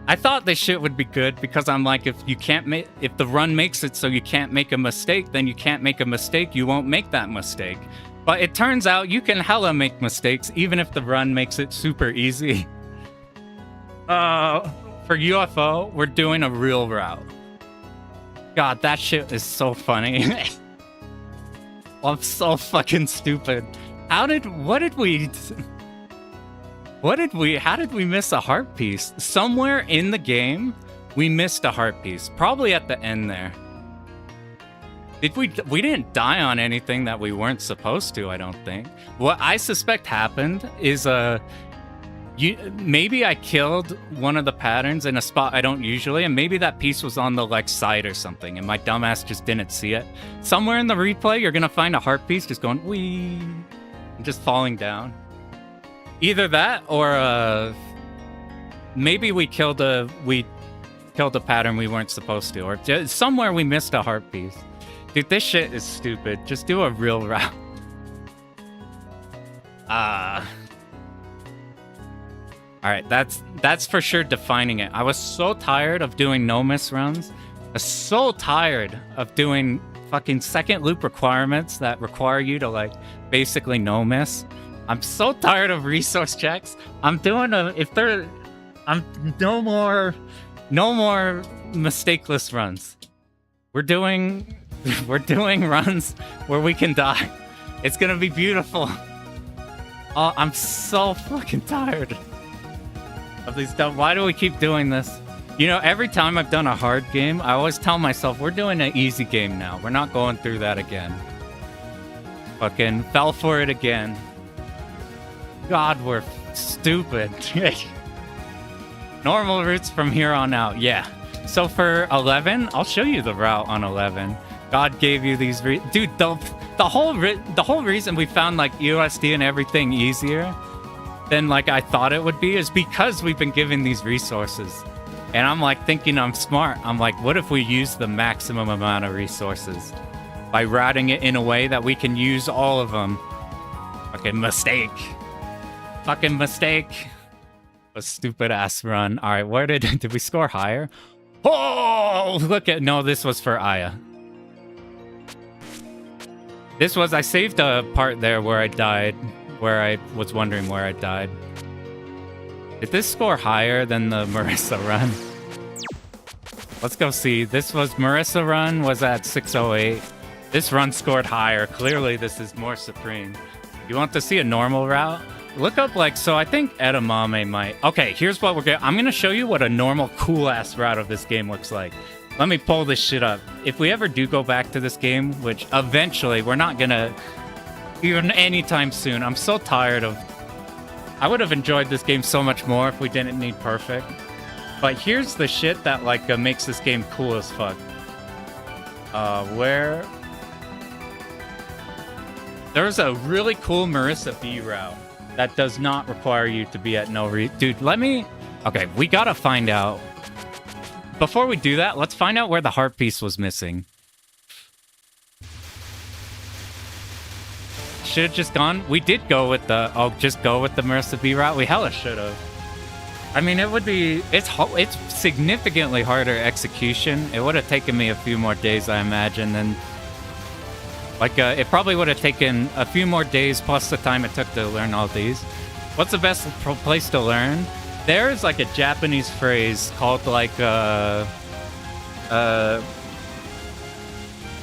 I thought this shit would be good because I'm like, if the run makes it so you can't make a mistake, then you can't make a mistake, you won't make that mistake. But it turns out you can hella make mistakes even if the run makes it super easy. For UFO, we're doing a real route. God, that shit is so funny. I'm so fucking stupid. How did we miss a heart piece? Somewhere in the game, we missed a heart piece. Probably at the end there. We didn't die on anything that we weren't supposed to, I don't think. What I suspect happened is maybe I killed one of the patterns in a spot I don't usually, and maybe that piece was on the like side or something, and my dumbass just didn't see it. Somewhere in the replay, you're gonna find a heart piece just going wee, and just falling down. Either that, or maybe we killed a pattern we weren't supposed to, or somewhere we missed a heart piece. Dude, this shit is stupid. Just do a real route. Alright, that's for sure defining it. I was so tired of doing no-miss runs. I was so tired of doing fucking second loop requirements that require you to like basically no miss. I'm so tired of resource checks. I'm doing no more mistakeless runs. We're doing runs where we can die. It's gonna be beautiful. Oh, I'm so fucking tired of these dumb. Why do we keep doing this? You know, every time I've done a hard game, I always tell myself, we're doing an easy game now. We're not going through that again. Fucking fell for it again. God, we're stupid. Normal routes from here on out, yeah. So for 11, I'll show you the route on 11. God gave you these... Dude, the whole reason we found, like, USD and everything easier than, like, I thought it would be is because we've been given these resources. And I'm, like, thinking I'm smart. I'm like, what if we use the maximum amount of resources by routing it in a way that we can use all of them? Fucking mistake. Fucking mistake. A stupid-ass run. All right, where did we score higher? Oh, look at... No, this was for Aya. This was... I saved a part there where I died, where I was wondering where I died. Did this score higher than the Marissa run? Let's go see. This was... Marissa run was at 608. This run scored higher. Clearly, this is more supreme. You want to see a normal route? Look up, like, so I think Edamame might... Okay, here's what we're gonna... I'm gonna show you what a normal, cool-ass route of this game looks like. Let me pull this shit up. If we ever do go back to this game, which eventually, we're not gonna... Even anytime soon. I'm so tired of... I would have enjoyed this game so much more if we didn't need perfect. But here's the shit that, like, makes this game cool as fuck. Where... There's a really cool Marissa B route that does not require you to be at no Dude, let me... Okay, we gotta find out. Before we do that, let's find out where the heart piece was missing. Should have just gone... We did go with the... Oh, just go with the Marissa B route? We hella should have. I mean, it would be... It's significantly harder execution. It would have taken me a few more days, I imagine, than... Like, it probably would have taken a few more days plus the time it took to learn all these. What's the best place to learn? There's, like, a Japanese phrase called, like,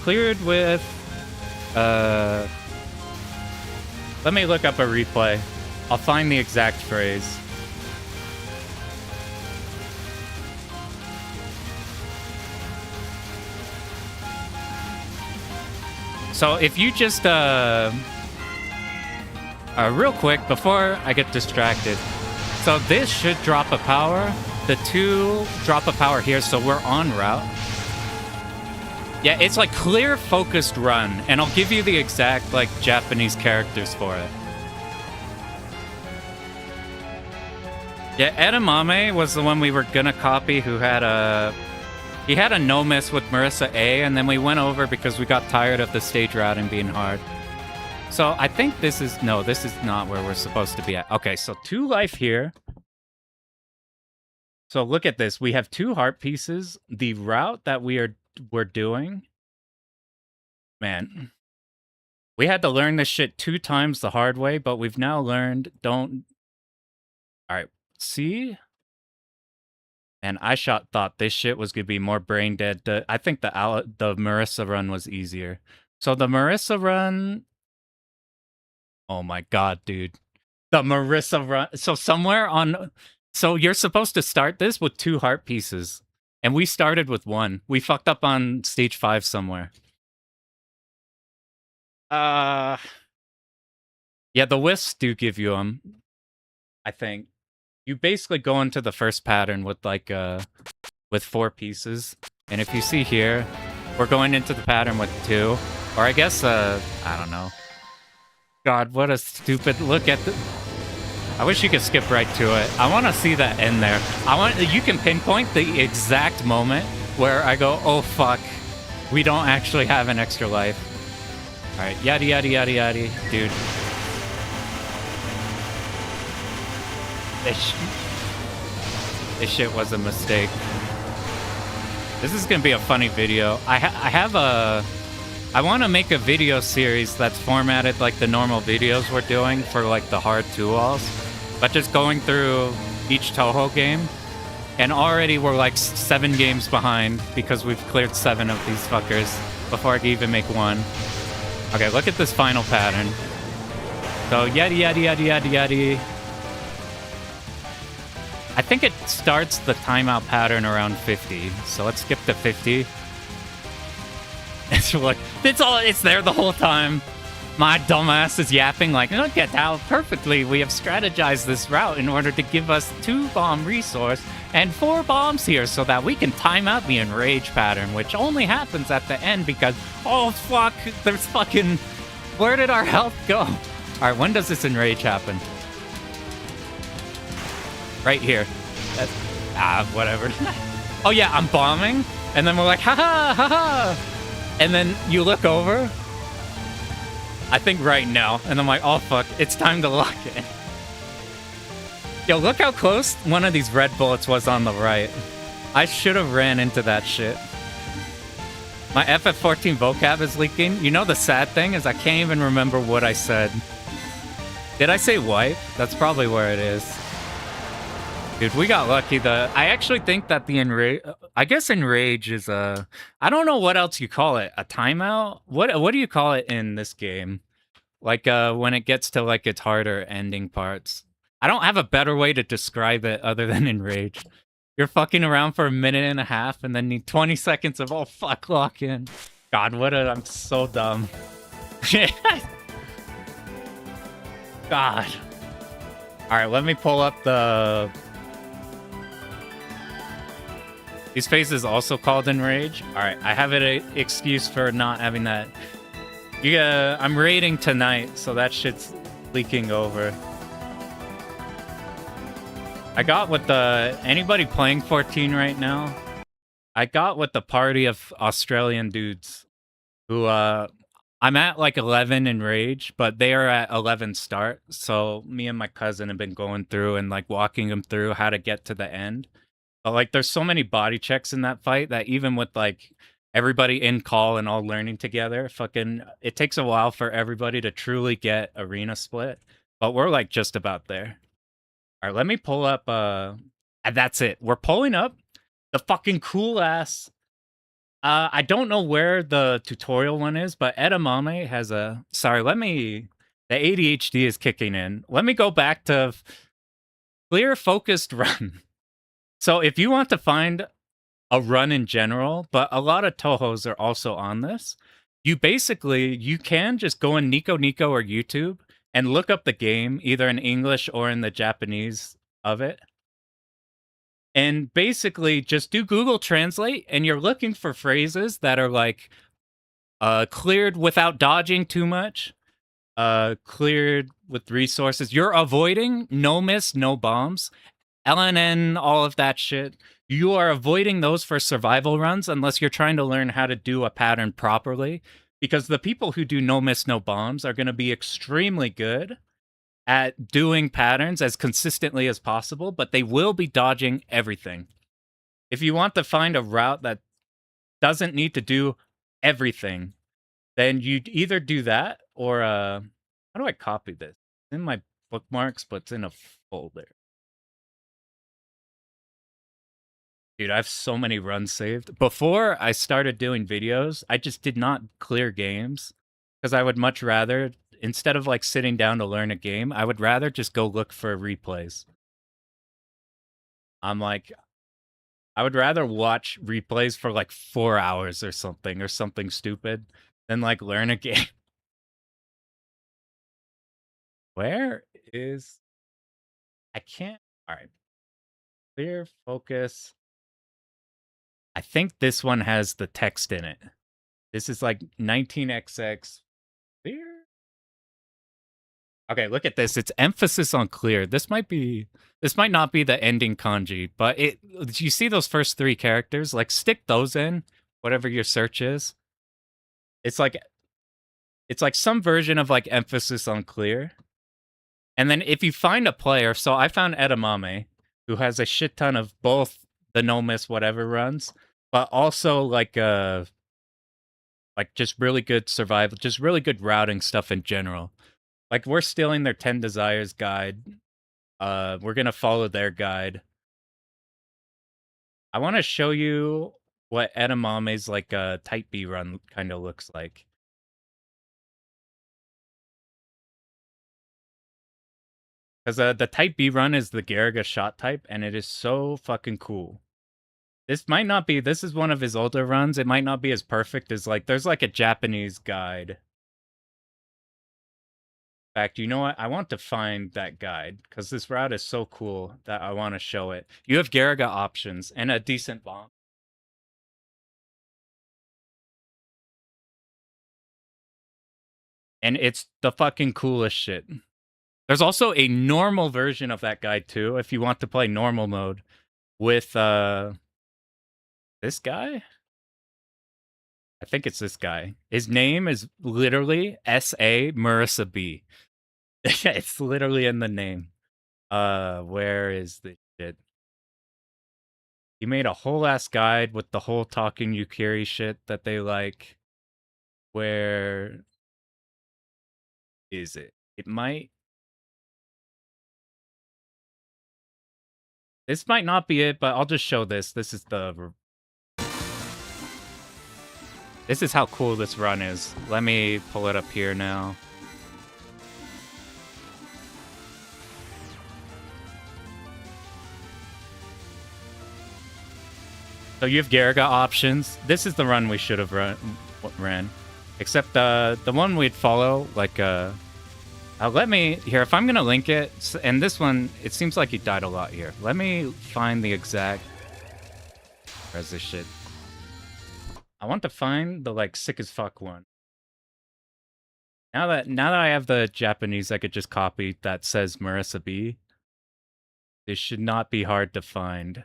cleared with, let me look up a replay. I'll find the exact phrase. So if you just, real quick, before I get distracted. So this should drop a power. The two drop a power here, so we're en route. Yeah, it's like clear, focused run. And I'll give you the exact, like, Japanese characters for it. Yeah, Edamame was the one we were gonna copy who had a... He had a no-miss with Marissa A, and then we went over because we got tired of the stage routing being hard. So I think this is... No, this is not where we're supposed to be at. Okay, so 2 life here. So look at this. We have 2 heart pieces. The route that we're doing... Man. We had to learn this shit 2 times the hard way, but we've now learned don't... Alright, see... And I thought this shit was going to be more brain dead. I think the Marissa run was easier. So the Marissa run... Oh my god, dude. The Marissa run... So somewhere on... So you're supposed to start this with 2 heart pieces. And we started with 1. We fucked up on stage 5 somewhere. Yeah, the wisps do give you them. I think. You basically go into the first pattern with, like, with 4 pieces. And if you see here, we're going into the pattern with 2. Or I guess, I don't know. God, what a stupid look at the... I wish you could skip right to it. I want to see that end there. You can pinpoint the exact moment where I go, oh fuck, we don't actually have an extra life. Alright, yada yada yada yada, dude. This shit was a mistake. This is gonna be a funny video. I have a... I want to make a video series that's formatted like the normal videos we're doing for like the hard 2-alls, but just going through each Touhou game. And already we're like 7 games behind because we've cleared 7 of these fuckers before I can even make one. Okay, look at this final pattern. So yada yada yada yada yada. I think it starts the timeout pattern around 50. So let's skip to 50. It's like it's there the whole time. My dumbass is yapping like, look at how perfectly we have strategized this route in order to give us 2 bomb resource and 4 bombs here so that we can time out the enrage pattern, which only happens at the end because, oh fuck, there's fucking, where did our health go? All right, when does this enrage happen? Right here. Whatever. Oh yeah, I'm bombing, and then we're like, haha, haha. And then you look over, I think right now, and I'm like, oh fuck, it's time to lock in. Yo, look how close one of these red bullets was on the right. I should have ran into that shit. My FF14 vocab is leaking. You know the sad thing is I can't even remember what I said. Did I say wipe? That's probably where it is. Dude, we got lucky. I actually think that the enrage... I guess enrage is a... I don't know what else you call it. A timeout? What do you call it in this game? Like, when it gets to, like, its harder ending parts. I don't have a better way to describe it other than enrage. You're fucking around for a minute and a half and then need 20 seconds of, oh, fuck, lock in. God, I'm so dumb. God. Alright, let me pull up the... These phases also called enrage. Alright, I have an excuse for not having that. I'm raiding tonight, so that shit's leaking over. I got with the... Anybody playing 14 right now? I got with the party of Australian dudes who, I'm at like 11 in rage, but they are at 11 start. So me and my cousin have been going through and like walking them through how to get to the end. But like there's so many body checks in that fight that even with like everybody in call and all learning together, fucking it takes a while for everybody to truly get arena split. But we're like just about there. All right, let me pull up and that's it. We're pulling up the fucking cool ass. I don't know where the tutorial one is, but Edamame has a... Sorry, the ADHD is kicking in. Let me go back to clear focused run. So if you want to find a run in general, but a lot of Touhous are also on this, you can just go in Nico Nico or YouTube and look up the game, either in English or in the Japanese of it. And basically just do Google Translate and you're looking for phrases that are like cleared without dodging too much, cleared with resources. You're avoiding no miss, no bombs. LNN, all of that shit. You are avoiding those for survival runs unless you're trying to learn how to do a pattern properly. Because the people who do no miss, no bombs are going to be extremely good at doing patterns as consistently as possible, but they will be dodging everything. If you want to find a route that doesn't need to do everything, then you either do that or... how do I copy this? It's in my bookmarks, but it's in a folder. Dude, I have so many runs saved. Before I started doing videos, I just did not clear games because I would much rather, instead of like sitting down to learn a game, I would rather just go look for replays. I'm like, I would rather watch replays for like 4 hours or something stupid than like learn a game. Where is... I can't... All right. Clear, focus... I think this one has the text in it. This is like 19XX clear. Okay, look at this. It's emphasis on clear. This might not be the ending kanji, but you see those first 3 characters? Like stick those in, whatever your search is. It's like some version of like emphasis on clear. And then if you find a player, so I found Edamame, who has a shit ton of both the no miss whatever runs, but also like Like, just really good survival, just really good routing stuff in general. Like, we're stealing their 10 Desires guide. We're gonna follow their guide. I want to show you what Edamame's, like, type B run kind of looks like. Because the type B run is the Garaga shot type, and it is so fucking cool. This might not be, this is one of his older runs. It might not be as perfect as, like, there's like a Japanese guide. In fact, you know what? I want to find that guide because this route is so cool that I want to show it. You have Garaga options and a decent bomb. And it's the fucking coolest shit. There's also a normal version of that guide too, if you want to play normal mode with this guy. I think it's this guy. His name is literally S.A. Marissa B. It's literally in the name. Where is the shit? He made a whole ass guide with the whole talking Yukiri shit that they like. Where is it? It might. This might not be it, but I'll just show this. This is the. This is how cool this run is. Let me pull it up here now. So you have Garaga options. This is the run we should have ran. Except the one we'd follow, like, let me, here, if I'm gonna link it, and this one, it seems like he died a lot here. Let me find the exact, where's this shit? I want to find the, like, sick as fuck one. Now that I have the Japanese, I could just copy that says Marissa B. This should not be hard to find.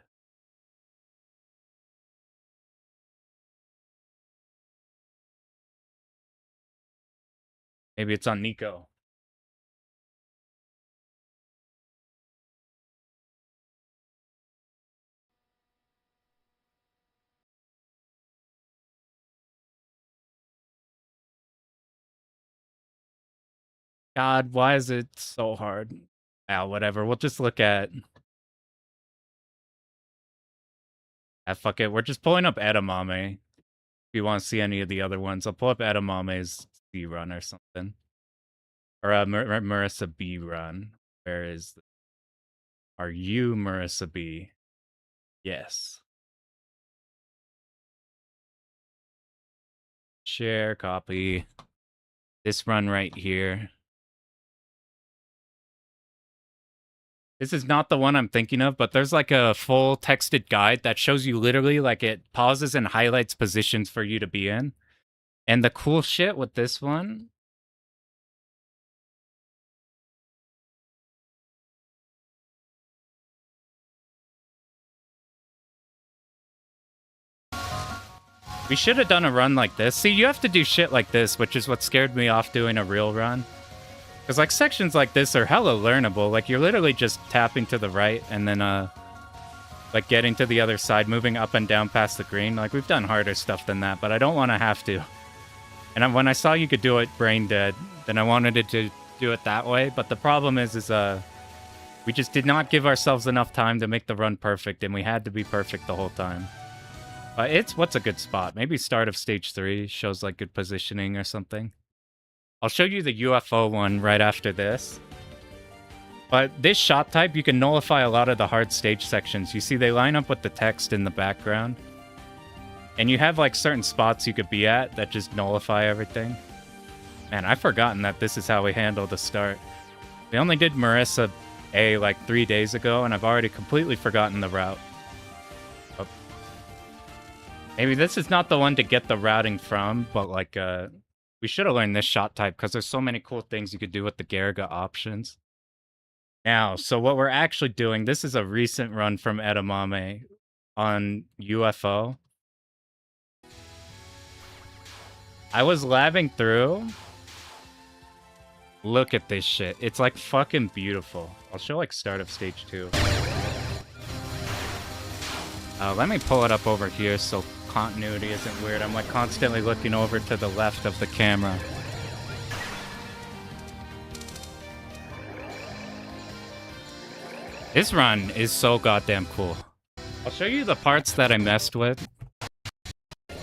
Maybe it's on Nico. God, why is it so hard? Whatever. We'll just look at. Fuck it. We're just pulling up Edamame. If you want to see any of the other ones, I'll pull up Edamame's C run or something. Or Marissa B run. Where is the... Are you Marissa B? Yes. Share, copy. This run right here. This is not the one I'm thinking of, but there's like a full texted guide that shows you literally, like, it pauses and highlights positions for you to be in. And the cool shit with this one... We should have done a run like this. See, you have to do shit like this, which is what scared me off doing a real run. Because, like, sections like this are hella learnable. Like, you're literally just tapping to the right and then, like, getting to the other side, moving up and down past the green. Like, we've done harder stuff than that, but I don't want to have to. And when I saw you could do it brain dead, then I wanted it to do it that way. But the problem is we just did not give ourselves enough time to make the run perfect, and we had to be perfect the whole time. What's a good spot? Maybe start of stage 3 shows, like, good positioning or something. I'll show you the UFO one right after this. But this shot type, you can nullify a lot of the hard stage sections. You see, they line up with the text in the background. And you have, like, certain spots you could be at that just nullify everything. Man, I've forgotten that this is how we handle the start. We only did Marissa A, like, 3 days ago, and I've already completely forgotten the route. But maybe this is not the one to get the routing from, but, like, we should have learned this shot type because there's so many cool things you could do with the Garaga options. Now, so what we're actually doing, this is a recent run from Edamame on UFO. I was labbing through. Look at this shit. It's, like, fucking beautiful. I'll show, like, start of stage 2. Let me pull it up over here so continuity isn't weird. I'm like constantly looking over to the left of the camera. This run is so goddamn cool. I'll show you the parts that I messed with. I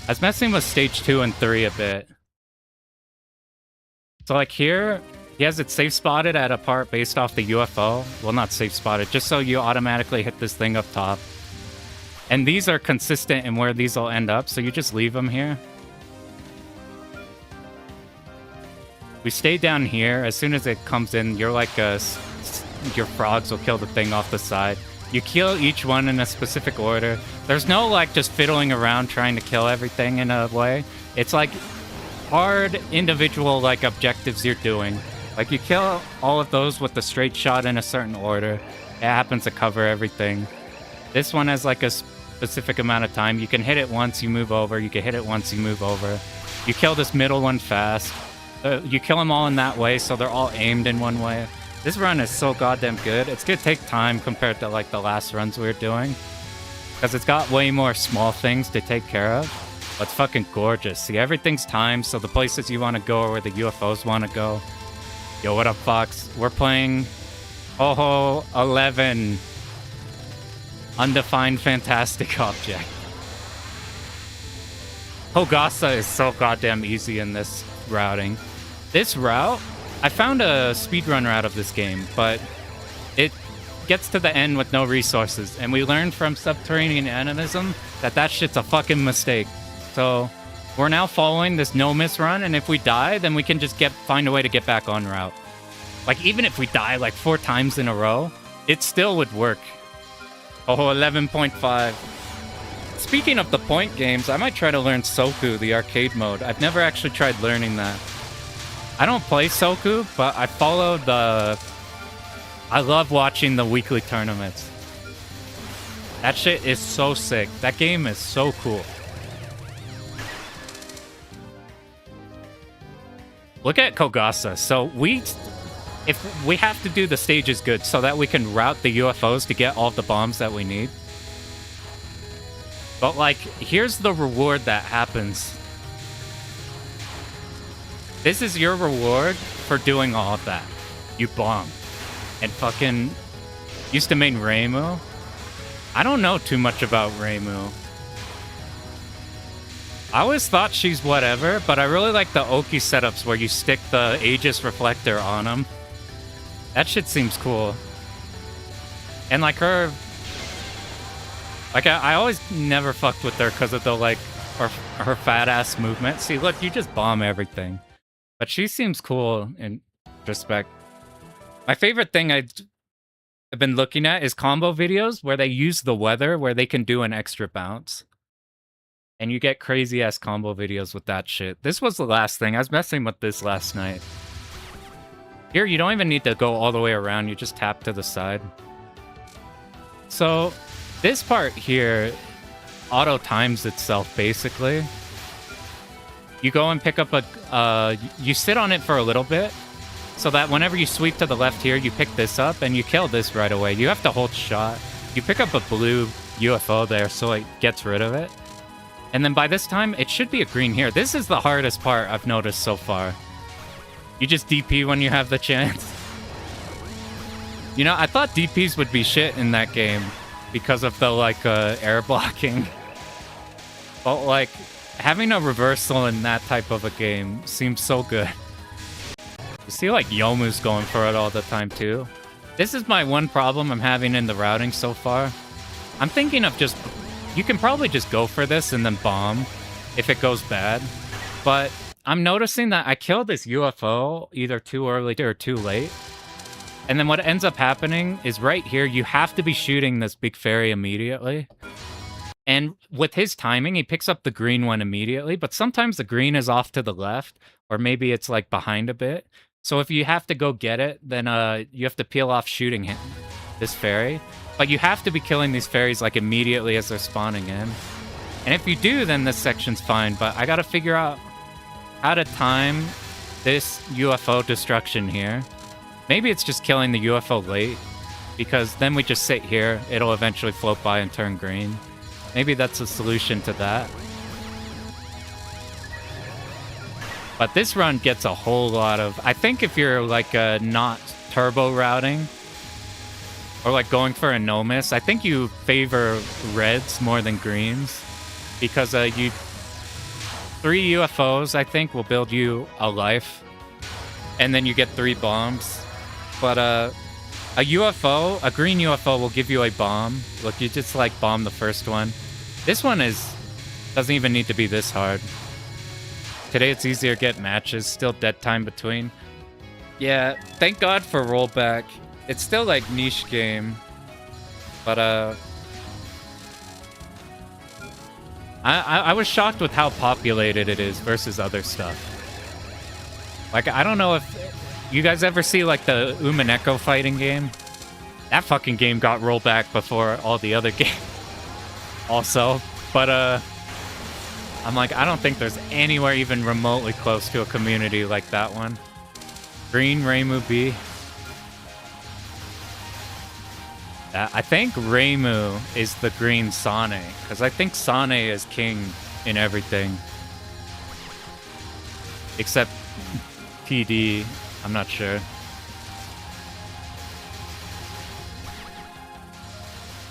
was messing with stage 2 and 3 a bit. So like here, he has it safe spotted at a part based off the UFO. Well, not safe spotted, just so you automatically hit this thing up top. And these are consistent in where these will end up, so you just leave them here. We stay down here. As soon as it comes in, you're like your frogs will kill the thing off the side. You kill each one in a specific order. There's no like just fiddling around trying to kill everything in a way. It's like hard individual like objectives you're doing. Like you kill all of those with the straight shot in a certain order. It happens to cover everything. This one has like a specific amount of time. You can hit it once, you move over. You can hit it once, you move over. You kill this middle one fast. You kill them all in that way, so they're all aimed in one way. This run is so goddamn good. It's gonna take time compared to like the last runs we were doing, because it's got way more small things to take care of. But it's fucking gorgeous. See, everything's timed, so the places you want to go are where the UFOs want to go. Yo, what up, Fox? We're playing Touhou 11. Undefined Fantastic Object. Hogasa is so goddamn easy in this routing. This route, I found a speedrun route of this game, but it gets to the end with no resources, and we learned from Subterranean Animism that that shit's a fucking mistake. So we're now following this no-miss run, and if we die, then we can just find a way to get back on route. Like, even if we die like 4 times in a row, it still would work. Oh, 11.5. Speaking of the point games, I might try to learn Soku, the arcade mode. I've never actually tried learning that. I don't play Soku, but I follow I love watching the weekly tournaments. That shit is so sick. That game is so cool. Look at Kogasa. So if we have to do the stages good so that we can route the UFOs to get all the bombs that we need. But like, here's the reward that happens. This is your reward for doing all of that. You bomb. And fucking used to main Reimu. I don't know too much about Reimu. I always thought she's whatever, but I really like the Oki setups where you stick the Aegis reflector on them. That shit seems cool. And like her... Like I always never fucked with her because of the like her fat ass movement. See, look, you just bomb everything. But she seems cool in respect. My favorite thing I've been looking at is combo videos where they use the weather where they can do an extra bounce. And you get crazy ass combo videos with that shit. This was the last thing. I was messing with this last night. Here, you don't even need to go all the way around. You just tap to the side. So this part here auto times itself, basically. You go and pick up you sit on it for a little bit, so that whenever you sweep to the left here, you pick this up and you kill this right away. You have to hold shot. You pick up a blue UFO there, so it gets rid of it. And then by this time, it should be a green here. This is the hardest part I've noticed so far. You just DP when you have the chance. You know, I thought DPs would be shit in that game because of the, like, air blocking. But, like, having a reversal in that type of a game seems so good. You see, like, Yomu's going for it all the time, too. This is my one problem I'm having in the routing so far. I'm thinking of just... You can probably just go for this and then bomb if it goes bad. But I'm noticing that I kill this UFO either too early or too late. And then what ends up happening is right here, you have to be shooting this big fairy immediately. And with his timing, he picks up the green one immediately, but sometimes the green is off to the left, or maybe it's like behind a bit. So if you have to go get it, then you have to peel off shooting him, this fairy. But you have to be killing these fairies like immediately as they're spawning in. And if you do, then this section's fine, but I gotta figure out how to time this UFO destruction here. Maybe it's just killing the UFO late, because then we just sit here, it'll eventually float by and turn green. Maybe that's a solution to that. But this run gets a whole lot of... I think if you're like not turbo routing or like going for a no miss, I think you favor reds more than greens because you 3 UFOs I think will build you a life, and then you get 3 bombs. But a UFO, a green UFO will give you a bomb. Look, you just like bomb the first one. This one doesn't even need to be this hard. Today it's easier to get matches, still dead time between. Yeah, thank God for rollback. It's still like niche game, but I was shocked with how populated it is versus other stuff. Like, I don't know if you guys ever see like the Umineko fighting game. That fucking game got rollback before all the other games. Also, but I'm like, I don't think there's anywhere even remotely close to a community like that one. Green Reimu B. I think Reimu is the green Sane, because I think Sane is king in everything. Except PD, I'm not sure.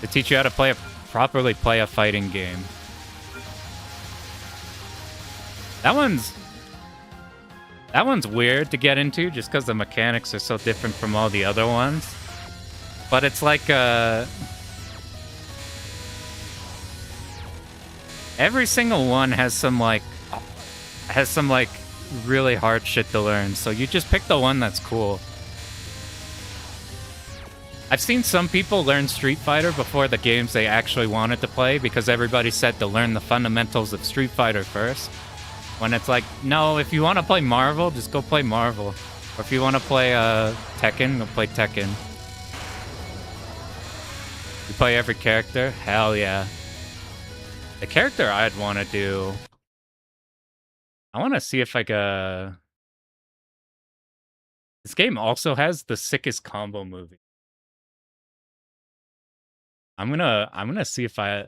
To teach you how to properly play a fighting game. That one's weird to get into just because the mechanics are so different from all the other ones. But it's like every single one has some like really hard shit to learn. So you just pick the one that's cool. I've seen some people learn Street Fighter before the games they actually wanted to play because everybody said to learn the fundamentals of Street Fighter first. When it's like, no, if you want to play Marvel, just go play Marvel. Or if you want to play Tekken, go play Tekken. You play every character? Hell yeah. The character I'd want to do... I want to see if I could... This game also has the sickest combo movie. I'm gonna see if Is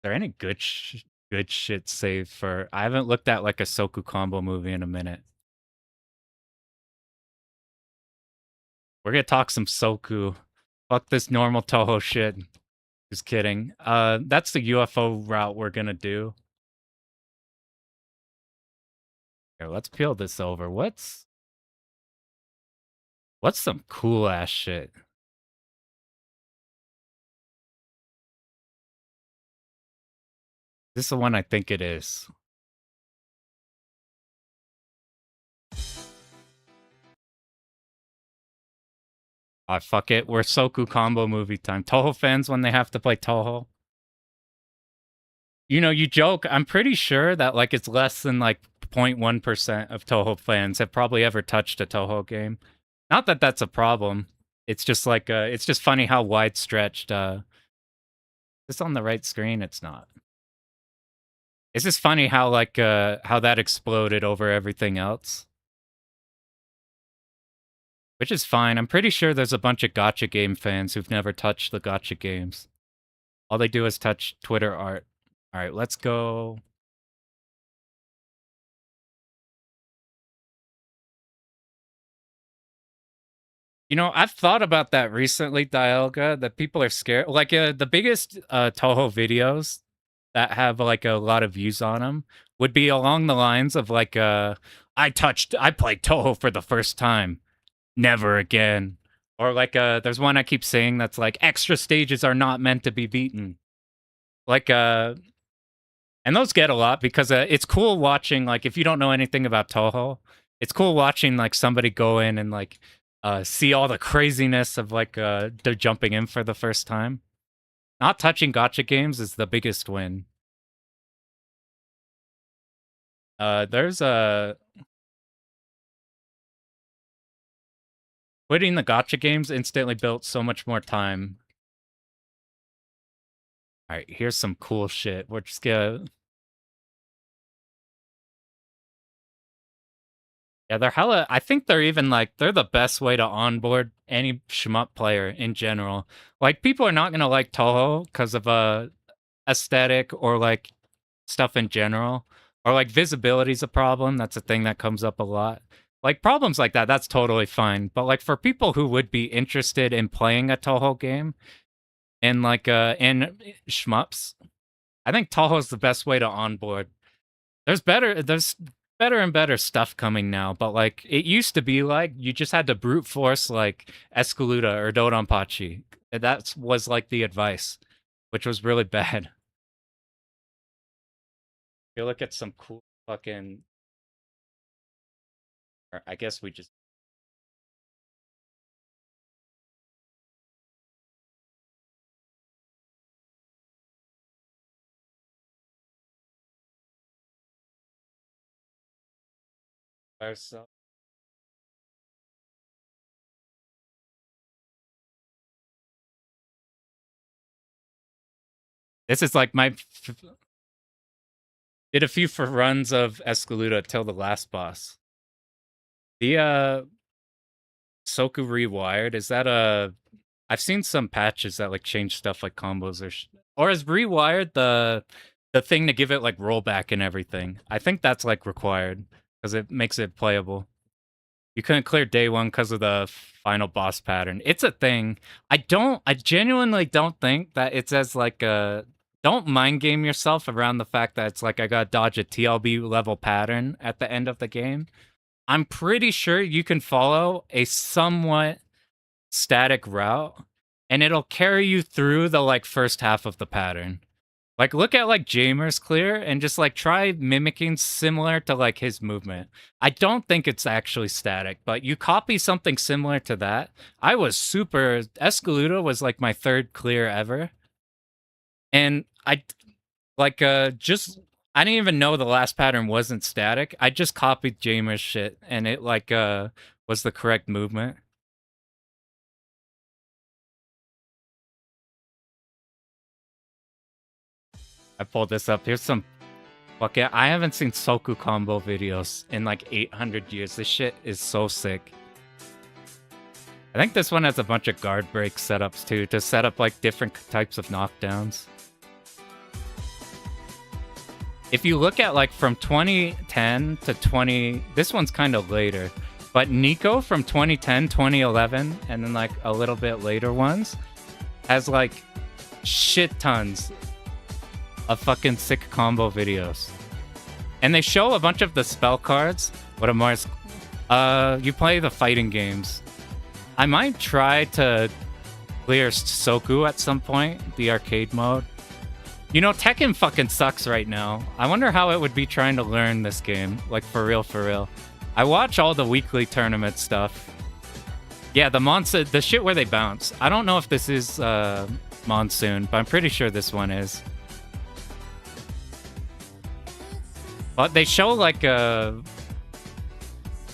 there any good shit saved for... I haven't looked at like a Soku combo movie in a minute. We're gonna talk some Soku. Fuck this normal Touhou shit. Just kidding. That's the UFO route we're gonna do. Here, let's peel this over. What's some cool ass shit? This is the one I think it is. Ah, fuck it. We're Soku combo movie time. Touhou fans when they have to play Touhou. You know, you joke. I'm pretty sure that like it's less than like 0.1% of Touhou fans have probably ever touched a Touhou game. Not that that's a problem. It's just like it's just funny how wide stretched. Is this on the right screen? It's not. It's just funny how like how that exploded over everything else. Which is fine. I'm pretty sure there's a bunch of gacha game fans who've never touched the gacha games. All they do is touch Twitter art. All right, let's go. You know, I've thought about that recently, Dialga, that people are scared. Like the biggest Touhou videos that have like a lot of views on them would be along the lines of like, I played Touhou for the first time. Never again. Or like there's one I keep saying that's like extra stages are not meant to be beaten. Like and those get a lot because it's cool watching, like if you don't know anything about Touhou, it's cool watching like somebody go in and like see all the craziness of like they're jumping in for the first time. Not touching gacha games is the biggest win. There's a quitting the gacha games instantly built so much more time. All right, here's some cool shit. We're just gonna... Yeah, they're hella... I think they're even like... They're the best way to onboard any shmup player in general. Like, people are not gonna like Touhou because of aesthetic or like stuff in general, or like visibility's a problem. That's a thing that comes up a lot. Like problems like that, that's totally fine. But like for people who would be interested in playing a Touhou game and like in shmups, I think Touhou's the best way to onboard. There's better and better stuff coming now, but like it used to be like you just had to brute force like Escaluda or Dodonpachi. That was like the advice, which was really bad. You look at some cool fucking. Or I guess we just. So this is like my did a few for runs of Escaluda till the last boss. The Soku Rewired, is that a I've seen some patches that like change stuff like combos or is Rewired the thing to give it like rollback and everything? I think that's like required because it makes it playable. You couldn't clear day one because of the final boss pattern. It's a thing. I genuinely don't think that it's as like a, don't mind game yourself around the fact that it's like I gotta dodge a TLB level pattern at the end of the game. I'm pretty sure you can follow a somewhat static route and it'll carry you through the like first half of the pattern. Like look at like Jamer's clear and just like try mimicking similar to like his movement. I don't think it's actually static, but you copy something similar to that. I was super Escaluda was like my third clear ever. And I like just I didn't even know the last pattern wasn't static. I just copied Jamer's shit and it like was the correct movement. I pulled this up. Here's some fucking. I haven't seen Soku combo videos in like 800 years. This shit is so sick. I think this one has a bunch of guard break setups too, to set up like different types of knockdowns. If you look at like from 2010 to 20, this one's kind of later, but Nico from 2010, 2011, and then like a little bit later ones, has like shit tons of fucking sick combo videos. And they show a bunch of the spell cards. What am I? You play the fighting games. I might try to clear Soku at some point, the arcade mode. You know, Tekken fucking sucks right now. I wonder how it would be trying to learn this game. Like, for real, for real. I watch all the weekly tournament stuff. Yeah, the shit where they bounce. I don't know if this is Monsoon, but I'm pretty sure this one is. But they show like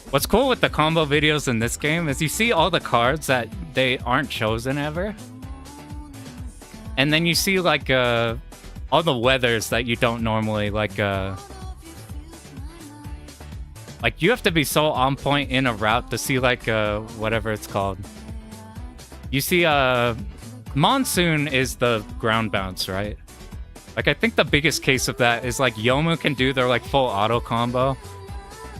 what's cool with the combo videos in this game is you see all the cards that they aren't chosen ever. And then you see like all the weathers that you don't normally like you have to be so on point in a route to see like whatever it's called. You see Monsoon is the ground bounce, right? Like, I think the biggest case of that is, like, Yomu can do their, like, full auto combo.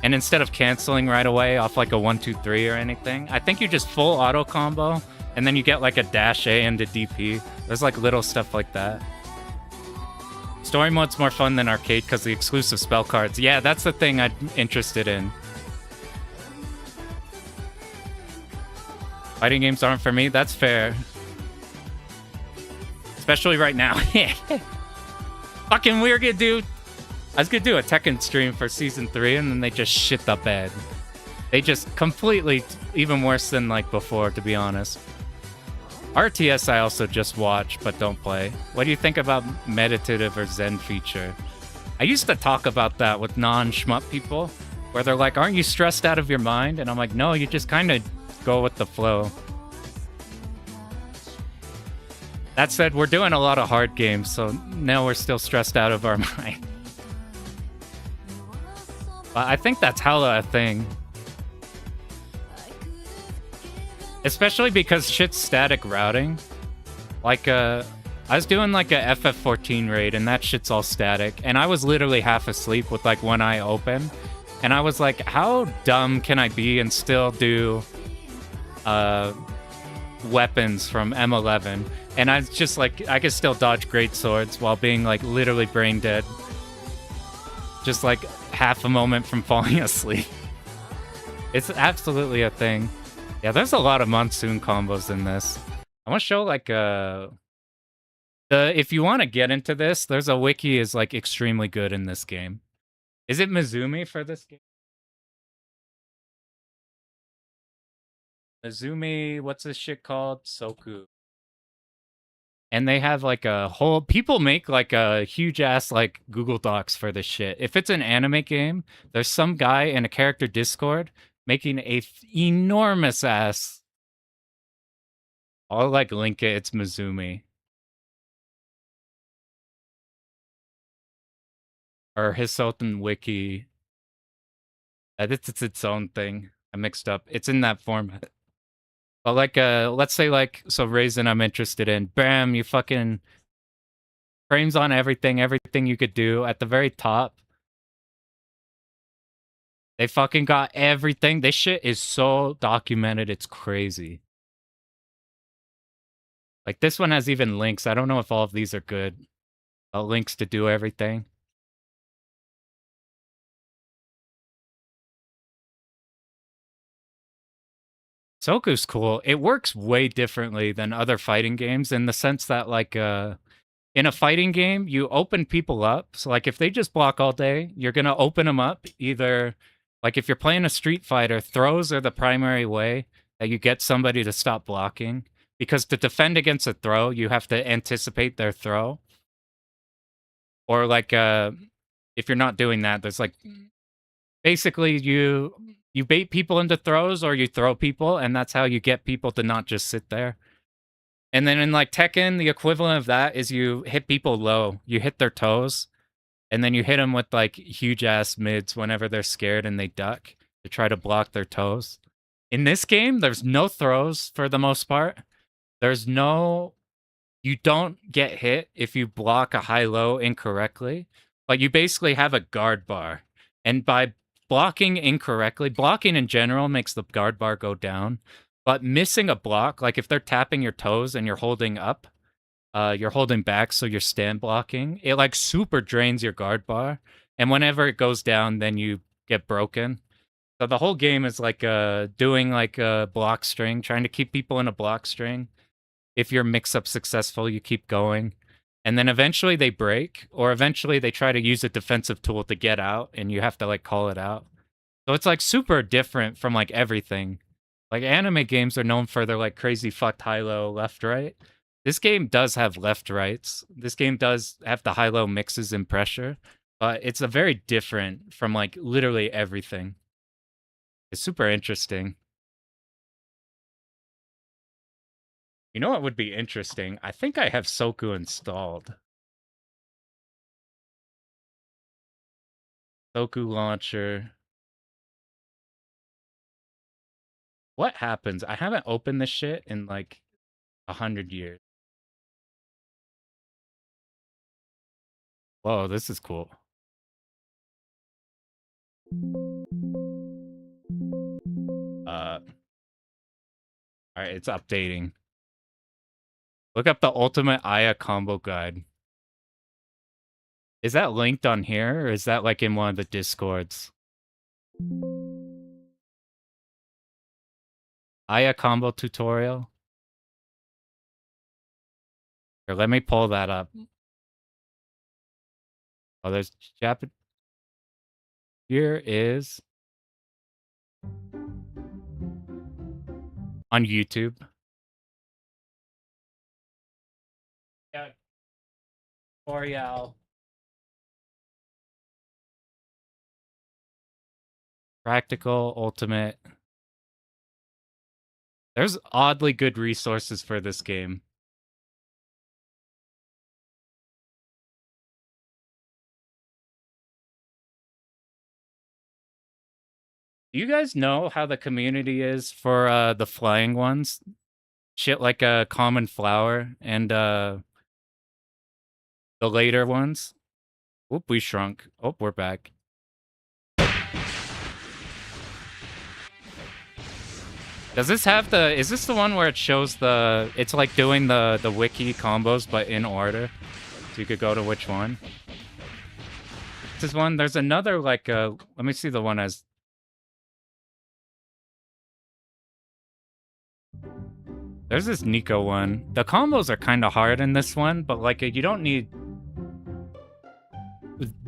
And instead of canceling right away off, like, a 1-2-3 or anything, I think you just full auto combo, and then you get, like, a dash A into DP. There's, like, little stuff like that. Story mode's more fun than arcade because the exclusive spell cards. Yeah, that's the thing I'm interested in. Fighting games aren't for me. That's fair. Especially right now. Fucking weird, dude. I was gonna do a Tekken stream for season 3, and then they just shit the bed. They just completely, even worse than like before, to be honest. RTS I also just watch, but don't play. What do you think about meditative or Zen feature? I used to talk about that with non-shmup people, where they're like, aren't you stressed out of your mind? And I'm like, no, you just kind of go with the flow. That said, we're doing a lot of hard games, so now we're still stressed out of our mind. But I think that's hella a thing. Especially because shit's static routing. Like, I was doing like a FF14 raid, and that shit's all static. And I was literally half asleep with like one eye open. And I was like, how dumb can I be and still do weapons from M11? And I was just like, I could still dodge great swords while being like literally brain dead. Just like half a moment from falling asleep. It's absolutely a thing. Yeah, there's a lot of monsoon combos in this. I want to show like if you want to get into this, there's a wiki is like extremely good in this game. Is it Mizumi for this game? Mizumi, what's this shit called? Soku. And they have like a whole people make like a huge ass like Google Docs for this shit. If it's an anime game, there's some guy in a character Discord making a enormous ass. I'll like link it. It's Mizumi. Or Hisoten Wiki. It's its own thing. I mixed up. It's in that format. But like, let's say like, so Raisin I'm interested in. Bam, you fucking frames on everything you could do at the very top. They fucking got everything. This shit is so documented, it's crazy. Like this one has even links. I don't know if all of these are good. Links to do everything. Soku's cool. It works way differently than other fighting games in the sense that like in a fighting game, you open people up. So like if they just block all day, you're going to open them up either like if you're playing a Street Fighter, throws are the primary way that you get somebody to stop blocking because to defend against a throw, you have to anticipate their throw. Or like if you're not doing that, there's like basically you bait people into throws or you throw people, and that's how you get people to not just sit there. And then in like Tekken, the equivalent of that is you hit people low. You hit their toes, and then you hit them with like huge ass mids whenever they're scared and they duck to try to block their toes. In this game, there's no throws for the most part. There's no, you don't get hit if you block a high-low incorrectly. But you basically have a guard bar. And by blocking incorrectly, blocking in general makes the guard bar go down. But missing a block, like if they're tapping your toes and you're holding up, you're holding back, so you're stand blocking, it like super drains your guard bar. And whenever it goes down, then you get broken. So the whole game is like doing like a block string, trying to keep people in a block string. If your mix-up successful, you keep going. And then eventually they break, or eventually they try to use a defensive tool to get out, and you have to like call it out. So it's like super different from like everything. Like anime games are known for their like crazy fucked high-low left-right. This game does have left-rights. This game does have the high-low mixes and pressure, but it's a very different from like literally everything. It's super interesting. You know what would be interesting? I think I have Soku installed. Soku launcher. What happens? I haven't opened this shit in like 100 years. Whoa, this is cool. All right, it's updating. Look up the ultimate Aya combo guide. Is that linked on here, or is that like in one of the discords? Aya combo tutorial. Here, let me pull that up. Oh, there's Japan. Here is on YouTube. Yeah. Tutorial. Practical, ultimate. There's oddly good resources for this game. Do you guys know how the community is for the flying ones? Shit like a common flower and The later ones. Whoop, we shrunk. Oh, we're back. Does this have the... Is this the one where it shows the... It's like doing the wiki combos, but in order? So you could go to which one? This is one. There's another, like, let me see the one as... There's this Nico one. The combos are kind of hard in this one, but, like, you don't need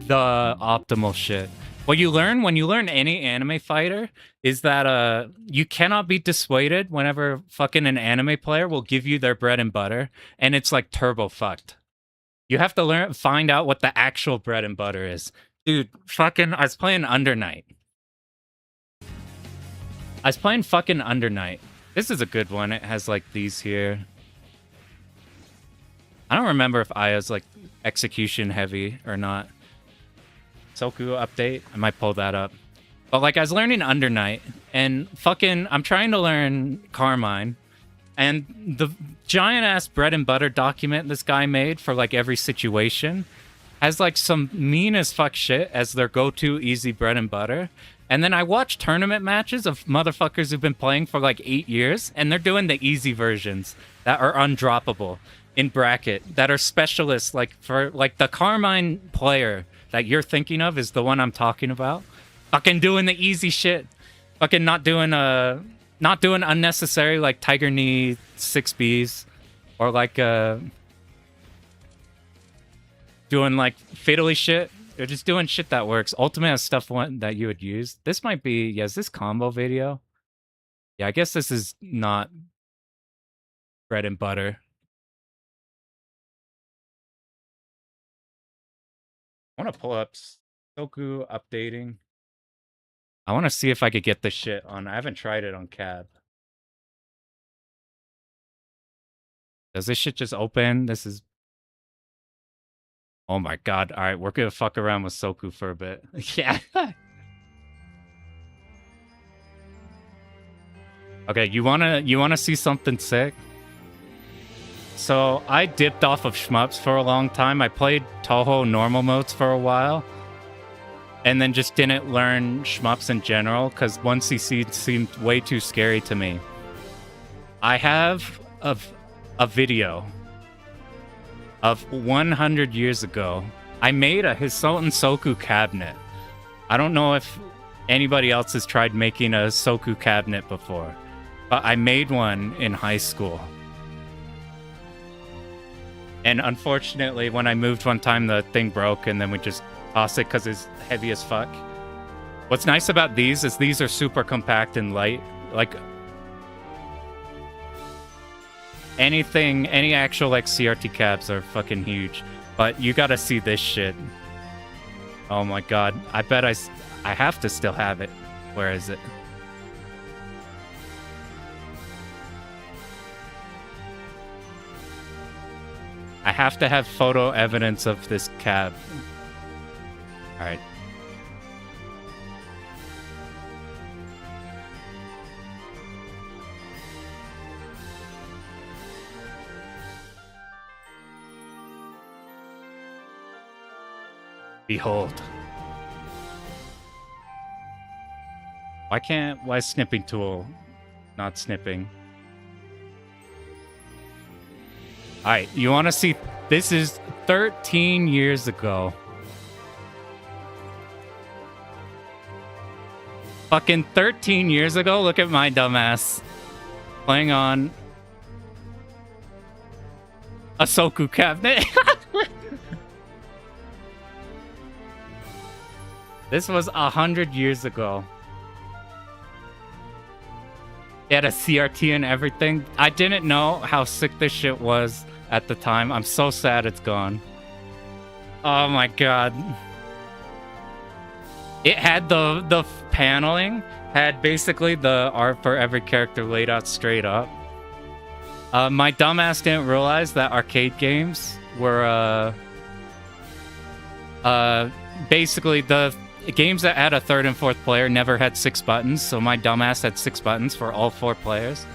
the optimal shit. What you learn when you learn any anime fighter is that you cannot be dissuaded whenever fucking an anime player will give you their bread and butter, and it's like turbo fucked. You have to find out what the actual bread and butter is. Dude, fucking, I was playing Under Night. I was playing fucking Under Night. This is a good one. It has like these here. I don't remember if Aya's like execution heavy or not. Soku update. I might pull that up. But like I was learning Under Night and fucking I'm trying to learn Carmine. And the giant ass bread and butter document this guy made for like every situation has like some mean as fuck shit as their go-to easy bread and butter. And then I watch tournament matches of motherfuckers who've been playing for like 8 years, and they're doing the easy versions that are undroppable in bracket, that are specialists. Like for like the Carmine player that you're thinking of is the one I'm talking about. Fucking doing the easy shit. Fucking not doing unnecessary like Tiger Knee 6Bs or like doing like fiddly shit. They're just doing shit that works. Ultimate has stuff that you would use. This might be... Yeah, is this combo video? Yeah, I guess this is not bread and butter. I want to pull up Soku updating. I want to see if I could get this shit on... I haven't tried it on Cab. Does this shit just open? This is... Oh my god. Alright, we're gonna fuck around with Soku for a bit. Yeah. Okay, you wanna see something sick? So, I dipped off of shmups for a long time. I played Touhou normal modes for a while. And then just didn't learn shmups in general, because 1cc seemed way too scary to me. I have a video of 100 years ago. I made a Hisoten Soku cabinet. I don't know if anybody else has tried making a Soku cabinet before, but I made one in high school. And unfortunately, when I moved one time, the thing broke, and then we just tossed it because it's heavy as fuck. What's nice about these is these are super compact and light. Like, any actual like CRT cabs are fucking huge, but you gotta see this shit. Oh my god, I bet I have to still have it. Where is it? I have to have photo evidence of this cab. Alright. Behold. Why is snipping tool not snipping? Alright, you wanna see, this is 13 years ago. Fucking 13 years ago, look at my dumbass. Playing on a Soku cabinet. This was 100 years ago. It had a CRT and everything. I didn't know how sick this shit was at the time. I'm so sad it's gone. Oh my god. It had the paneling, had basically the art for every character laid out straight up. My dumbass didn't realize that arcade games were basically the games that had a third and fourth player never had 6 buttons, so my dumbass had 6 buttons for all 4 players.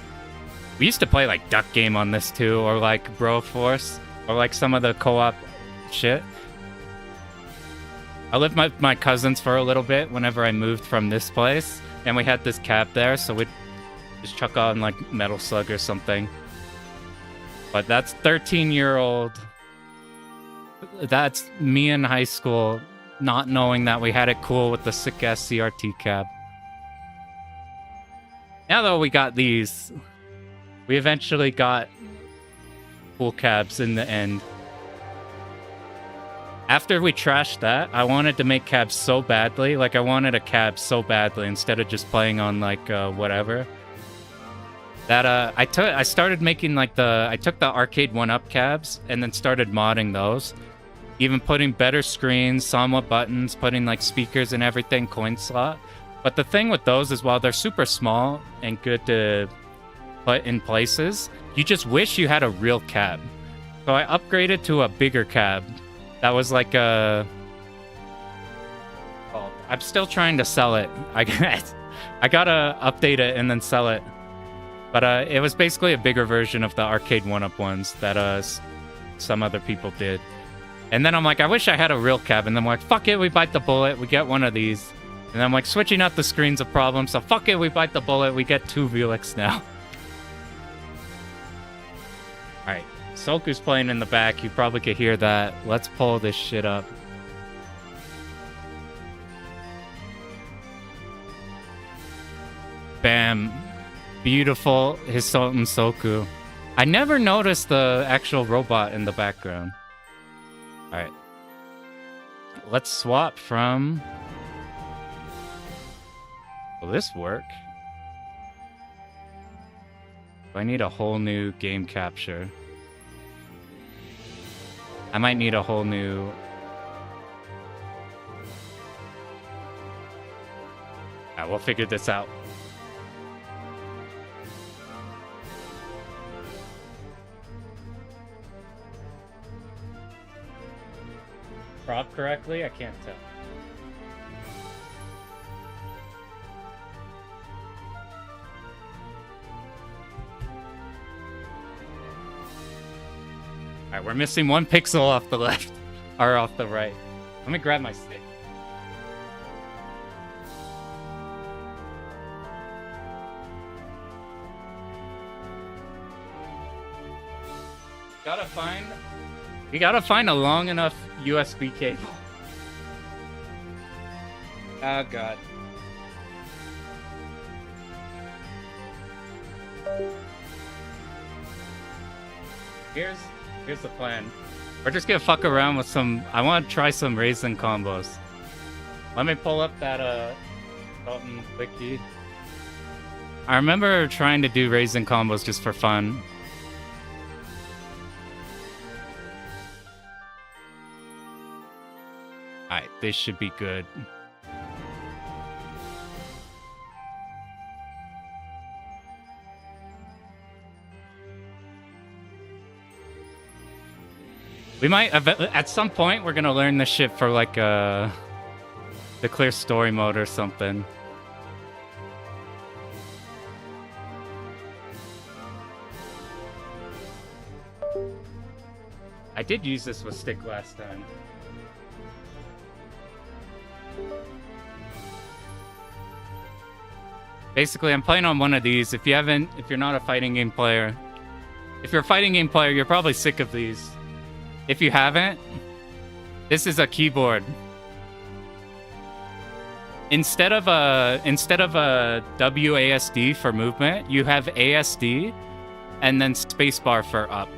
We used to play like Duck Game on this too, or like Bro Force, or like some of the co-op shit. I lived with my cousins for a little bit whenever I moved from this place, and we had this cab there, so we'd just chuck on like Metal Slug or something. But that's 13-year-old. That's me in high school, not knowing that we had it cool with the sick-ass CRT cab. Now though we got these, we eventually got cool cabs in the end. After we trashed that, I wanted to make cabs so badly. Like, I wanted a cab so badly instead of just playing on, like, whatever. That, I started making, like, I took the arcade 1-up cabs and then started modding those. Even putting better screens, somewhat buttons, putting, like, speakers and everything, coin slot. But the thing with those is, while they're super small and good to put in places, you just wish you had a real cab. So I upgraded to a bigger cab. That was like a... Oh, I'm still trying to sell it. I gotta update it and then sell it. But it was basically a bigger version of the arcade 1-up ones that some other people did. And then I'm like, I wish I had a real cab. And then I'm like, fuck it, we bite the bullet. We get one of these. And I'm like, switching out the screen's a problem. So fuck it, we bite the bullet. We get 2 Velix now. Alright. Soku's playing in the back. You probably could hear that. Let's pull this shit up. Bam. Beautiful Hisoten Soku. I never noticed the actual robot in the background. Alright. Let's swap from... Will this work? Do I need a whole new game capture? I might need a whole new... Yeah, we'll figure this out. Prop correctly? I can't tell. Alright, we're missing 1 pixel off the left. Or off the right. Let me grab my stick. You gotta find a long enough USB cable. Oh god. Here's the plan. We're just gonna fuck around with some... I want to try some raisin combos. Let me pull up that Dalton wiki. I remember trying to do raisin combos just for fun. Alright, this should be good. We might, at some point, we're gonna learn this shit for like the clear story mode or something. I did use this with stick last time. Basically, I'm playing on one of these. If you're not a fighting game player, if you're a fighting game player, you're probably sick of these. If you haven't, this is a keyboard. Instead of a WASD for movement, you have ASD and then spacebar for up.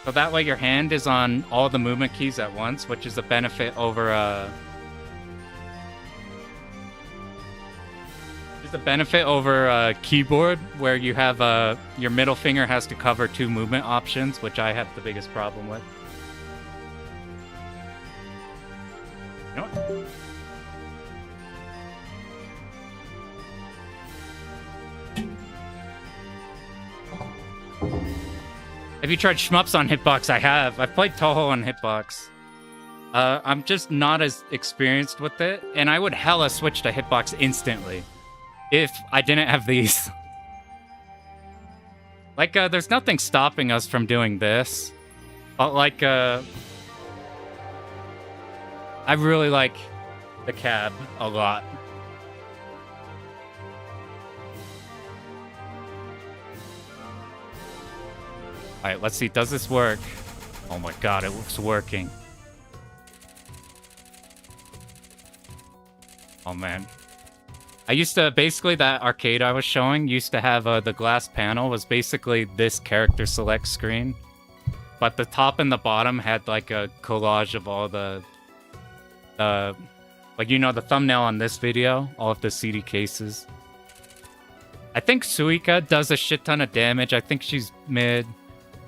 So that way your hand is on all the movement keys at once, which is a benefit over a keyboard where you have your middle finger has to cover 2 movement options, which I have the biggest problem with. You know what? Have you tried shmups on Hitbox? I have. I've played Touhou on Hitbox. I'm just not as experienced with it, and I would hella switch to Hitbox instantly if I didn't have these. Like, there's nothing stopping us from doing this. But, like, I really like the cab a lot. All right, let's see. Does this work? Oh my god, it looks working. Oh man. I used to, basically that arcade I was showing used to have the glass panel was basically this character select screen. But the top and the bottom had like a collage of all the like, you know, the thumbnail on this video, all of the CD cases. I think Suika does a shit ton of damage. I think she's mid.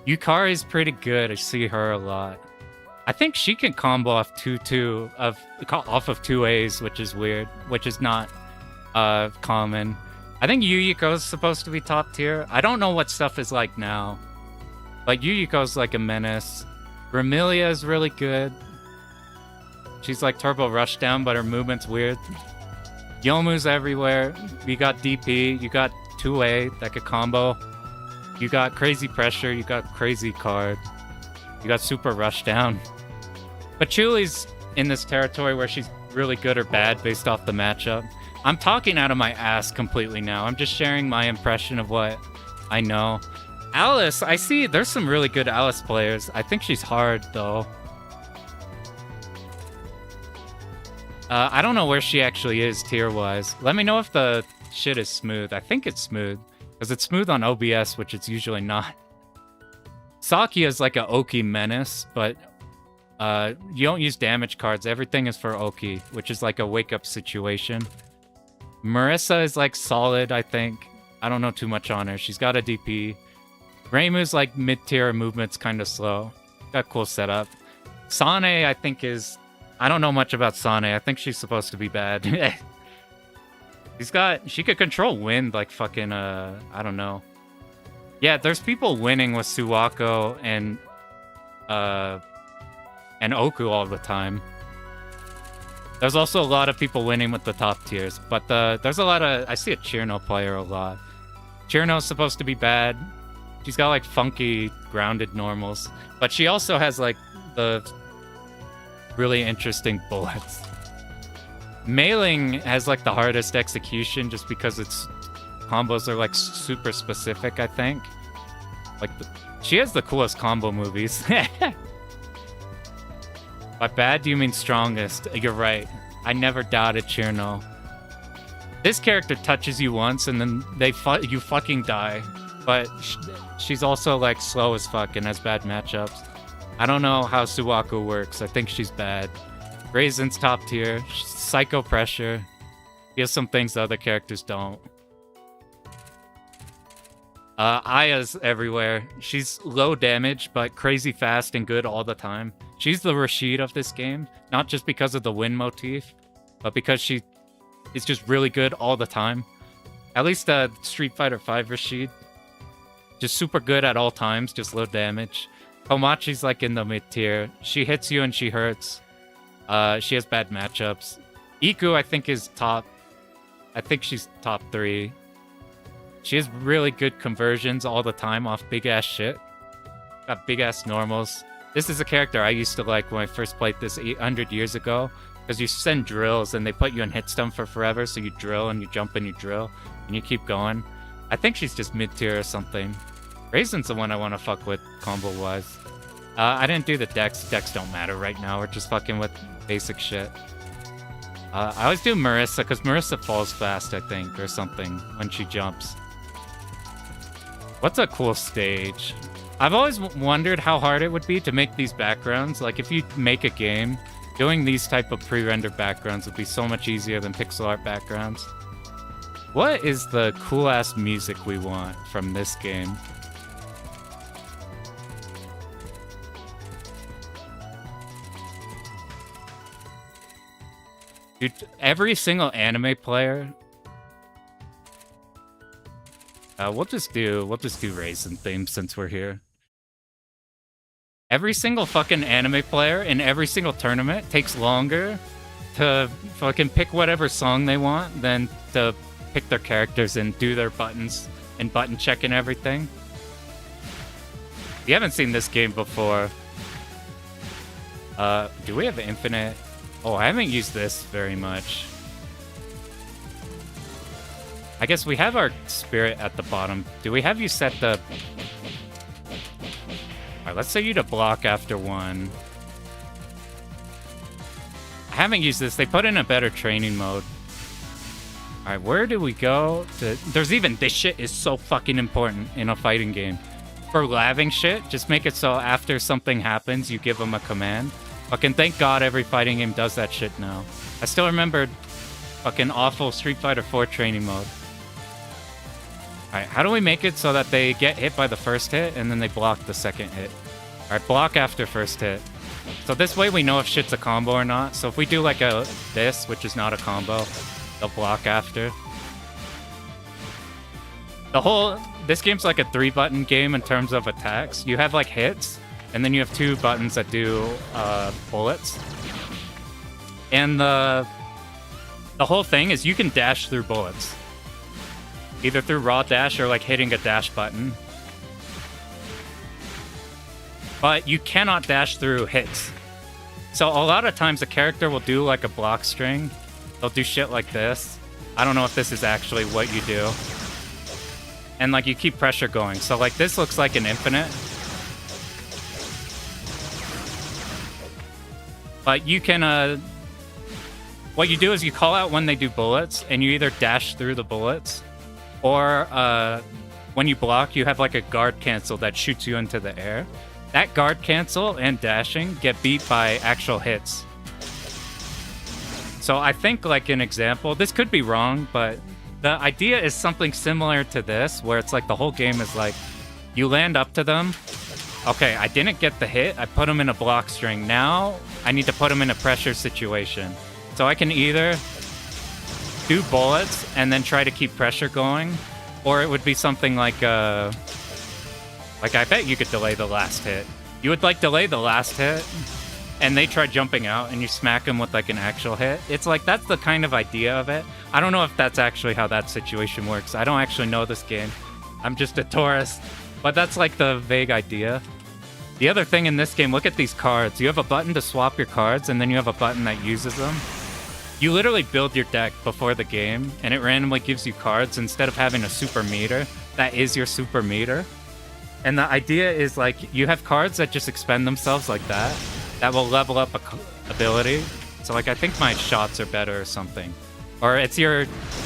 Yukari's pretty good. I see her a lot. I think she can combo off off of 2As, which is weird, which is not common. I think Yuyiko's supposed to be top tier. I don't know what stuff is like now. Like, Yuyiko's like a menace. Remilia is really good. She's like Turbo Rushdown, but her movement's weird. Yomu's everywhere. You got DP, you got 2A that could combo. You got Crazy Pressure, you got Crazy Card. You got Super Rushdown. But Chuli's in this territory where she's really good or bad based off the matchup. I'm talking out of my ass completely now. I'm just sharing my impression of what I know. Alice, I see there's some really good Alice players. I think she's hard, though. I don't know where she actually is tier-wise. Let me know if the shit is smooth. I think it's smooth. Because it's smooth on OBS, which it's usually not. Saki is like a Oki menace, but you don't use damage cards. Everything is for Oki, which is like a wake-up situation. Marissa is like solid, I think. I don't know too much on her. She's got a DP. Reimu's like mid-tier, movement's kind of slow. Got cool setup. Sane, I think is... I don't know much about Sane. I think she's supposed to be bad. She could control wind like fucking, I don't know. Yeah, there's people winning with Suwako and Oku all the time. There's also a lot of people winning with the top tiers, but there's a lot of... I see a Chirno player a lot. Chirno's supposed to be bad. She's got like funky, grounded normals, but she also has like the really interesting bullets. Mailing has like the hardest execution just because its combos are like super specific, I think. Like, she has the coolest combo movies. By bad, do you mean strongest? You're right. I never doubted Chirno. This character touches you once and then you fucking die. But she's also like slow as fuck and has bad matchups. I don't know how Suwaku works. I think she's bad. Raisin's top tier. Psycho Pressure. He has some things the other characters don't. Aya's everywhere. She's low damage, but crazy fast and good all the time. She's the Rashid of this game. Not just because of the wind motif, but because she is just really good all the time. At least Street Fighter V Rashid. Just super good at all times, just low damage. Komachi's like in the mid-tier. She hits you and she hurts. She has bad matchups. Iku, I think, is top. I think she's top 3. She has really good conversions all the time off big-ass shit. Got big-ass normals. This is a character I used to like when I first played this 800 years ago. Because you send drills and they put you in hit stun for forever. So you drill and you jump and you drill. And you keep going. I think she's just mid-tier or something. Raisin's the one I want to fuck with combo-wise. I didn't do the decks. Decks don't matter right now. We're just fucking with basic shit. I always do Marissa, because Marissa falls fast, I think, or something, when she jumps. What's a cool stage? I've always wondered how hard it would be to make these backgrounds. Like, if you make a game, doing these type of pre-rendered backgrounds would be so much easier than pixel art backgrounds. What is the cool-ass music we want from this game? Dude, every single anime player. We'll just do Raisin theme since we're here. Every single fucking anime player in every single tournament takes longer to fucking pick whatever song they want than to pick their characters and do their buttons and button check and everything. If you haven't seen this game before, do we have infinite? Oh, I haven't used this very much. I guess we have our spirit at the bottom. Do we have you set the... Alright, let's set you to block after 1. I haven't used this. They put in a better training mode. Alright, where do we go? There's even... This shit is so fucking important in a fighting game. For laving shit, just make it so after something happens, you give them a command. Fucking thank God every fighting game does that shit now. I still remember fucking awful Street Fighter 4 training mode. Alright, how do we make it so that they get hit by the first hit and then they block the second hit? Alright, block after first hit. So this way we know if shit's a combo or not. So if we do like this, which is not a combo, they'll block after. This game's like a 3-button game in terms of attacks. You have like hits, and then you have 2 buttons that do bullets. And the whole thing is you can dash through bullets. Either through raw dash or like hitting a dash button. But you cannot dash through hits. So a lot of times a character will do like a block string. They'll do shit like this. I don't know if this is actually what you do. And like you keep pressure going. So like this looks like an infinite. But you can, what you do is you call out when they do bullets, and you either dash through the bullets, or when you block, you have like a guard cancel that shoots you into the air. That guard cancel and dashing get beat by actual hits. So I think like an example, this could be wrong, but the idea is something similar to this, where it's like the whole game is like, you land up to them. Okay, I didn't get the hit. I put them in a block string. Now I need to put them in a pressure situation. So I can either do bullets and then try to keep pressure going, or it would be something like I bet you could delay the last hit. You would like delay the last hit, and they try jumping out, and you smack them with like an actual hit. It's like that's the kind of idea of it. I don't know if that's actually how that situation works. I don't actually know this game. I'm just a tourist, but that's like the vague idea. The other thing in this game, look at these cards. You have a button to swap your cards, and then you have a button that uses them. You literally build your deck before the game, and it randomly gives you cards instead of having a super meter. That is your super meter. And the idea is like you have cards that just expend themselves like that. That will level up a ability. So like I think my shots are better or something. Or it's your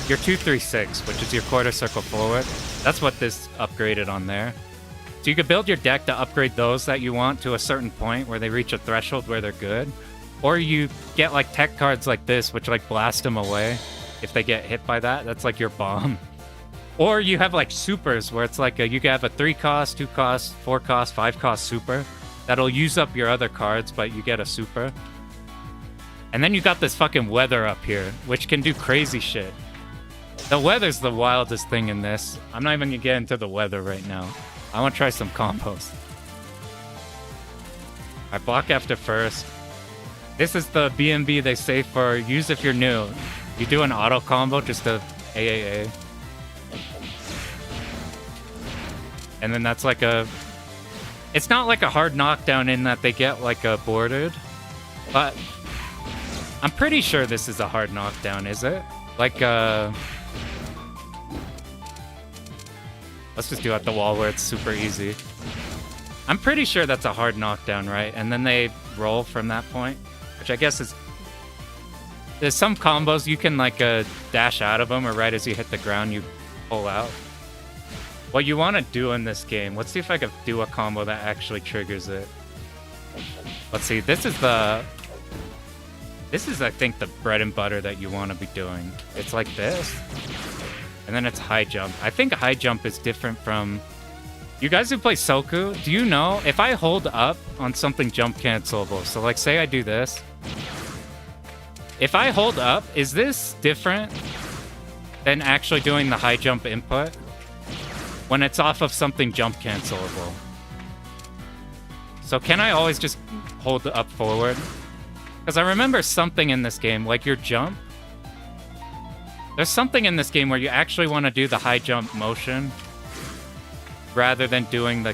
236, which is your quarter circle forward. That's what this upgraded on there. So you could build your deck to upgrade those that you want to a certain point where they reach a threshold where they're good. Or you get like tech cards like this, which like blast them away if they get hit by that. That's like your bomb. Or you have like supers where it's like you can have a 3-cost, 2-cost, 4-cost, 5-cost super that'll use up your other cards, but you get a super. And then you got this fucking weather up here, which can do crazy shit. The weather's the wildest thing in this. I'm not even gonna get into the weather right now. I want to try some combos. I block after first. This is the BMB they say for use if you're new. You do an auto combo, just a AAA. And then that's like a... It's not like a hard knockdown in that they get like a bordered. But I'm pretty sure this is a hard knockdown, is it? Like let's just do it at the wall where it's super easy. I'm pretty sure that's a hard knockdown, right? And then they roll from that point, which I guess is... There's some combos you can like dash out of them, or right as you hit the ground you pull out. What you want to do in this game, let's see if I can do a combo that actually triggers it. Let's see, this is I think the bread and butter that you want to be doing. It's like this. And then it's high jump. I think high jump is different from... You guys who play Soku, do you know if I hold up on something jump cancelable, so like say I do this. If I hold up, is this different than actually doing the high jump input when it's off of something jump cancelable? So can I always just hold up forward? Because I remember something in this game, like your jump. There's something in this game where you actually want to do the high jump motion rather than doing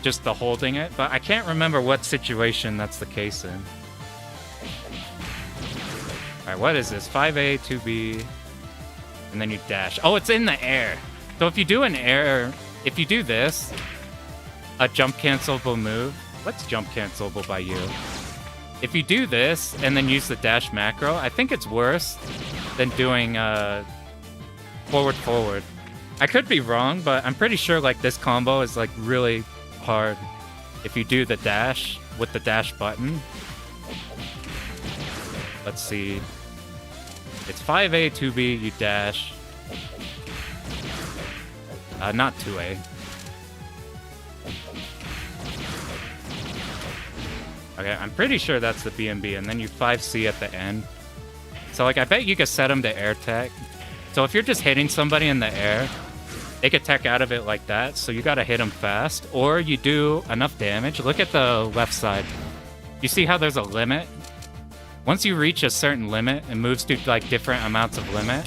just the holding it. But I can't remember what situation that's the case in. Alright, what is this? 5A, 2B, and then you dash. Oh, it's in the air. So if you do an air, if you do this, a jump cancelable move. What's jump cancelable by you? If you do this and then use the dash macro, I think it's worse than doing forward. I could be wrong, but I'm pretty sure like this combo is like really hard if you do the dash with the dash button. Let's see. It's 5A, 2B, you dash. Not 2A. Okay, I'm pretty sure that's the BMB, and then you 5C at the end. So, like, I bet you could set them to air tech. So if you're just hitting somebody in the air, they could tech out of it like that, so you gotta hit them fast. Or you do enough damage. Look at the left side. You see how there's a limit? Once you reach a certain limit, it moves to, like, different amounts of limit.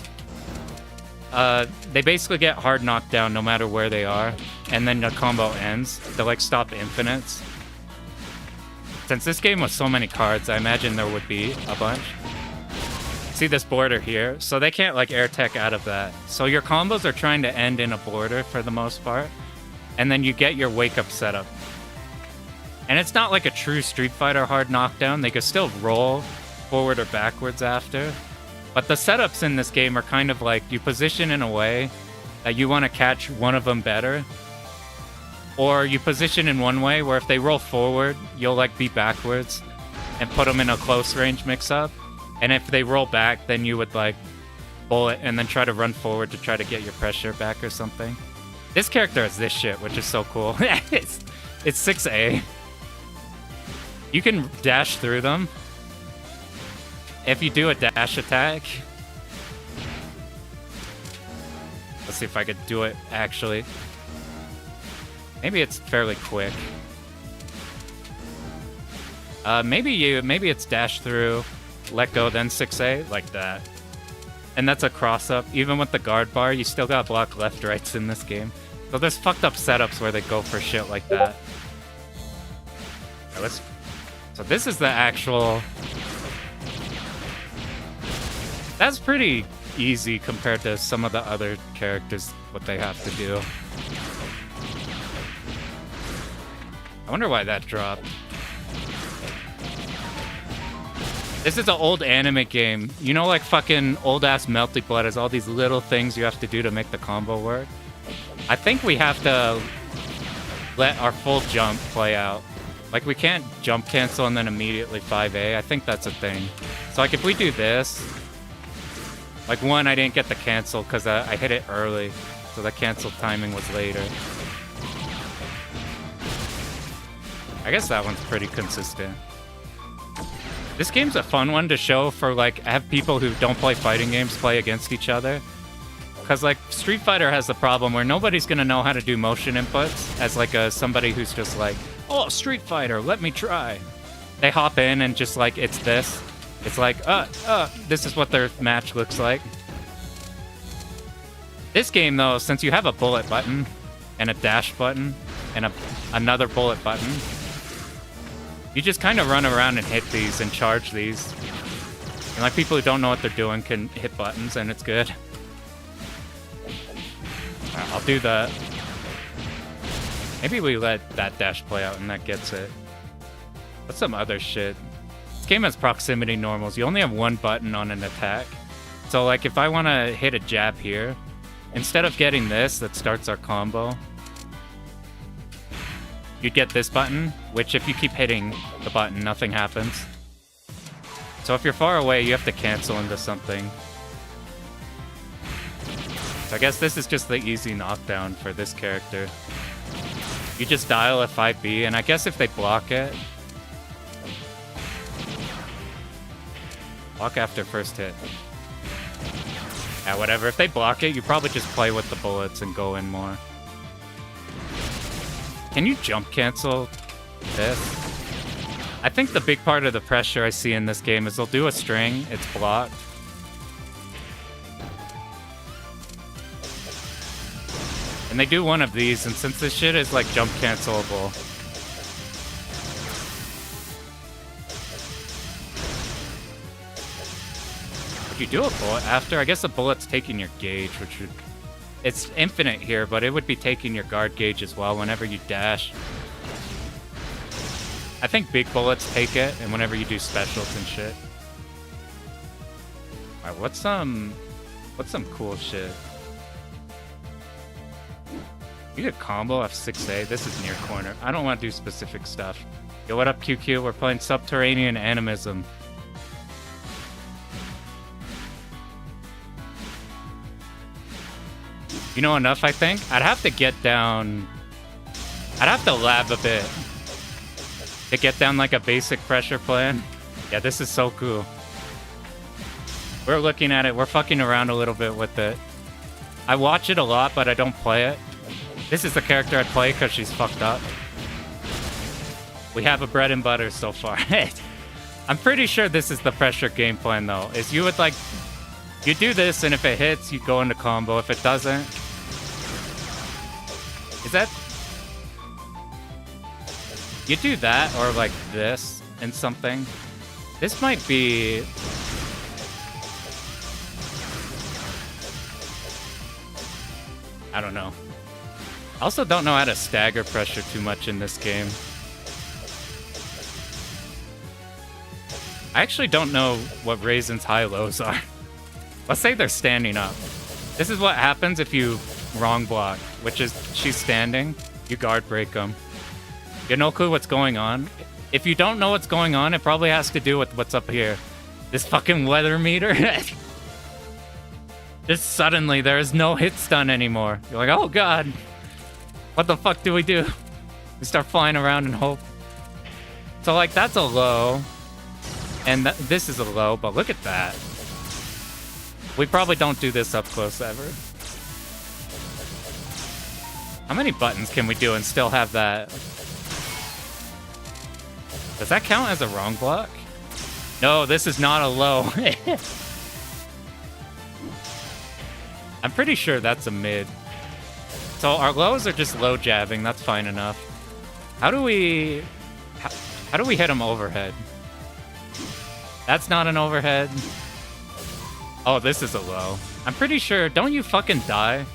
They basically get hard knocked down no matter where they are, and then the combo ends. They like stop infinites. Since this game was so many cards, I imagine there would be a bunch. See this border here? So they can't like air tech out of that. So your combos are trying to end in a border for the most part, and then you get your wake up setup. And it's not like a true Street Fighter hard knockdown. They could still roll forward or backwards after. But the setups in this game are kind of like you position in a way that you want to catch one of them better. Or you position in one way where if they roll forward, you'll like be backwards and put them in a close range mix-up. And if they roll back, then you would like bullet and then try to run forward to try to get your pressure back or something. This character has this shit, which is so cool. It's 6A. You can dash through them. If you do a dash attack. Let's see if I could do it actually. Maybe it's fairly quick. Maybe it's dash through, let go, then 6A, like that. And that's a cross-up. Even with the guard bar, you still got block left-rights in this game. So there's fucked up setups where they go for shit like that. Right, so this is the actual... That's pretty easy compared to some of the other characters, what they have to do. I wonder why that dropped. This is an old anime game. You know, like fucking old-ass Melty Blood has all these little things you have to do to make the combo work? I think we have to let our full jump play out. Like, we can't jump cancel and then immediately 5A. I think that's a thing. So, like, if we do this... Like, one, I didn't get the cancel because I hit it early. So the cancel timing was later. I guess that one's pretty consistent. This game's a fun one to show for, like, have people who don't play fighting games play against each other. Because, like, Street Fighter has the problem where nobody's going to know how to do motion inputs as, like, somebody who's just like, oh, Street Fighter, let me try. They hop in and just, like, it's this. It's like, this is what their match looks like. This game, though, since you have a bullet button and a dash button and another bullet button, you just kind of run around and hit these and charge these. And, like, people who don't know what they're doing can hit buttons, and it's good. Alright, I'll do that. Maybe we let that dash play out and that gets it. What's some other shit? This game has proximity normals. You only have one button on an attack. So, like, if I want to hit a jab here, instead of getting this that starts our combo, you'd get this button, which if you keep hitting the button, nothing happens. So if you're far away, you have to cancel into something. So I guess this is just the easy knockdown for this character. You just dial a 5B, and I guess if they block it... Block after first hit. Yeah, whatever. If they block it, you probably just play with the bullets and go in more. Can you jump cancel this? I think the big part of the pressure I see in this game is they'll do a string, it's blocked. And they do one of these, and since this shit is like jump cancelable, If you do a bullet after, I guess the bullet's taking your gauge, which would... It's infinite here, but it would be taking your guard gauge as well whenever you dash. I think big bullets take it, and whenever you do specials and shit. Alright, what's some cool shit? You could combo F6A. This is near corner. I don't want to do specific stuff. Yo, what up, QQ? We're playing Subterranean Animism. You know enough, I think? I'd have to get down... I'd have to lab a bit to get down like a basic pressure plan. Yeah, this is so cool. We're looking at it. We're fucking around a little bit with it. I watch it a lot, but I don't play it. This is the character I'd play because she's fucked up. We have a bread and butter so far. I'm pretty sure this is the pressure game plan, though. Is you would like... You do this, and if it hits, you go into combo. If it doesn't... Is that... You do that, or like this, and something. This might be... I don't know. I also don't know how to stagger pressure too much in this game. I actually don't know what Raisin's high-lows are. Let's say they're standing up. This is what happens if you wrong block, which is she's standing, you guard break them. You have no clue what's going on. If you don't know what's going on, it probably has to do with what's up here. This fucking weather meter. Just suddenly, there is no hit stun anymore. You're like, oh god. What the fuck do we do? We start flying around and hope. So, like, that's a low. And this is a low, but look at that. We probably don't do this up close ever. How many buttons can we do and still have that? Does that count as a wrong block? No, this is not a low. I'm pretty sure that's a mid. So our lows are just low jabbing. That's fine enough. How do we hit him overhead? That's not an overhead. Oh, this is a low. I'm pretty sure... Don't you fucking die?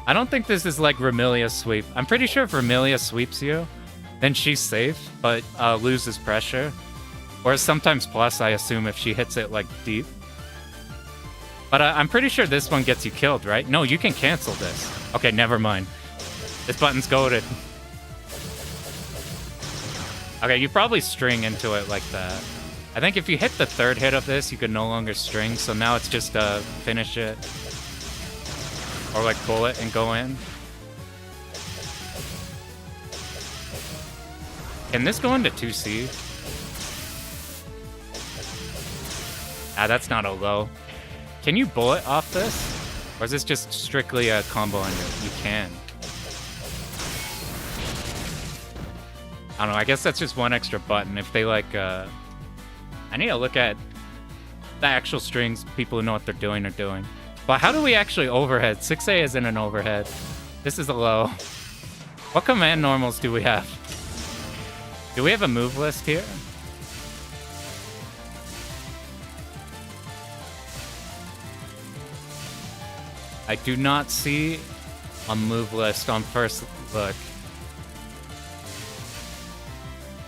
I don't think this is like Remilia's sweep. I'm pretty sure if Remilia sweeps you, then she's safe, but loses pressure. Or sometimes plus, I assume, if she hits it like deep. But I'm pretty sure this one gets you killed, right? No, you can cancel this. Okay, never mind. This button's goated. Okay, you probably string into it like that. I think if you hit the third hit of this, you can no longer string, so now it's just finish it. Or like bullet and go in. Can this go into 2C? Ah, that's not a low. Can you bullet off this? Or is this just strictly a combo under? You can. I don't know, I guess that's just one extra button. If they like, I need to look at the actual strings people who know what they're doing are doing. But how do we actually overhead? 6A isn't an overhead. This is a low. What command normals do we have? Do we have a move list here? I do not see a move list on first look.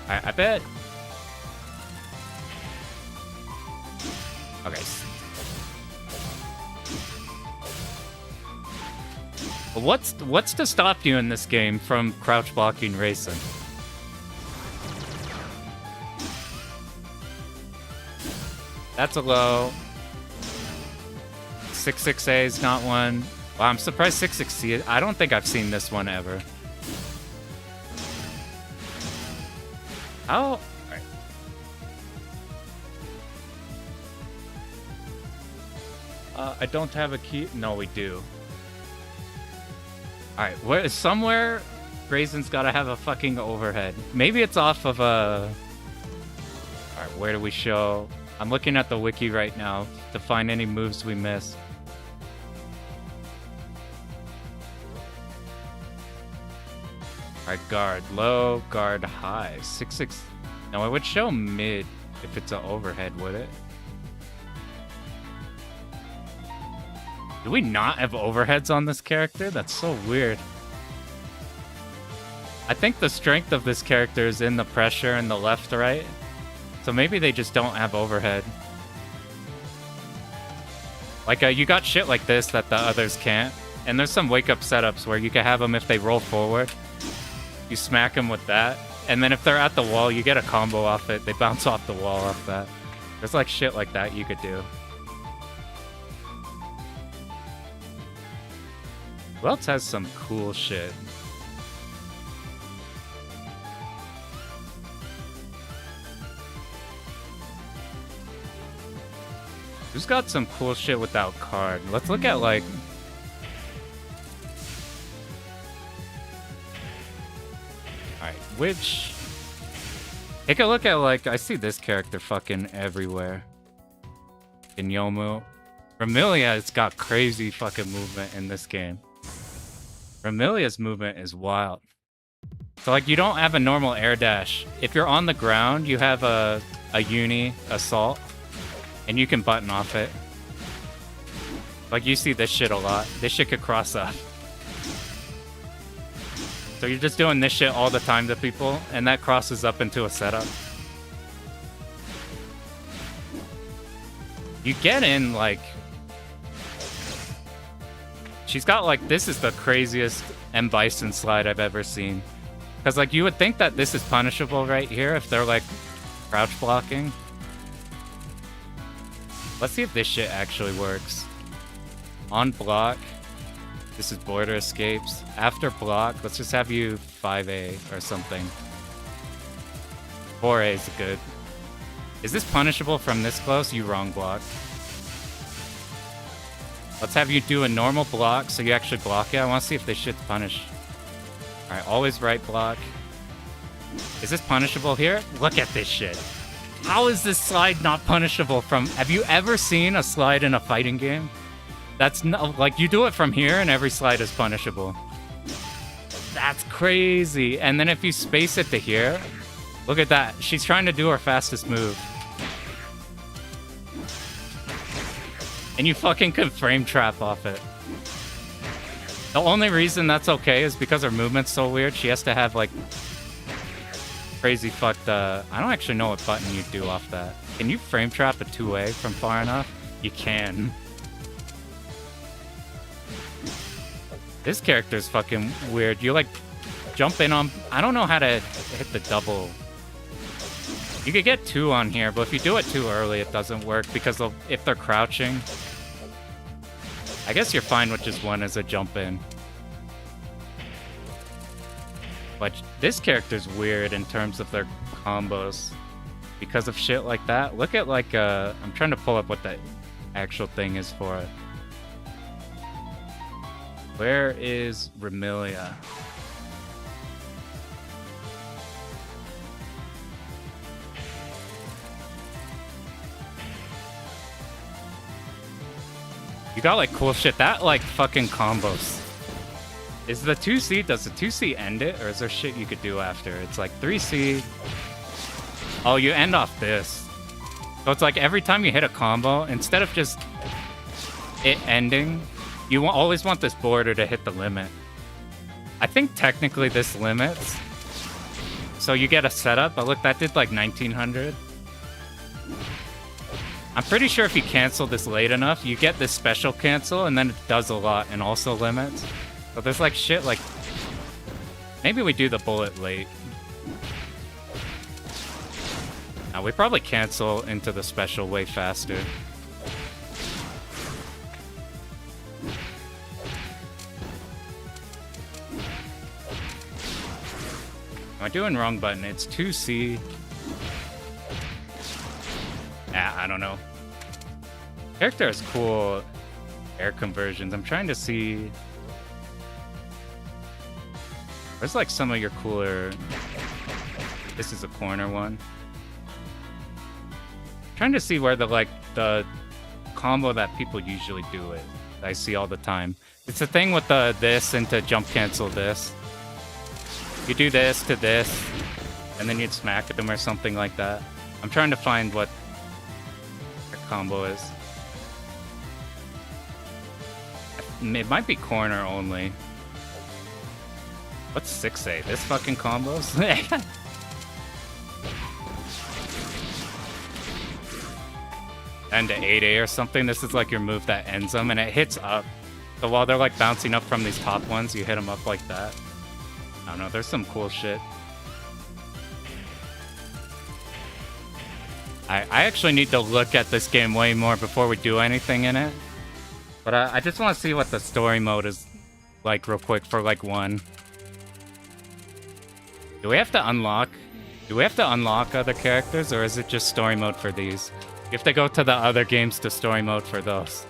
I bet. Okay. What's to stop you in this game from crouch blocking racing? That's a low. 6-6A is not one. Wow, I'm surprised 6-6C. I don't think I've seen this one ever. How? Right. I don't have a key. No, we do. All right, where somewhere Brazen's got to have a fucking overhead. Maybe it's off of a. All right, where do we show? I'm looking at the wiki right now to find any moves we missed. Alright, guard low, guard high. 6-6. No, it would show mid if it's an overhead, would it? Do we not have overheads on this character? That's so weird. I think the strength of this character is in the pressure and the left-right. So maybe they just don't have overhead. Like, you got shit like this that the others can't. And there's some wake-up setups where you can have them if they roll forward. You smack them with that. And then if they're at the wall, you get a combo off it. They bounce off the wall off that. There's like shit like that you could do. Who else has some cool shit? Who's got some cool shit without card? Let's look at like... Alright, which... Take a look at like... I see this character fucking everywhere. In Yomu. Ramilia has got crazy fucking movement in this game. Ramilia's movement is wild. So like you don't have a normal air dash. If you're on the ground, you have a uni assault. And you can button off it. Like you see this shit a lot. This shit could cross up. So you're just doing this shit all the time to people, and that crosses up into a setup. You get in like... She's got like, this is the craziest M. Bison slide I've ever seen. Because like you would think that this is punishable right here if they're like crouch blocking. Let's see if this shit actually works. On block. This is border escapes. After block, let's just have you 5A or something. 4A is good. Is this punishable from this close? You wrong block. Let's have you do a normal block so you actually block it. I want to see if this shit's punished. Alright, always right block. Is this punishable here? Look at this shit. How is this slide not punishable from... Have you ever seen a slide in a fighting game? That's not... Like, you do it from here and every slide is punishable. That's crazy. And then if you space it to here... Look at that. She's trying to do her fastest move. And you fucking can frame trap off it. The only reason that's okay is because her movement's so weird. She has to have, like... Crazy fucked, I don't actually know what button you do off that. Can you frame trap a 2A from far enough? You can. This character's fucking weird. You like jump in on... I don't know how to hit the double. You could get 2 on here, but if you do it too early, it doesn't work because if they're crouching... I guess you're fine with just 1 as a jump in. But this character's weird in terms of their combos. Because of shit like that. Look at like, I'm trying to pull up what the actual thing is for it. Where is Ramilia? You got like cool shit. That like fucking combos. Is the 2C, does the 2C end it? Or is there shit you could do after? It's like 3C. Oh, you end off this. So it's like every time you hit a combo, instead of just it ending, you always want this border to hit the limit. I think technically this limits. So you get a setup, but look, that did like 1900. I'm pretty sure if you cancel this late enough, you get this special cancel, and then it does a lot and also limits. But there's like shit like... Maybe we do the bullet late. Now we probably cancel into the special way faster. Am I doing wrong button? It's 2C. I don't know. Character has cool air conversions. I'm trying to see... Where's like some of your cooler... This is a corner one. Trying to see where the combo that people usually do it. I see all the time. It's the thing with the this into jump cancel this. You do this to this, and then you'd smack at them or something like that. I'm trying to find what the combo is. It might be corner only. What's 6A? This fucking combos? And to 8A or something. This is like your move that ends them, and it hits up. So while they're like bouncing up from these top ones, you hit them up like that. I don't know, there's some cool shit. I actually need to look at this game way more before we do anything in it. But I just want to see what the story mode is like real quick for like 1. Do we have to unlock other characters, or is it just story mode for these? You have to go to the other games to story mode for those.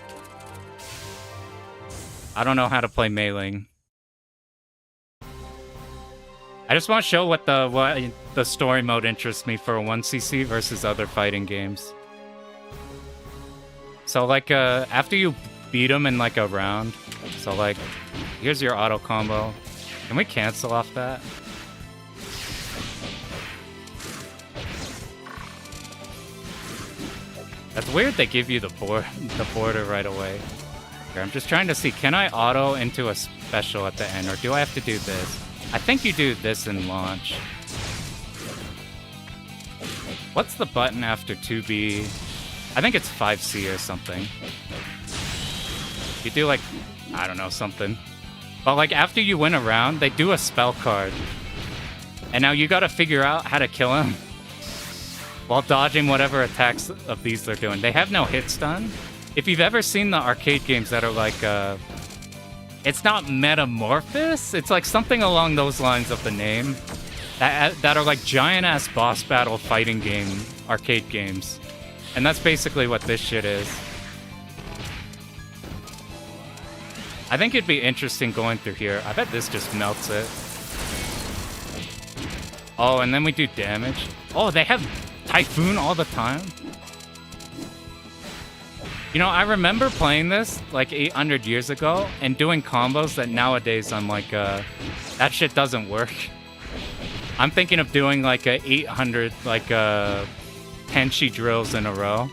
I don't know how to play Mailing. I just want to show what the story mode interests me for a 1cc versus other fighting games. So like after you beat them in like a round, so like here's your auto combo. Can we cancel off that? That's weird they give you the border right away. Here, I'm just trying to see, can I auto into a special at the end, or do I have to do this? I think you do this in launch. What's the button after 2B? I think it's 5C or something. You do like, I don't know, something. But like after you win a round, they do a spell card. And now you gotta figure out how to kill him while dodging whatever attacks of these they're doing. They have no hit stun. If you've ever seen the arcade games that are like, it's not Metamorphosis, it's like something along those lines of the name, that are like giant-ass boss battle fighting game, arcade games. And that's basically what this shit is. I think it'd be interesting going through here. I bet this just melts it. Oh, and then we do damage. Oh, they have Typhoon all the time? You know, I remember playing this like 800 years ago and doing combos that nowadays I'm like, that shit doesn't work. I'm thinking of doing like a 800 like Tenshi drills in a row.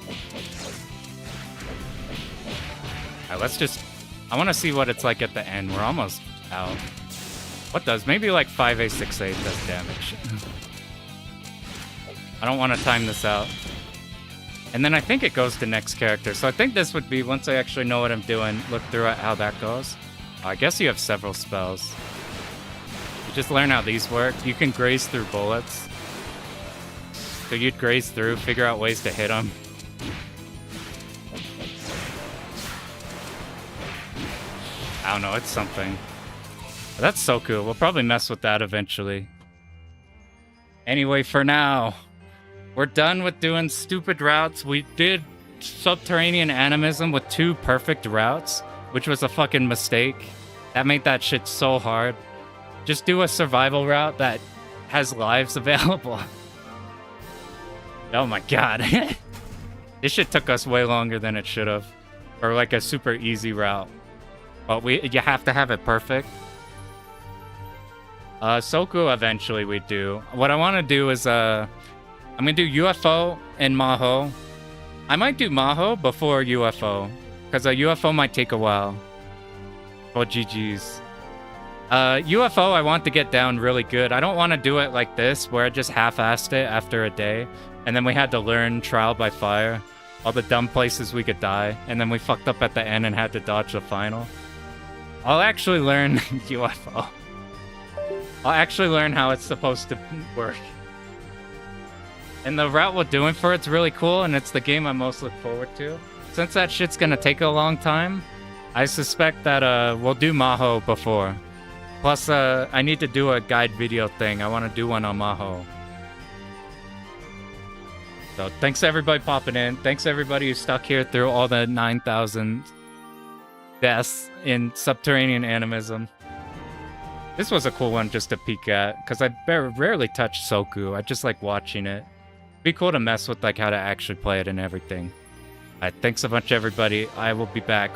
Alright, let's just... I want to see what it's like at the end. We're almost out. What does? Maybe like 5A, 6A does damage. I don't want to time this out. And then I think it goes to next character. So I think this would be, once I actually know what I'm doing, look through at how that goes. I guess you have several spells. You just learn how these work. You can graze through bullets. So you'd graze through, figure out ways to hit them. I don't know, it's something. But that's so cool. We'll probably mess with that eventually. Anyway, for now, we're done with doing stupid routes. We did subterranean animism with 2 perfect routes, which was a fucking mistake. That made that shit so hard. Just do a survival route that has lives available. Oh my god. This shit took us way longer than it should have. Or like a super easy route. But you have to have it perfect. Soku eventually we do. What I want to do is I'm gonna do UFO and Maho. I might do Maho before UFO, because a UFO might take a while. Oh, GG's. UFO I want to get down really good. I don't want to do it like this, where I just half-assed it after a day, and then we had to learn trial by fire, all the dumb places we could die, and then we fucked up at the end and had to dodge the final. I'll actually learn UFO. I'll actually learn how it's supposed to work. And the route we're doing for it's really cool, and it's the game I most look forward to. Since that shit's gonna take a long time, I suspect that we'll do Maho before. Plus, I need to do a guide video thing. I want to do one on Maho. So thanks everybody popping in. Thanks everybody who stuck here through all the 9,000 deaths in subterranean animism. This was a cool one just to peek at, because I rarely touch Soku. I just like watching it. Be cool to mess with like how to actually play it and everything. Alright, thanks a bunch everybody. I will be back.